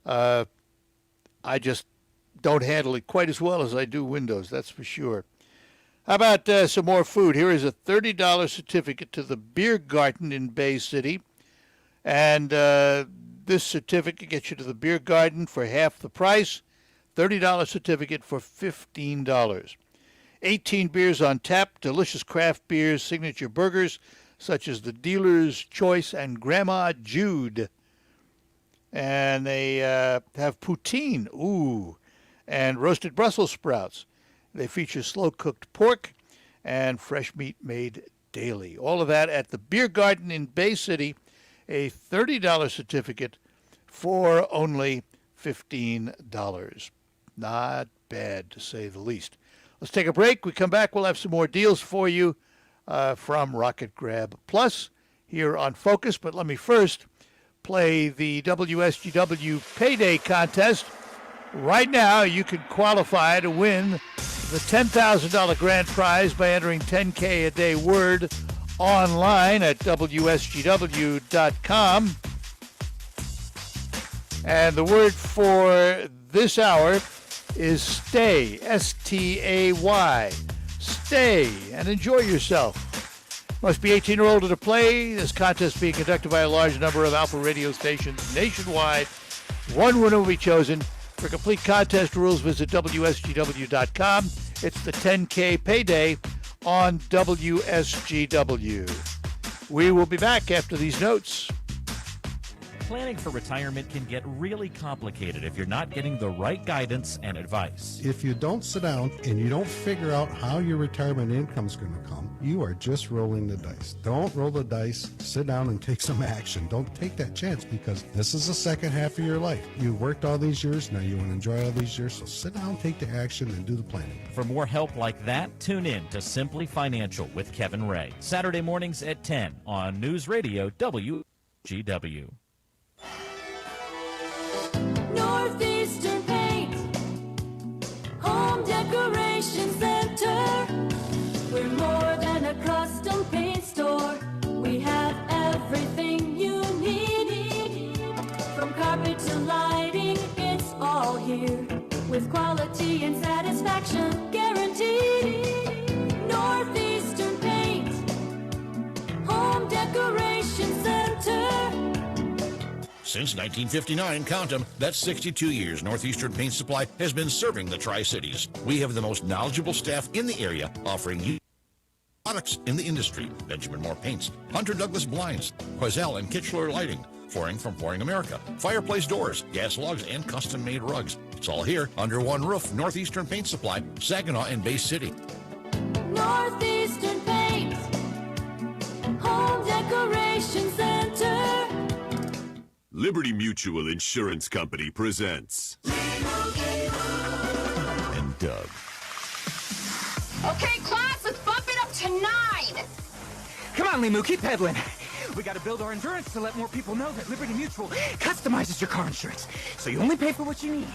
S13: I just don't handle it quite as well as I do Windows, that's for sure. How about some more food? Here is a $30 certificate to the Beer Garden in Bay City. And this certificate gets you to the Beer Garden for half the price. $30 certificate for $15. 18 beers on tap, delicious craft beers, signature burgers, such as the Dealer's Choice and Grandma Jude. And they have poutine, and roasted Brussels sprouts. They feature slow-cooked pork and fresh meat made daily. All of that at the Beer Garden in Bay City, a $30 certificate for only $15. Not bad, to say the least. Let's take a break. We come back, we'll have some more deals for you from Rocket Grab Plus here on Focus. But let me first play the WSGW Payday Contest. Right now, you can qualify to win the $10,000 grand prize by entering 10K a day word online at WSGW.com. And the word for this hour is stay, S-T-A-Y. Stay and enjoy yourself. Must be 18 or older to play. This contest being conducted by a large number of Alpha radio stations nationwide. One winner will be chosen. For complete contest rules, visit WSGW.com. It's the 10K payday on WSGW. We will be back after these notes.
S11: Planning for retirement can get really complicated if you're not getting the right guidance and advice.
S12: If you don't sit down and you don't figure out how your retirement income's going to come, you are just rolling the dice. Don't roll the dice. Sit down and take some action. Don't take that chance, because this is the second half of your life. You worked all these years, now you want to enjoy all these years, so sit down, take the action, and do the planning.
S11: For more help like that, tune in to Simply Financial with Kevin Ray. Saturday mornings at 10 on News Radio WGW.
S3: Northeastern Paint, Home Decoration Center. We're more than a custom paint store. We have everything you need. From carpet to lighting, it's all here. With quality and satisfaction guaranteed. Northeastern Paint, Home Decoration Center.
S14: Since 1959, count them, that's 62 years, Northeastern Paint Supply has been serving the Tri-Cities. We have the most knowledgeable staff in the area, offering you products in the industry. Benjamin Moore Paints, Hunter Douglas Blinds, Quazell and Kitchener Lighting, flooring from Flooring America, fireplace doors, gas logs, and custom-made rugs. It's all here under one roof. Northeastern Paint Supply, Saginaw and Bay City.
S3: Northeastern Paint, Home Decoration Center.
S15: Liberty Mutual Insurance Company presents.
S8: And Doug.
S16: Okay, class, let's bump it up to 9.
S17: Come on, Limu, keep pedaling. We got to build our endurance to let more people know that Liberty Mutual customizes your car insurance, so you only pay for what you need.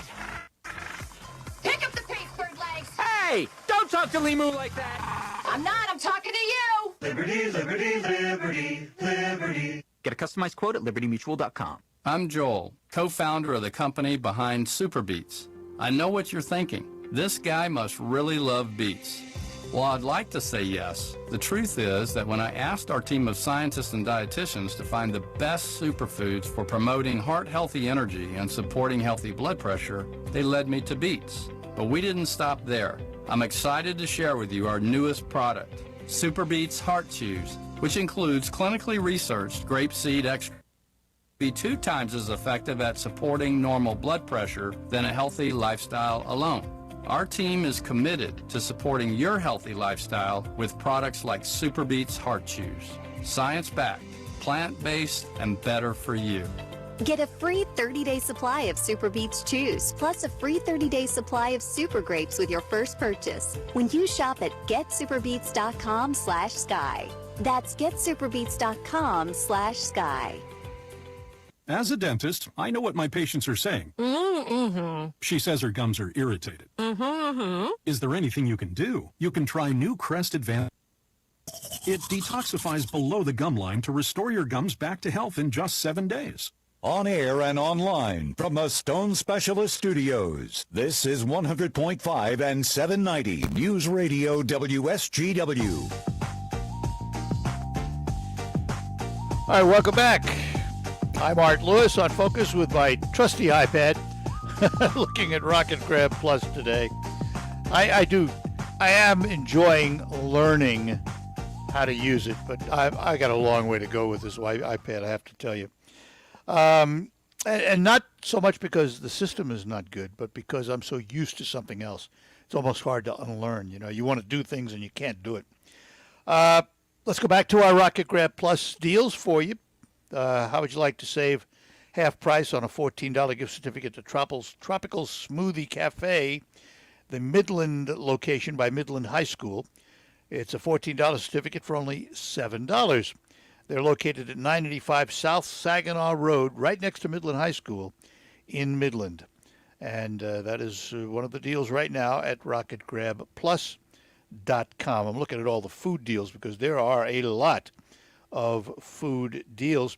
S16: Pick up the pace, bird legs.
S17: Hey, don't talk to Limu like that.
S16: I'm not, I'm talking to you.
S17: Liberty, liberty, liberty, liberty. Get a customized quote at libertymutual.com.
S25: I'm Joel, co-founder of the company behind Super Beets. I know what you're thinking. This guy must really love beets. Well, I'd like to say yes. The truth is that when I asked our team of scientists and dietitians to find the best superfoods for promoting heart-healthy energy and supporting healthy blood pressure, they led me to beets. But we didn't stop there. I'm excited to share with you our newest product, Super Beets Heart Chews, which includes clinically researched grapeseed extract. Be 2 times as effective at supporting normal blood pressure than a healthy lifestyle alone. Our team is committed to supporting your healthy lifestyle with products like Super Beets Heart Chews. Science-backed, plant-based, and better for you.
S31: Get a free 30-day supply of Super Beets Chews, plus a free 30-day supply of Super Grapes with your first purchase when you shop at getsuperbeets.com/sky. That's getsuperbeets.com/sky.
S27: As a dentist, I know what my patients are saying.
S31: Mm-hmm.
S27: She says her gums are irritated.
S31: Mm-hmm.
S27: Is there anything you can do? You can try new Crest Advanced. It detoxifies below the gum line to restore your gums back to health in just 7 days.
S8: On air and online from the Stone Specialist Studios, this is 100.5 and 790 News Radio WSGW.
S13: All right, welcome back. I'm Art Lewis on Focus with my trusty iPad, looking at Rocket Grab Plus today. I am enjoying learning how to use it, but I got a long way to go with this iPad, I have to tell you. And not so much because the system is not good, but because I'm so used to something else. It's almost hard to unlearn. You know, you want to do things and you can't do it. Let's go back to our Rocket Grab Plus deals for you. How would you like to save half price on a $14 gift certificate to Tropical Smoothie Cafe, the Midland location by Midland High School? It's a $14 certificate for only $7. They're located at 985 South Saginaw Road, right next to Midland High School in Midland. And that is one of the deals right now at RocketGrabPlus.com. I'm looking at all the food deals because there are a lot of food deals.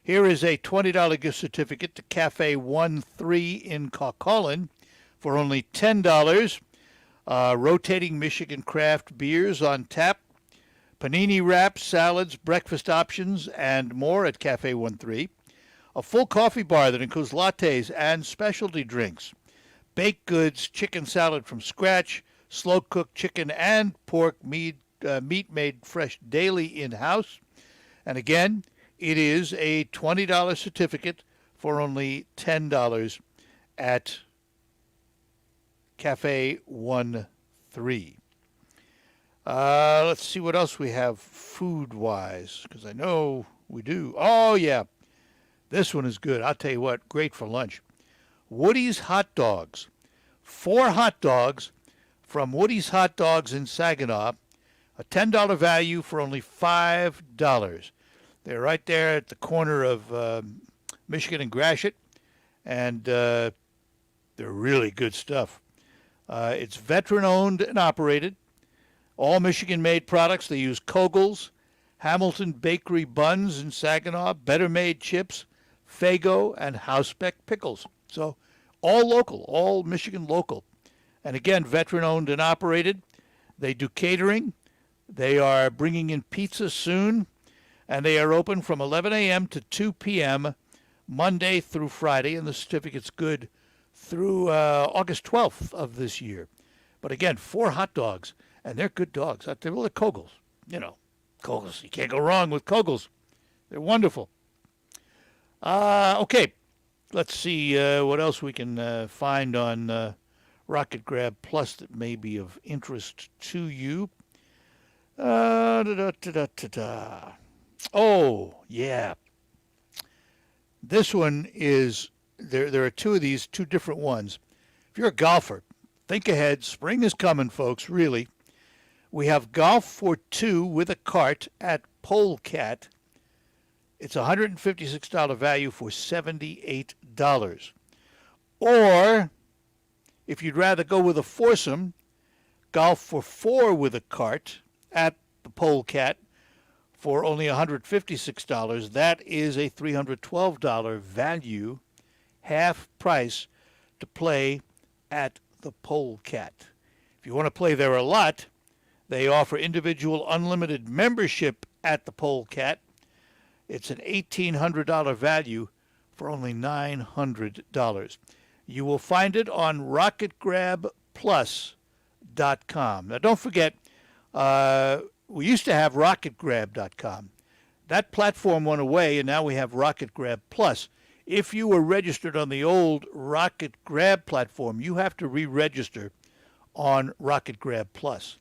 S13: Here is a $20 gift certificate to Cafe 1-3 in Cauquelin for only $10. Rotating Michigan craft beers on tap, panini wraps, salads, breakfast options, and more at Cafe 1-3. A full coffee bar that includes lattes and specialty drinks. Baked goods, chicken salad from scratch, slow-cooked chicken and pork meat made fresh daily in-house. And again, it is a $20 certificate for only $10 at Cafe 1-3. Let's see what else we have food-wise, because I know we do. Oh, yeah. This one is good. I'll tell you what, great for lunch. Woody's Hot Dogs. 4 hot dogs from Woody's Hot Dogs in Saginaw. A $10 value for only $5. They're right there at the corner of Michigan and Gratiot, and they're really good stuff. It's veteran-owned and operated. All Michigan-made products. They use Kogel's, Hamilton Bakery buns in Saginaw, Better Made chips, Faygo, and Housebeck pickles. So all local, all Michigan local. And again, veteran-owned and operated. They do catering. They are bringing in pizza soon, and they are open from 11 a.m. to 2 p.m. Monday through Friday, and the certificate's good through August 12th of this year. But again, 4 hot dogs, and they're good dogs. They're Kogel's. You know, Kogel's. You can't go wrong with Kogel's. They're wonderful. Okay, let's see what else we can find on Rocket Grab Plus that may be of interest to you. Oh, yeah. This one is, there are 2 of these, 2 different ones. If you're a golfer, think ahead. Spring is coming, folks, really. We have Golf for 2 with a cart at Polecat. It's a $156 value for $78. Or, if you'd rather go with a foursome, Golf for 4 with a cart at the Polecat for only $156. That is a $312 value, half price, to play at the Polecat. If you want to play there a lot, they offer individual unlimited membership at the Polecat. It's an $1,800 value for only $900. You will find it on RocketGrabPlus.com. Now, don't forget, we used to have RocketGrab.com. That platform went away, and now we have Rocket Grab Plus. If you were registered on the old Rocket Grab platform, you have to re-register on Rocket Grab Plus.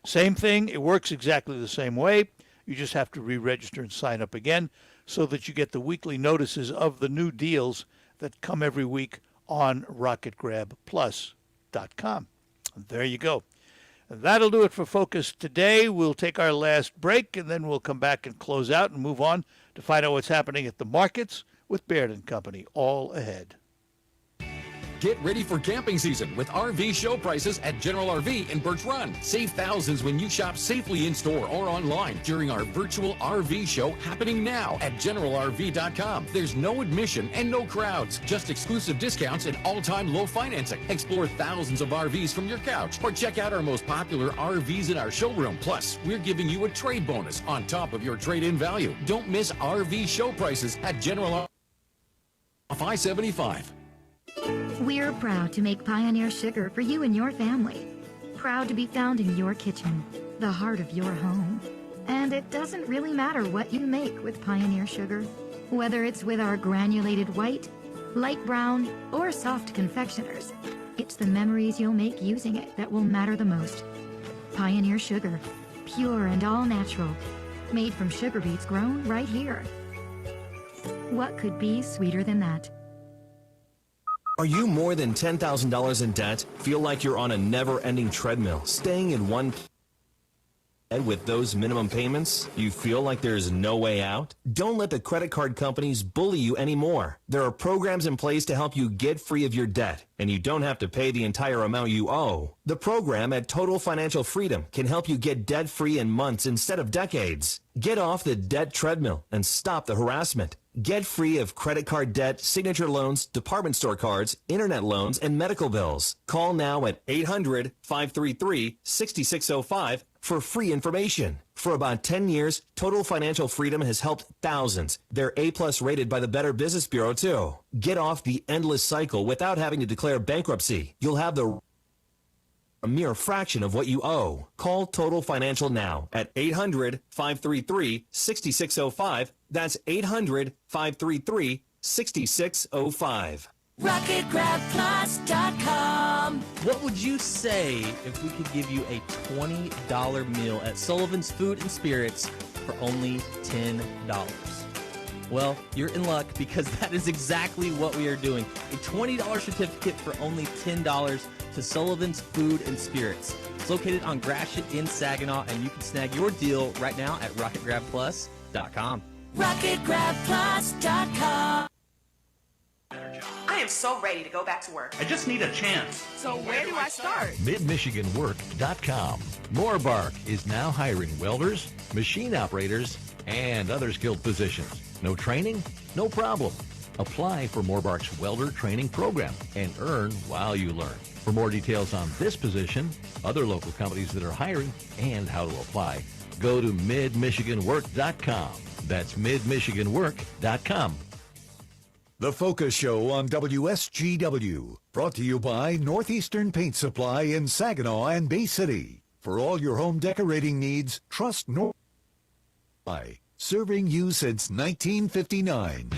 S13: Same thing. It works exactly the same way. You just have to re-register and sign up again so that you get the weekly notices of the new deals that come every week on RocketGrabPlus.com. And there you go. That'll do it for Focus today. We'll take our last break, and then we'll come back and close out and move on to find out what's happening at the markets with Baird & Company. All ahead.
S1: Get ready for camping season with RV show prices at General RV in Birch Run. Save thousands when you shop safely in store or online during our virtual RV show happening now at GeneralRV.com. There's no admission and no crowds, just exclusive discounts and all-time low financing. Explore thousands of RVs from your couch or check out our most popular RVs in our showroom. Plus, we're giving you a trade bonus on top of your trade-in value. Don't miss RV show prices at General RV off I-75.
S4: We're proud to make Pioneer Sugar for you and your family. Proud to be found in your kitchen, the heart of your home. And it doesn't really matter what you make with Pioneer Sugar. Whether it's with our granulated white, light brown, or soft confectioners, it's the memories you'll make using it that will matter the most. Pioneer Sugar, pure and all natural, made from sugar beets grown right here. What could be sweeter than that?
S7: Are you more than $10,000 in debt? Feel like you're on a never-ending treadmill, staying in one place with those minimum payments? You feel like there's no way out? Don't let the credit card companies bully you anymore. There are programs in place to help you get free of your debt, and you don't have to pay the entire amount you owe. The program at Total Financial Freedom can help you get debt-free in months instead of decades. Get off the debt treadmill and stop the harassment. Get free of credit card debt, signature loans, department store cards, internet loans, and medical bills. Call now at 800-533-6605 for free information. For about 10 years, Total Financial Freedom has helped thousands. They're A+ rated by the Better Business Bureau, too. Get off the endless cycle without having to declare bankruptcy. You'll have a mere fraction of what you owe. Call Total Financial now at 800-533-6605. That's 800-533-6605. 6605.
S3: RocketGrabPlus.com.
S9: What would you say if we could give you a $20 meal at Sullivan's Food and Spirits for only $10? Well, you're in luck because that is exactly what we are doing. A $20 certificate for only $10 to Sullivan's Food and Spirits. It's located on Gratiot in Saginaw, and you can snag your deal right now at RocketGrabPlus.com.
S3: RocketGrabPlus.com.
S10: I am so ready to go back to work.
S18: I just need a chance.
S10: So where do I start?
S31: MidMichiganWork.com. Moorbark is now hiring welders, machine operators, and other skilled positions. No training? No problem. Apply for Moorbark's welder training program and earn while you learn. For more details on this position, other local companies that are hiring, and how to apply, go to MidMichiganWork.com. That's MidMichiganWork.com. The Focus Show on WSGW, brought to you by Northeastern Paint Supply in Saginaw and Bay City. For all your home decorating needs, trust North. Serving you since 1959.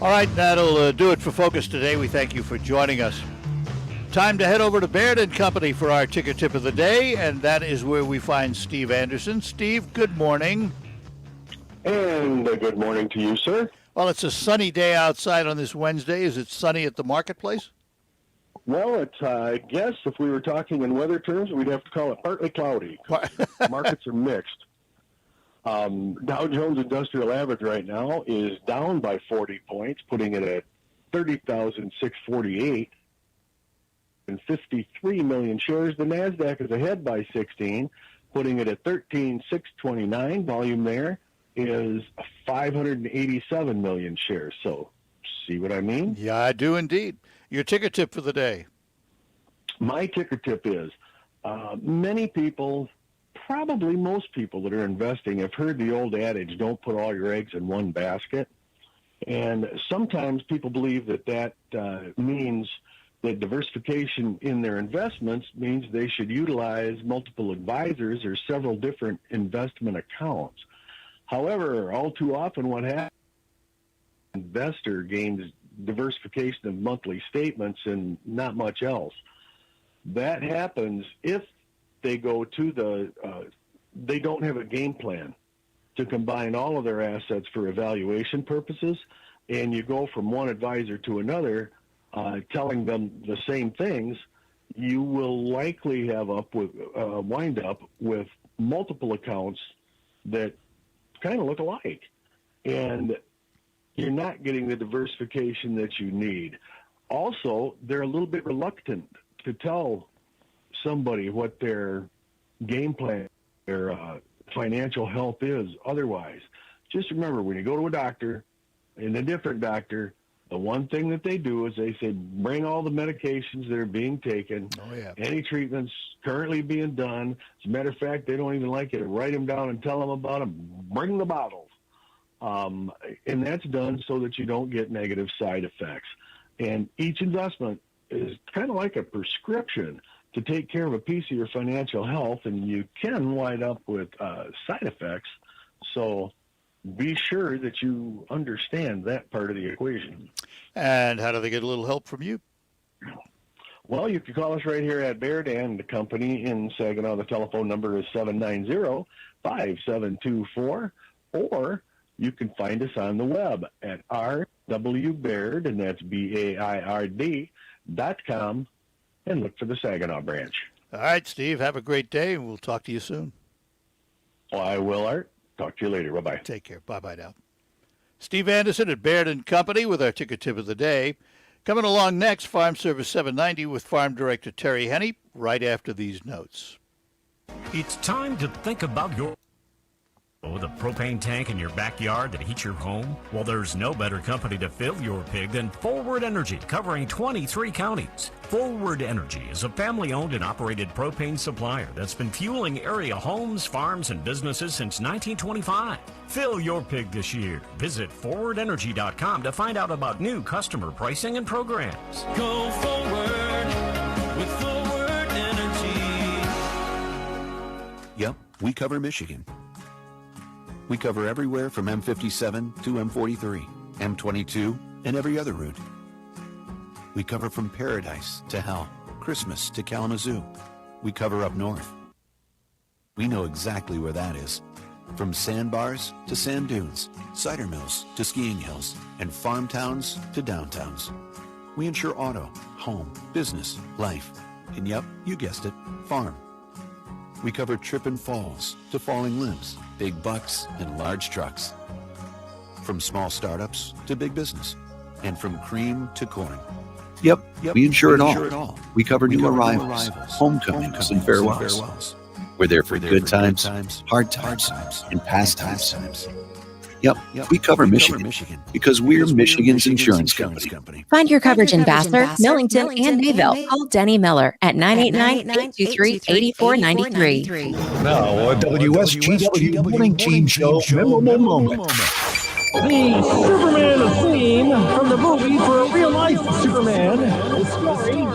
S13: All right, that'll do it for Focus today. We thank you for joining us. Time to head over to Baird & Company for our ticker tip of the day, and that is where we find Steve Anderson. Steve, good morning.
S19: And good morning to you, sir.
S13: Well, it's a sunny day outside on this Wednesday. Is it sunny at the marketplace?
S19: Well, I guess if we were talking in weather terms, we'd have to call it partly cloudy. Markets are mixed. Dow Jones Industrial Average right now is down by 40 points, putting it at 30,648 and 53 million shares. The NASDAQ is ahead by 16, putting it at 13,629. Volume there is 587 million shares. So, see what I mean?
S13: Yeah, I do indeed. Your ticker tip for the day.
S19: My ticker tip is many people, probably most people that are investing, have heard the old adage, don't put all your eggs in one basket. And sometimes people believe that means that diversification in their investments means they should utilize multiple advisors or several different investment accounts. However, all too often what happens, investor gains diversification of monthly statements and not much else. That happens if they go to they don't have a game plan to combine all of their assets for evaluation purposes, and you go from one advisor to another telling them the same things, you will likely have wind up with multiple accounts that kind of look alike. And you're not getting the diversification that you need. Also, they're a little bit reluctant to tell somebody what their game plan, their financial health is otherwise. Just remember, when you go to a doctor and a different doctor, the one thing that they do is they say, bring all the medications that are being taken, any treatments currently being done. As a matter of fact, they don't even like you to write them down and tell them about them. Bring the bottles. And that's done so that you don't get negative side effects. And each investment is kind of like a prescription to take care of a piece of your financial health, and you can wind up with side effects. So be sure that you understand that part of the equation.
S13: And how do they get a little help from you?
S19: Well, you can call us right here at Baird and Company in Saginaw. The telephone number is 790-5724, or you can find us on the web at RW.Baird, and that's BAIRD.com, and look for the Saginaw branch.
S13: All right, Steve, have a great day, and we'll talk to you soon.
S19: Well, I will, Art. Talk to you later. Bye-bye.
S13: Take care. Bye-bye now. Steve Anderson at Baird & Company with our ticker tip of the day. Coming along next, Farm Service 790 with Farm Director Terry Henney, right after these notes.
S20: It's time to think about the propane tank in your backyard that heats your home? Well, there's no better company to fill your pig than Forward Energy, covering 23 counties. Forward Energy is a family-owned and operated propane supplier that's been fueling area homes, farms, and businesses since 1925. Fill your pig this year. Visit forwardenergy.com to find out about new customer pricing and programs.
S3: Go forward with Forward Energy.
S8: Yep, we cover Michigan. We cover everywhere from M57 to M43, M22, and every other route. We cover from Paradise to Hell, Christmas to Kalamazoo. We cover up north. We know exactly where that is. From sandbars to sand dunes, cider mills to skiing hills, and farm towns to downtowns. We insure auto, home, business, life, and yep, you guessed it, farm. We cover trip and falls to falling limbs, big bucks, and large trucks. From small startups to big business, and from cream to corn.
S2: Yep, we insure it all. We cover new arrivals, homecomings, and farewells. We're there for good times, hard times, and past times. Yep, we cover Michigan because we're Michigan's insurance company.
S5: Find your coverage in Vassar, Millington, and Mayville. Call Denny Miller at 989-823-8493.
S31: Now, a WSGW Morning Team Show memorable moment.
S18: The Superman theme from the movie for a real-life Superman is starring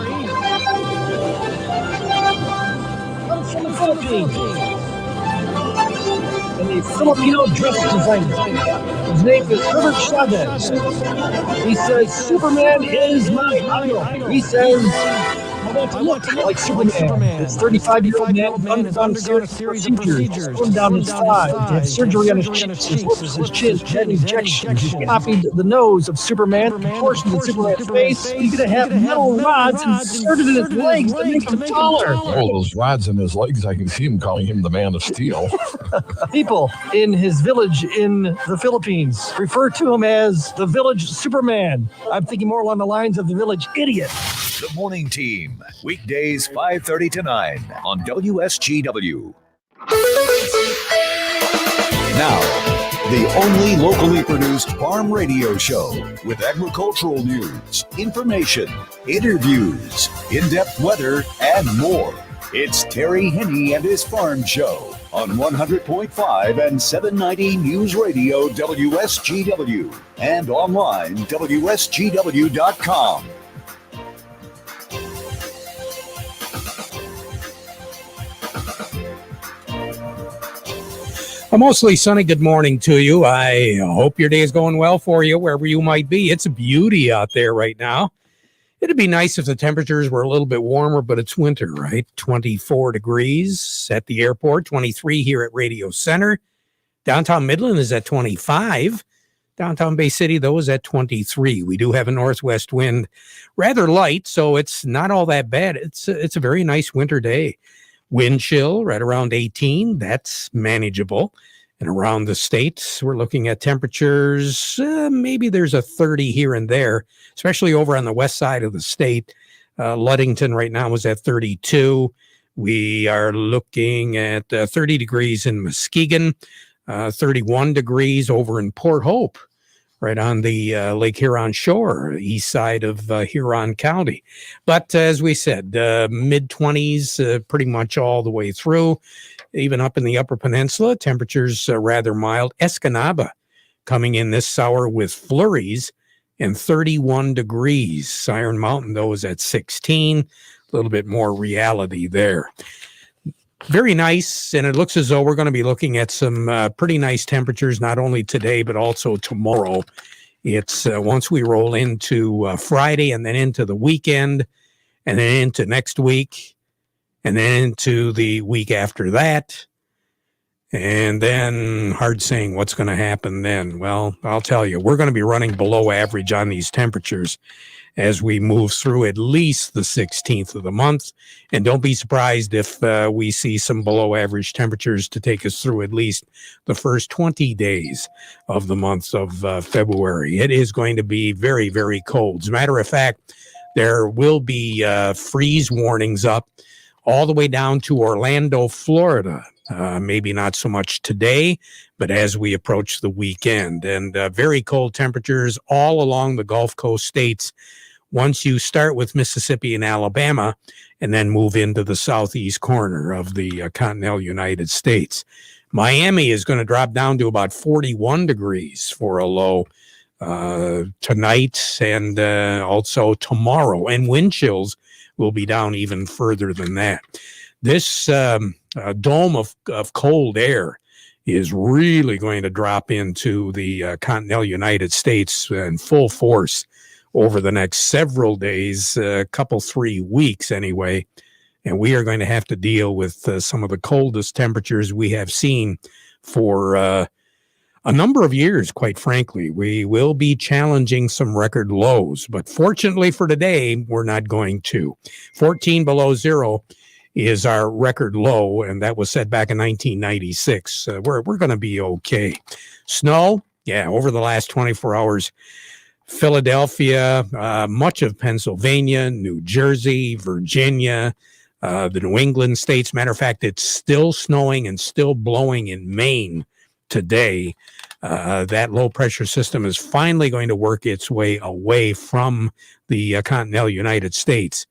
S18: comes from the Philippines. And the Filipino dress designer. His name is Herbert Chavez. He says, Superman is my idol. He says, I want to look like Superman. This 35-year-old man undergone a series of procedures, slowing down his thighs, had surgery on his cheeks, his lips, his chin, had injections. He copied the nose of Superman, proportions of Superman's face. He's going to have metal rods inserted in his legs to make him taller.
S21: Oh, those rods in his legs, I can see him calling him the Man of Steel.
S18: People in his village in the Philippines refer to him as the Village Superman. I'm thinking more along the lines of the Village Idiot.
S31: The Morning Team, weekdays 5:30 to 9 on WSGW.
S8: Now, the only locally produced farm radio show with agricultural news, information, interviews, in-depth weather, and more. It's Terry Henney and his Farm Show on 100.5 and 790 News Radio WSGW and online WSGW.com.
S22: A mostly sunny good morning to you. I hope your day is going well for you, wherever you might be. It's a beauty out there right now. It'd be nice if the temperatures were a little bit warmer, but it's winter, right? 24 degrees at the airport, 23 here at Radio Center. Downtown Midland is at 25. Downtown Bay City, though, is at 23. We do have a northwest wind, rather light, so it's not all that bad. It's a very nice winter day. Wind chill right around 18. That's manageable. And around the state, we're looking at temperatures. Maybe there's a 30 here and there, especially over on the west side of the state. Ludington right now is at 32. We are looking at 30 degrees in Muskegon, 31 degrees over in Port Hope, right on the Lake Huron shore, east side of Huron County. But as we said, mid-20s pretty much all the way through, even up in the Upper Peninsula. Temperatures rather mild. Escanaba coming in this hour with flurries and 31 degrees. Iron Mountain, though, is at 16. A little bit more reality there. Very nice, and it looks as though we're going to be looking at some pretty nice temperatures, not only today, but also tomorrow. It's once we roll into Friday and then into the weekend and then into next week and then into the week after that. And then hard saying what's going to happen then. Well, I'll tell you, we're going to be running below average on these temperatures as we move through at least the 16th of the month. And don't be surprised if we see some below average temperatures to take us through at least the first 20 days of the month of February. It is going to be very, very cold. As a matter of fact, there will be freeze warnings up all the way down to Orlando, Florida. Maybe not so much today, but as we approach the weekend. And very cold temperatures all along the Gulf Coast states once you start with Mississippi and Alabama and then move into the southeast corner of the continental United States. Miami is going to drop down to about 41 degrees for a low tonight and also tomorrow. And wind chills will be down even further than that. This dome of cold air is really going to drop into the continental United States in full force over the next several days, a couple, 3 weeks anyway. And we are going to have to deal with some of the coldest temperatures we have seen for a number of years, quite frankly. We will be challenging some record lows, but fortunately for today, we're not going to. 14 below zero is our record low, and that was set back in 1996. We're going to be okay. Snow, yeah, over the last 24 hours, Philadelphia, much of Pennsylvania, New Jersey, Virginia, the New England states. Matter of fact, it's still snowing and still blowing in Maine today. That low pressure system is finally going to work its way away from the continental United States.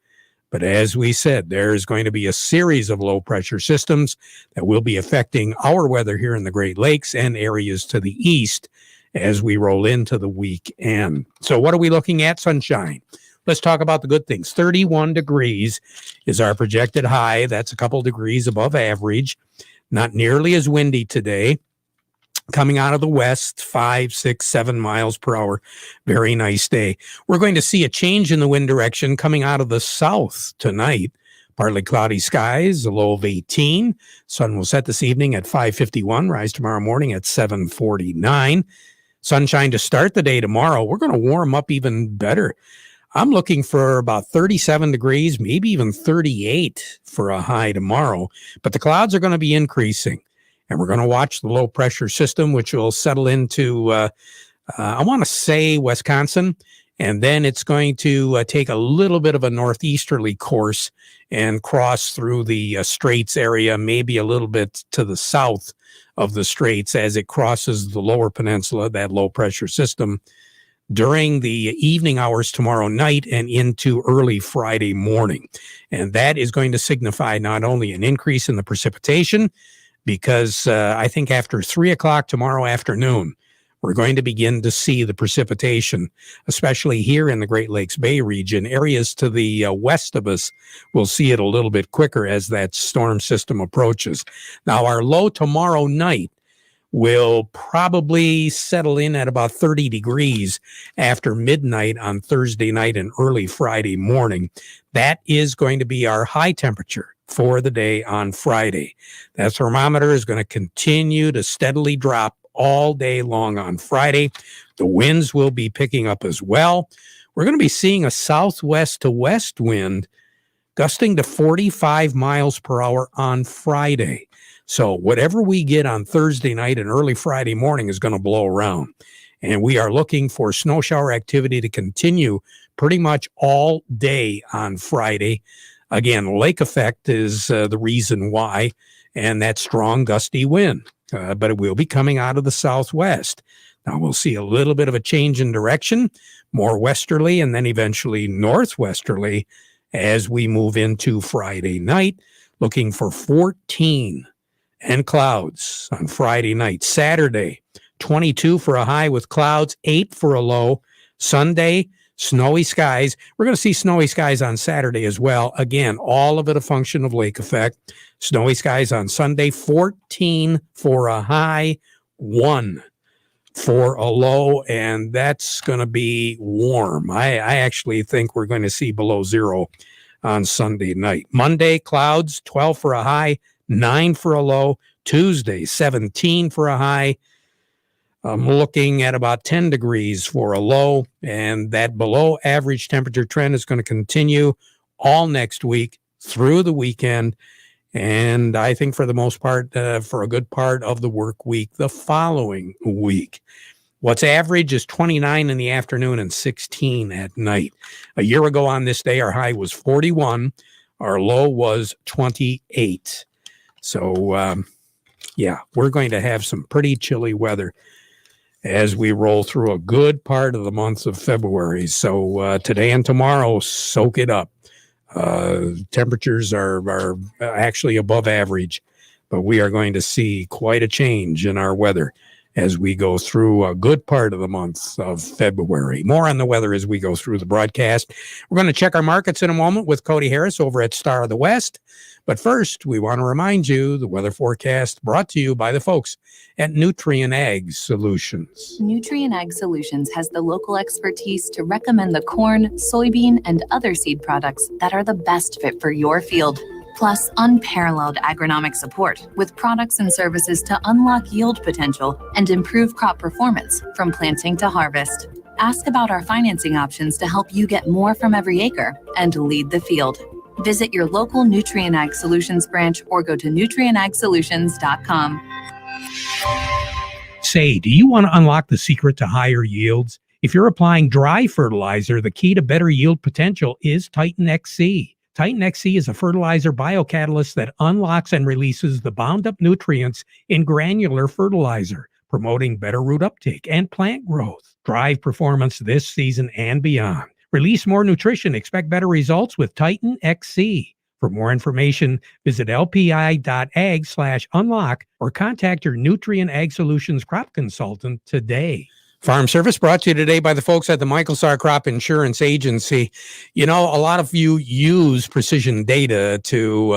S22: But as we said, there's going to be a series of low pressure systems that will be affecting our weather here in the Great Lakes and areas to the east as we roll into the weekend. So what are we looking at? Sunshine. Let's talk about the good things. 31 degrees is our projected high. That's a couple degrees above average. Not nearly as windy today. Coming out of the west, 5, 6, 7 miles per hour. Very nice day. We're going to see a change in the wind direction coming out of the south tonight. Partly cloudy skies, a low of 18. Sun will set this evening at 5:51, rise tomorrow morning at 7:49. Sunshine to start the day tomorrow. We're going to warm up even better. I'm looking for about 37 degrees, maybe even 38 for a high tomorrow. But the clouds are going to be increasing. And we're going to watch the low pressure system, which will settle into, I want to say, Wisconsin. And then it's going to take a little bit of a northeasterly course and cross through the Straits area, maybe a little bit to the south of the Straits as it crosses the lower peninsula, that low pressure system, during the evening hours tomorrow night and into early Friday morning. And that is going to signify not only an increase in the precipitation, because I think after 3 o'clock tomorrow afternoon, we're going to begin to see the precipitation, especially here in the Great Lakes Bay region. Areas to the west of us will see it a little bit quicker as that storm system approaches. Now, our low tomorrow night will probably settle in at about 30 degrees after midnight on Thursday night and early Friday morning. That is going to be our high temperature for the day on Friday. That thermometer is going to continue to steadily drop all day long on Friday. The winds will be picking up as well. We're going to be seeing a southwest to west wind gusting to 45 miles per hour on Friday. So whatever we get on Thursday night and early Friday morning is going to blow around. And we are looking for snow shower activity to continue pretty much all day on Friday. Again, lake effect is the reason why, and that strong gusty wind. But it will be coming out of the southwest. Now we'll see a little bit of a change in direction, more westerly and then eventually northwesterly as we move into Friday night, looking for 14 and clouds on Friday night. Saturday, 22 for a high with clouds, 8 for a low. Sunday, snowy skies. We're going to see snowy skies on Saturday as well. Again, all of it a function of lake effect. Snowy skies on Sunday, 14 for a high, 1 for a low, and that's going to be warm. I actually think we're going to see below zero on Sunday night. Monday, clouds, 12 for a high, 9 for a low. Tuesday, 17 for a high. I'm looking at about 10 degrees for a low, and that below average temperature trend is going to continue all next week through the weekend. And I think for the most part, for a good part of the work week, the following week. What's average is 29 in the afternoon and 16 at night. A year ago on this day, our high was 41. Our low was 28. So, yeah, we're going to have some pretty chilly weather as we roll through a good part of the month of February. So today and tomorrow, soak it up. Temperatures are actually above average, but we are going to see quite a change in our weather as we go through a good part of the month of February. More on the weather as we go through the broadcast. We're going to check our markets in a moment with Cody Harris over at Star of the West. But first, we want to remind you the weather forecast brought to you by the folks at Nutrien Ag Solutions.
S6: Nutrien Ag Solutions has the local expertise to recommend the corn, soybean, and other seed products that are the best fit for your field. Plus, unparalleled agronomic support with products and services to unlock yield potential and improve crop performance from planting to harvest. Ask about our financing options to help you get more from every acre and lead the field. Visit your local Nutrien Ag Solutions branch or go to nutrienagsolutions.com.
S22: Say, do you want to unlock the secret to higher yields? If you're applying dry fertilizer, the key to better yield potential is Titan XC. Titan XC is a fertilizer biocatalyst that unlocks and releases the bound up nutrients in granular fertilizer, promoting better root uptake and plant growth. Drive performance this season and beyond. Release more nutrition. Expect better results with Titan XC. For more information, visit lpi.ag/unlock or contact your Nutrien Ag Solutions crop consultant today. Farm Service brought to you today by the folks at the Michael Sarr Crop Insurance Agency. You know, a lot of you use precision data to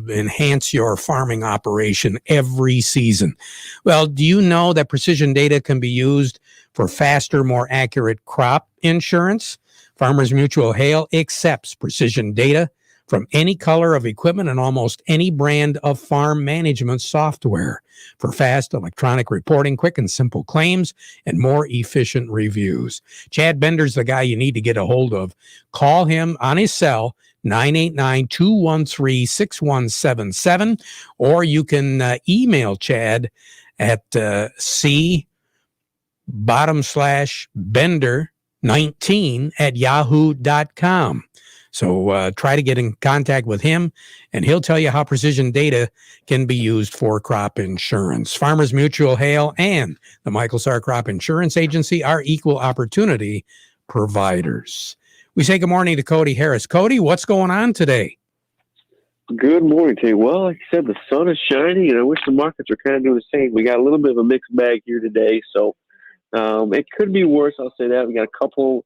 S22: enhance your farming operation every season. Well, do you know that precision data can be used for faster, more accurate crop insurance? Farmers Mutual Hail accepts precision data from any color of equipment and almost any brand of farm management software for fast electronic reporting, quick and simple claims, and more efficient reviews. Chad Bender's the guy you need to get a hold of. Call him on his cell, 989-213-6177, or you can email Chad at c/Bender19@yahoo.com. So try to get in contact with him, and he'll tell you how precision data can be used for crop insurance. Farmers Mutual Hail and the Michael Sarr Crop Insurance Agency are equal opportunity providers. We say good morning to Cody Harris. Cody, what's going on today?
S11: Good morning to you. Well, like you said, the sun is shining, and I wish the markets are kind of doing the same. We got a little bit of a mixed bag here today, so it could be worse. I'll say that. We got a couple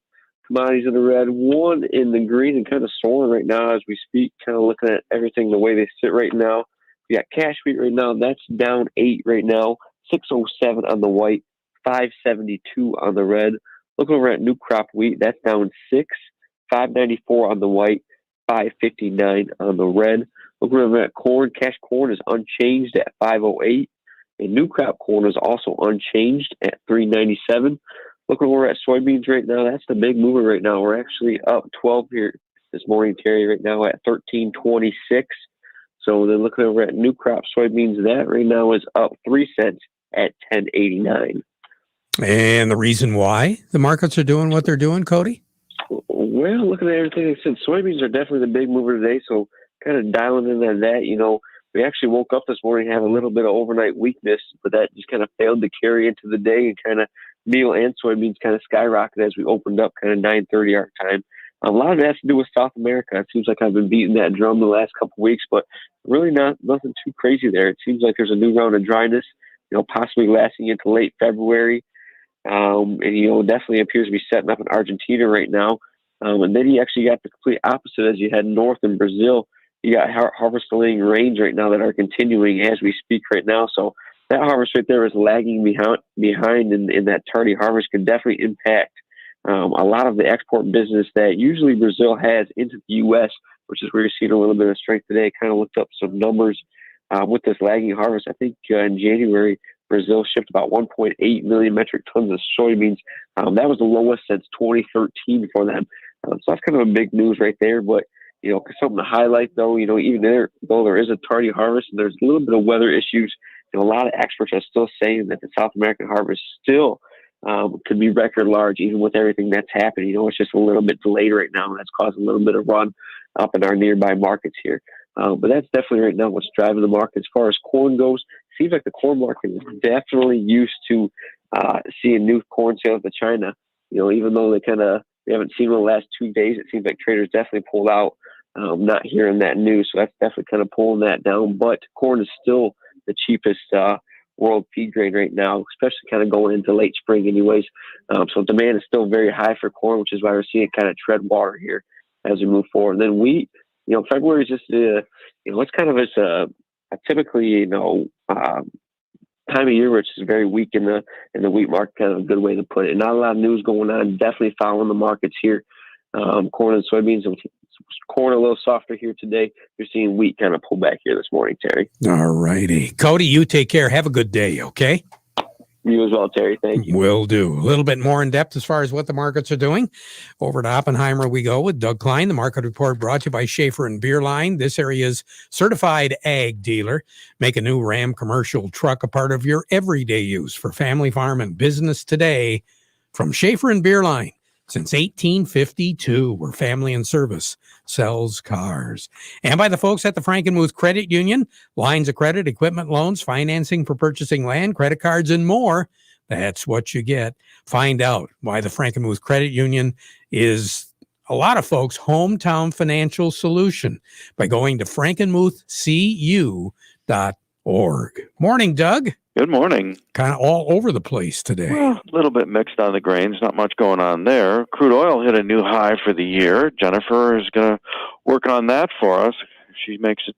S11: commodities in the red, one in the green, and kind of soaring right now as we speak, kind of looking at everything the way they sit right now. We got cash wheat right now. That's down 8 right now, 607 on the white, 572 on the red. Looking over at new crop wheat, that's down 6, 594 on the white, 559 on the red. Looking over at corn, cash corn is unchanged at 508, and new crop corn is also unchanged at 397. Looking over at soybeans right now, that's the big mover right now. We're actually up 12 here this morning, Terry, right now at 13.26. So then looking over at new crop soybeans, that right now is up 3 cents at 10.89.
S22: And the reason why the markets are doing what they're doing, Cody?
S11: Well, looking at everything I said, soybeans are definitely the big mover today. So kind of dialing in on that, you know, we actually woke up this morning having a little bit of overnight weakness, but that just kind of failed to carry into the day, and kind of meal and soybeans kind of skyrocketed as we opened up kind of 9:30 our time. A lot of it has to do with South America. It seems like I've been beating that drum the last couple of weeks, but really nothing too crazy there. It seems like there's a new round of dryness, you know, possibly lasting into late February. And, you know, definitely appears to be setting up in Argentina right now. And then you actually got the complete opposite as you head north in Brazil. You got harvesting rains right now that are continuing as we speak right now. So that harvest right there is lagging behind, and that tardy harvest could definitely impact a lot of the export business that usually Brazil has into the U.S., which is where you're seeing a little bit of strength today. Kind of looked up some numbers with this lagging harvest. I think in January, Brazil shipped about 1.8 million metric tons of soybeans. That was the lowest since 2013 for them. So that's kind of a big news right there. But, you know, something to highlight, though, you know, even though there is a tardy harvest and there's a little bit of weather issues, you know, a lot of experts are still saying that the South American harvest still could be record large, even with everything that's happening. You know, it's just a little bit delayed right now, and that's causing a little bit of run up in our nearby markets here. But that's definitely right now what's driving the market. As far as corn goes, seems like the corn market is definitely used to seeing new corn sales to China. You know, even though we haven't seen them the last 2 days, it seems like traders definitely pulled out, not hearing that news. So that's definitely kind of pulling that down. But corn is still the cheapest world feed grain right now, especially kind of going into late spring anyways. So demand is still very high for corn, which is why we're seeing it kind of tread water here as we move forward. And then wheat, February is just it's kind of a typically time of year which is very weak in the wheat market, kind of a good way to put it. Not a lot of news going on. Definitely following the markets here. Corn and soybeans. Corn a little softer here today. You're seeing wheat kind of pull back here this morning, Terry.
S22: All righty. Cody, you take care. Have a good day, okay?
S11: You as well, Terry. Thank you.
S22: Will do. A little bit more in depth as far as what the markets are doing. Over to Oppenheimer we go with Doug Klein. The market report brought to you by Schaefer and Beerline, this area's certified ag dealer. Make a new Ram commercial truck a part of your everyday use for family, farm, and business today from Schaefer and Beerline. Since 1852, where family and service sells cars. And by the folks at the Frankenmuth Credit Union, lines of credit, equipment loans, financing for purchasing land, credit cards, and more. That's what you get. Find out why the Frankenmuth Credit Union is a lot of folks' hometown financial solution by going to frankenmuthcu.org. Morning, Doug.
S12: Good morning.
S22: Kind of all over the place today.
S12: Well, a little bit mixed on the grains, not much going on there. Crude oil hit a new high for the year. Jennifer is going to work on that for us. She makes it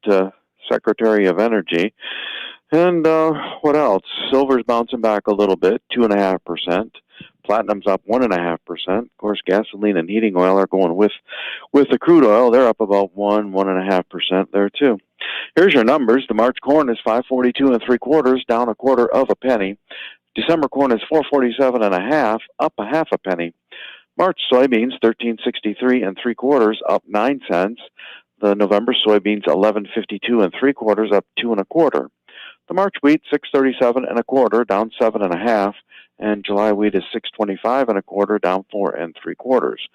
S12: Secretary of Energy. And what else? Silver's bouncing back a little bit, 2.5%. Platinum's up 1.5%. Of course, gasoline and heating oil are going with the crude oil. They're up about 1.5% there too. Here's your numbers. The March corn is 5.42 3/4, down 1/4 penny. December corn is 4.47 1/2, up 0.5 penny. March soybeans 13.63 3/4, up 9 cents. The November soybeans 11.52 3/4, up 2 1/4. The March wheat 6.37 1/4, down 7 1/2. And July wheat is 6.25 1/4, down 4 3/4.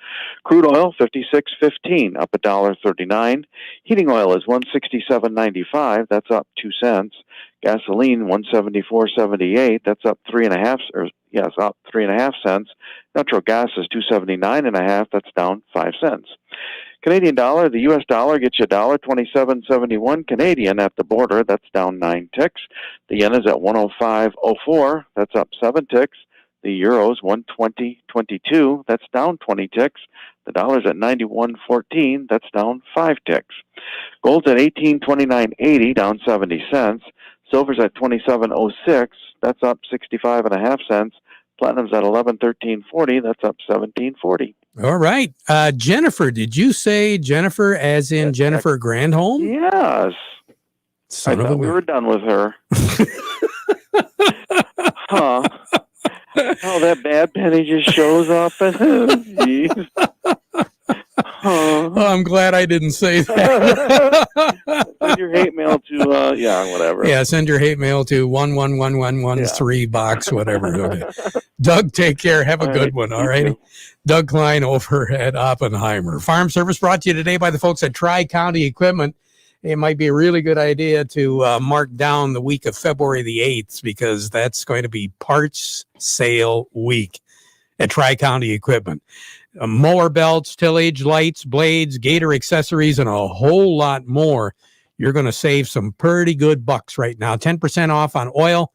S12: Crude oil 56.15, up $1.39. Heating oil is 167.95, that's up 2 cents. Gasoline 174.78, that's up 3.5 cents. Natural gas is 279 1/2, that's down 5 cents. Canadian dollar, the U.S. dollar gets you $1.2771 Canadian at the border. That's down 9 ticks. The yen is at 105.04. That's up 7 ticks. The euro is 120.22. That's down 20 ticks. The dollar's at 91.14. That's down 5 ticks. Gold's at 18.29.80, down 70 cents. Silver's at 27.06. That's up 65.5 cents. Platinum's at 11.13.40. That's up 17.40.
S22: All right. Jennifer, did you say Jennifer as in Jennifer Granholm?
S12: Yes.
S22: Son
S12: I
S22: of
S12: thought
S22: a
S12: we were done with her. Huh. Oh, that bad penny just shows up. Jeez.
S22: Oh, I'm glad I didn't say that.
S12: Send your hate mail to, whatever.
S22: Yeah, send your hate mail to 11113 box, whatever. Okay. Doug, take care. Have a good one. All righty. Doug Klein over at Oppenheimer. Farm Service brought to you today by the folks at Tri-County Equipment. It might be a really good idea to mark down the week of February the 8th because that's going to be parts sale week at Tri-County Equipment. Mower belts, tillage, lights, blades, gator accessories, and a whole lot more. You're going to save some pretty good bucks right now. 10% off on oil,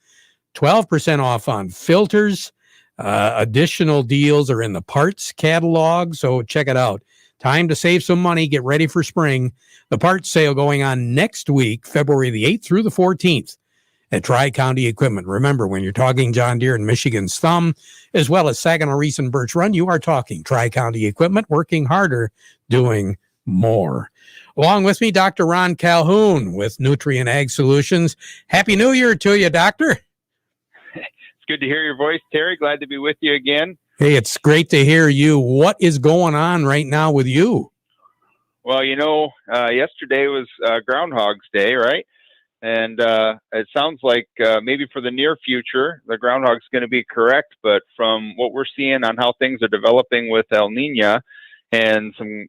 S22: 12% off on filters. Additional deals are in the parts catalog, so check it out. Time to save some money. Get ready for spring. The parts sale going on next week, February the 8th through the 14th. At Tri-County Equipment. Remember, when you're talking John Deere and Michigan's Thumb, as well as Saginaw, Reese, and Birch Run, you are talking Tri-County Equipment, working harder, doing more. Along with me, Dr. Ron Calhoun with Nutrien Ag Solutions. Happy New Year to you, Doctor.
S14: It's good to hear your voice, Terry. Glad to be with you again.
S22: Hey, it's great to hear you. What is going on right now with you?
S14: Well, yesterday was Groundhog's Day, right? And it sounds like maybe for the near future, the groundhog's going to be correct. But from what we're seeing on how things are developing with El Nino and some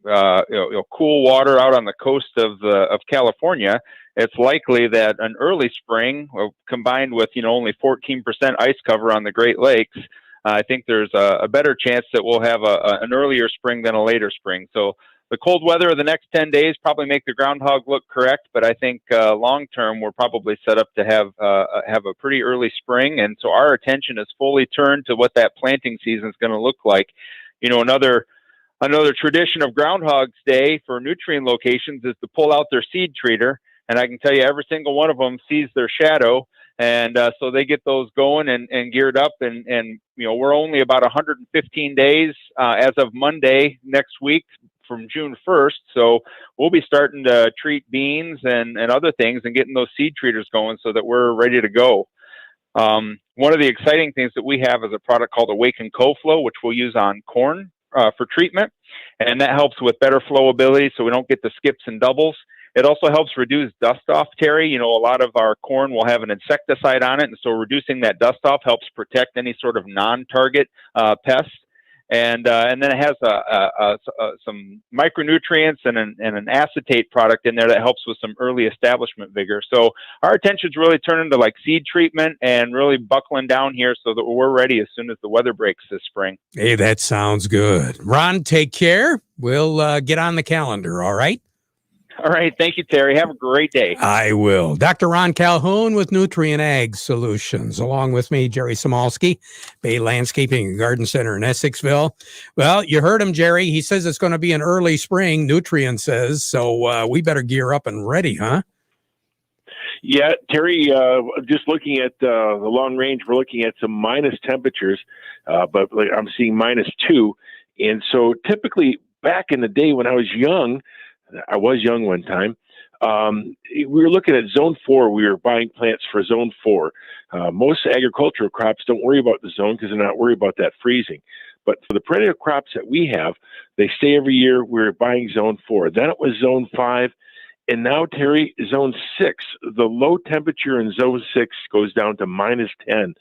S14: cool water out on the coast of California, it's likely that an early spring, combined with only 14% ice cover on the Great Lakes, I think there's a better chance that we'll have an earlier spring than a later spring. So the cold weather of the next 10 days probably make the groundhog look correct, but I think long term we're probably set up to have a pretty early spring, and so our attention is fully turned to what that planting season is going to look like. Another another tradition of Groundhog's Day for nutrient locations is to pull out their seed treater. And I can tell you every single one of them sees their shadow. And so they get those going and geared up. And, we're only about 115 days as of Monday next week from June 1st. So we'll be starting to treat beans and other things and getting those seed treaters going so that we're ready to go. One of the exciting things that we have is a product called Awaken CoFlow, which we'll use on corn for treatment. And that helps with better flowability so we don't get the skips and doubles. It also helps reduce dust off, Terry. A lot of our corn will have an insecticide on it, and so reducing that dust off helps protect any sort of non-target pests. And then it has some micronutrients and an acetate product in there that helps with some early establishment vigor. So our attention's really turning to like seed treatment and really buckling down here so that we're ready as soon as the weather breaks this spring.
S22: Hey, that sounds good. Ron, take care. We'll get on the calendar, all right?
S14: All right. Thank you, Terry. Have a great day.
S22: I will. Dr. Ron Calhoun with Nutrient Ag Solutions, along with me, Jerry Samalski, Bay Landscaping and Garden Center in Essexville. Well, you heard him, Jerry. He says it's going to be an early spring, Nutrient says, so we better gear up and ready, huh?
S15: Yeah, Terry, just looking at the long range, we're looking at some minus temperatures, but I'm seeing -2. And so typically back in the day when I was young one time, we were looking at zone 4. We were buying plants for zone 4. Most agricultural crops don't worry about the zone because they're not worried about that freezing. But for the perennial crops that we have, they stay every year. We're buying zone 4. Then it was zone 5. And now, Terry, zone 6. The low temperature in zone 6 goes down to -10.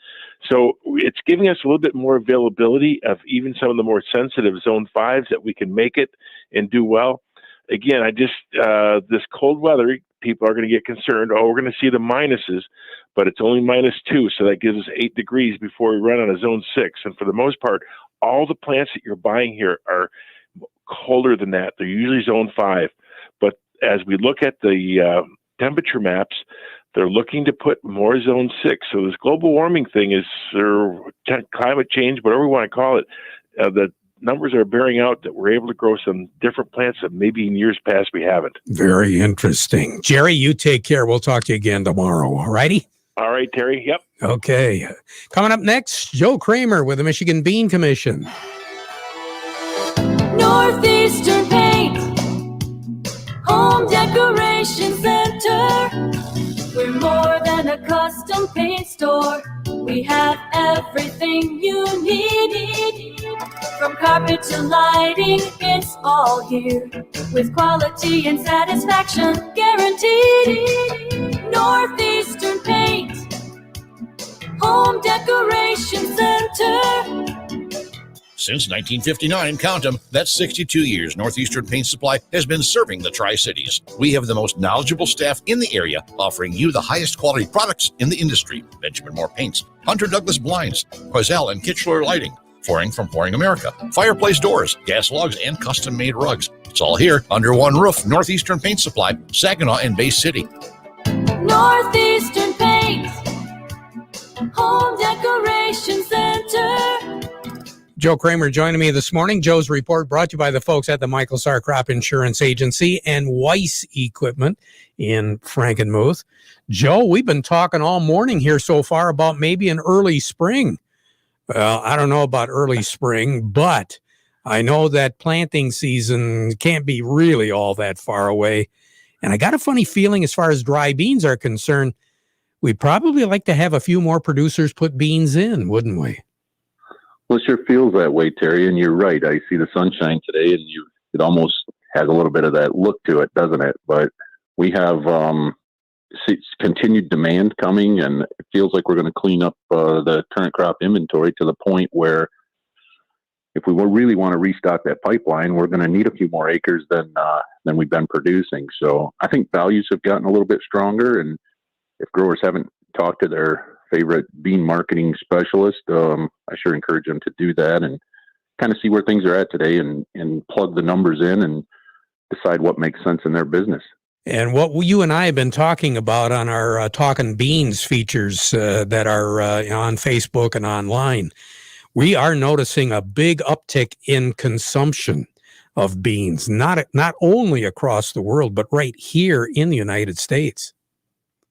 S15: So it's giving us a little bit more availability of even some of the more sensitive zone 5s that we can make it and do well. Again, this cold weather, people are going to get concerned. Oh, we're going to see the minuses, but it's only -2. So that gives us 8 degrees before we run out of zone 6. And for the most part, all the plants that you're buying here are colder than that. They're usually zone 5. But as we look at the temperature maps, they're looking to put more zone 6. So this global warming thing is, or climate change, whatever we want to call it, the numbers are bearing out that we're able to grow some different plants that maybe in years past we haven't.
S22: Very interesting. Jerry, you take care. We'll talk to you again tomorrow. All righty?
S15: All right, Terry. Yep.
S22: Okay. Coming up next, Joe Kramer with the Michigan Bean Commission.
S3: Northeastern Paint, Home Decoration Center. We're more than a custom paint store. We have everything you need. From carpet to lighting, it's all here. With quality and satisfaction guaranteed. Northeastern Paint, Home Decoration Center.
S16: Since 1959, count them, that's 62 years, Northeastern Paint Supply has been serving the Tri-Cities. We have the most knowledgeable staff in the area, offering you the highest quality products in the industry. Benjamin Moore Paints, Hunter Douglas Blinds, Quazell and Kitchener Lighting, Flooring from Flooring America, fireplace doors, gas logs, and custom-made rugs. It's all here under one roof. Northeastern Paint Supply, Saginaw and Bay City.
S3: Northeastern Paint, Home Decoration Center.
S22: Joe Kramer joining me this morning. Joe's report brought to you by the folks at the Michael Sarr Crop Insurance Agency and Weiss Equipment in Frankenmuth. Joe, we've been talking all morning here so far about maybe an early spring. Well, I don't know about early spring, but I know that planting season can't be really all that far away. And I got a funny feeling as far as dry beans are concerned, we'd probably like to have a few more producers put beans in, wouldn't we?
S17: Well, it sure feels that way, Terry, and you're right. I see the sunshine today, and it almost has a little bit of that look to it, doesn't it? But we have continued demand coming, and it feels like we're going to clean up the current crop inventory to the point where if we really want to restock that pipeline, we're going to need a few more acres than we've been producing. So I think values have gotten a little bit stronger, and if growers haven't talked to their favorite bean marketing specialist, I sure encourage them to do that and kind of see where things are at today and plug the numbers in and decide what makes sense in their business.
S22: And what you and I have been talking about on our Talking Beans features that are on Facebook and online, we are noticing a big uptick in consumption. of beans, not only across the world, but right here in the United States.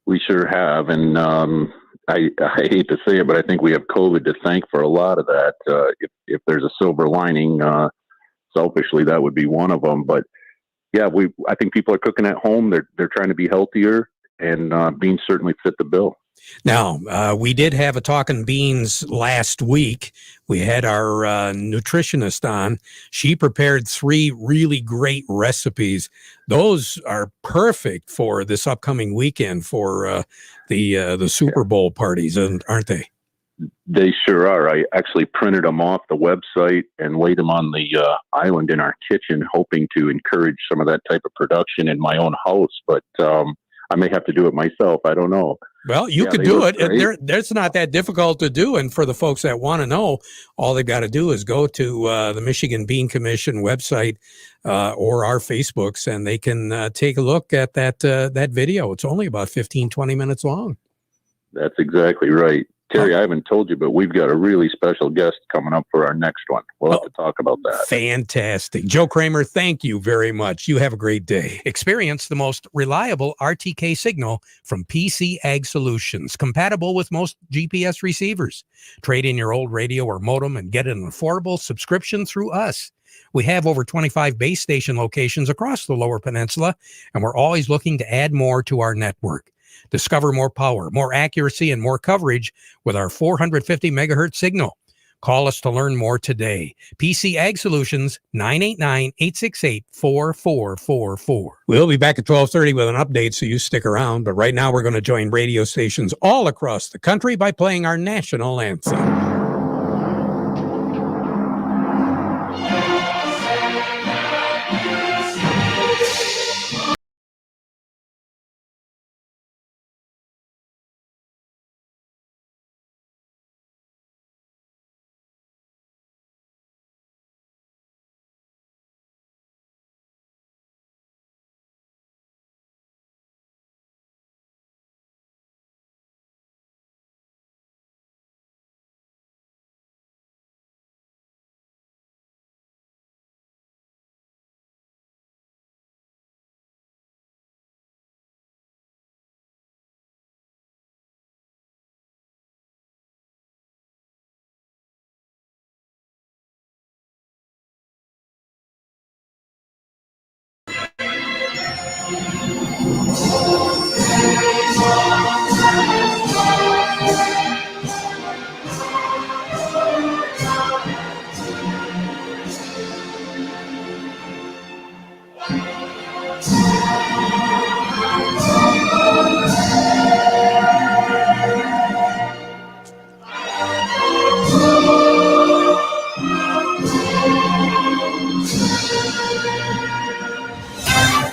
S17: We sure have. And I hate to say it, but I think we have COVID to thank for a lot of that. If there's a silver lining, selfishly, that would be one of them. But yeah, I think people are cooking at home. They're trying to be healthier, and beans certainly fit the bill.
S22: Now, we did have a Talkin' Beans last week. We had our nutritionist on. She prepared 3 really great recipes. Those are perfect for this upcoming weekend for the Super Bowl parties, aren't they?
S17: They sure are. I actually printed them off the website and laid them on the island in our kitchen, hoping to encourage some of that type of production in my own house. But I may have to do it myself. I don't know.
S22: Well, you could do it. There's not that difficult to do. And for the folks that want to know, all they've got to do is go to the Michigan Bean Commission website or our Facebooks, and they can take a look at that video. It's only about 15, 20 minutes long.
S17: That's exactly right. Terry, I haven't told you, but we've got a really special guest coming up for our next one. We'll have to talk about that.
S22: Fantastic. Joe Kramer, thank you very much. You have a great day. Experience the most reliable RTK signal from PC Ag Solutions, compatible with most GPS receivers. Trade in your old radio or modem and get an affordable subscription through us. We have over 25 base station locations across the Lower Peninsula, and we're always looking to add more to our network. Discover more power, more accuracy, and more coverage with our 450 megahertz signal. Call us to learn more today. PC Ag Solutions, 989-868-4444. We'll be back at 12:30 with an update, so you stick around. But right now, we're going to join radio stations all across the country by playing our national anthem.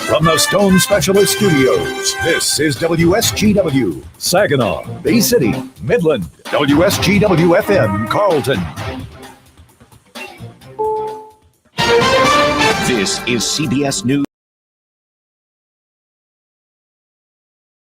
S31: From the Stone Specialist Studios, this is WSGW, Saginaw, Bay City, Midland, WSGW-FM, Carlton.
S2: This is CBS News.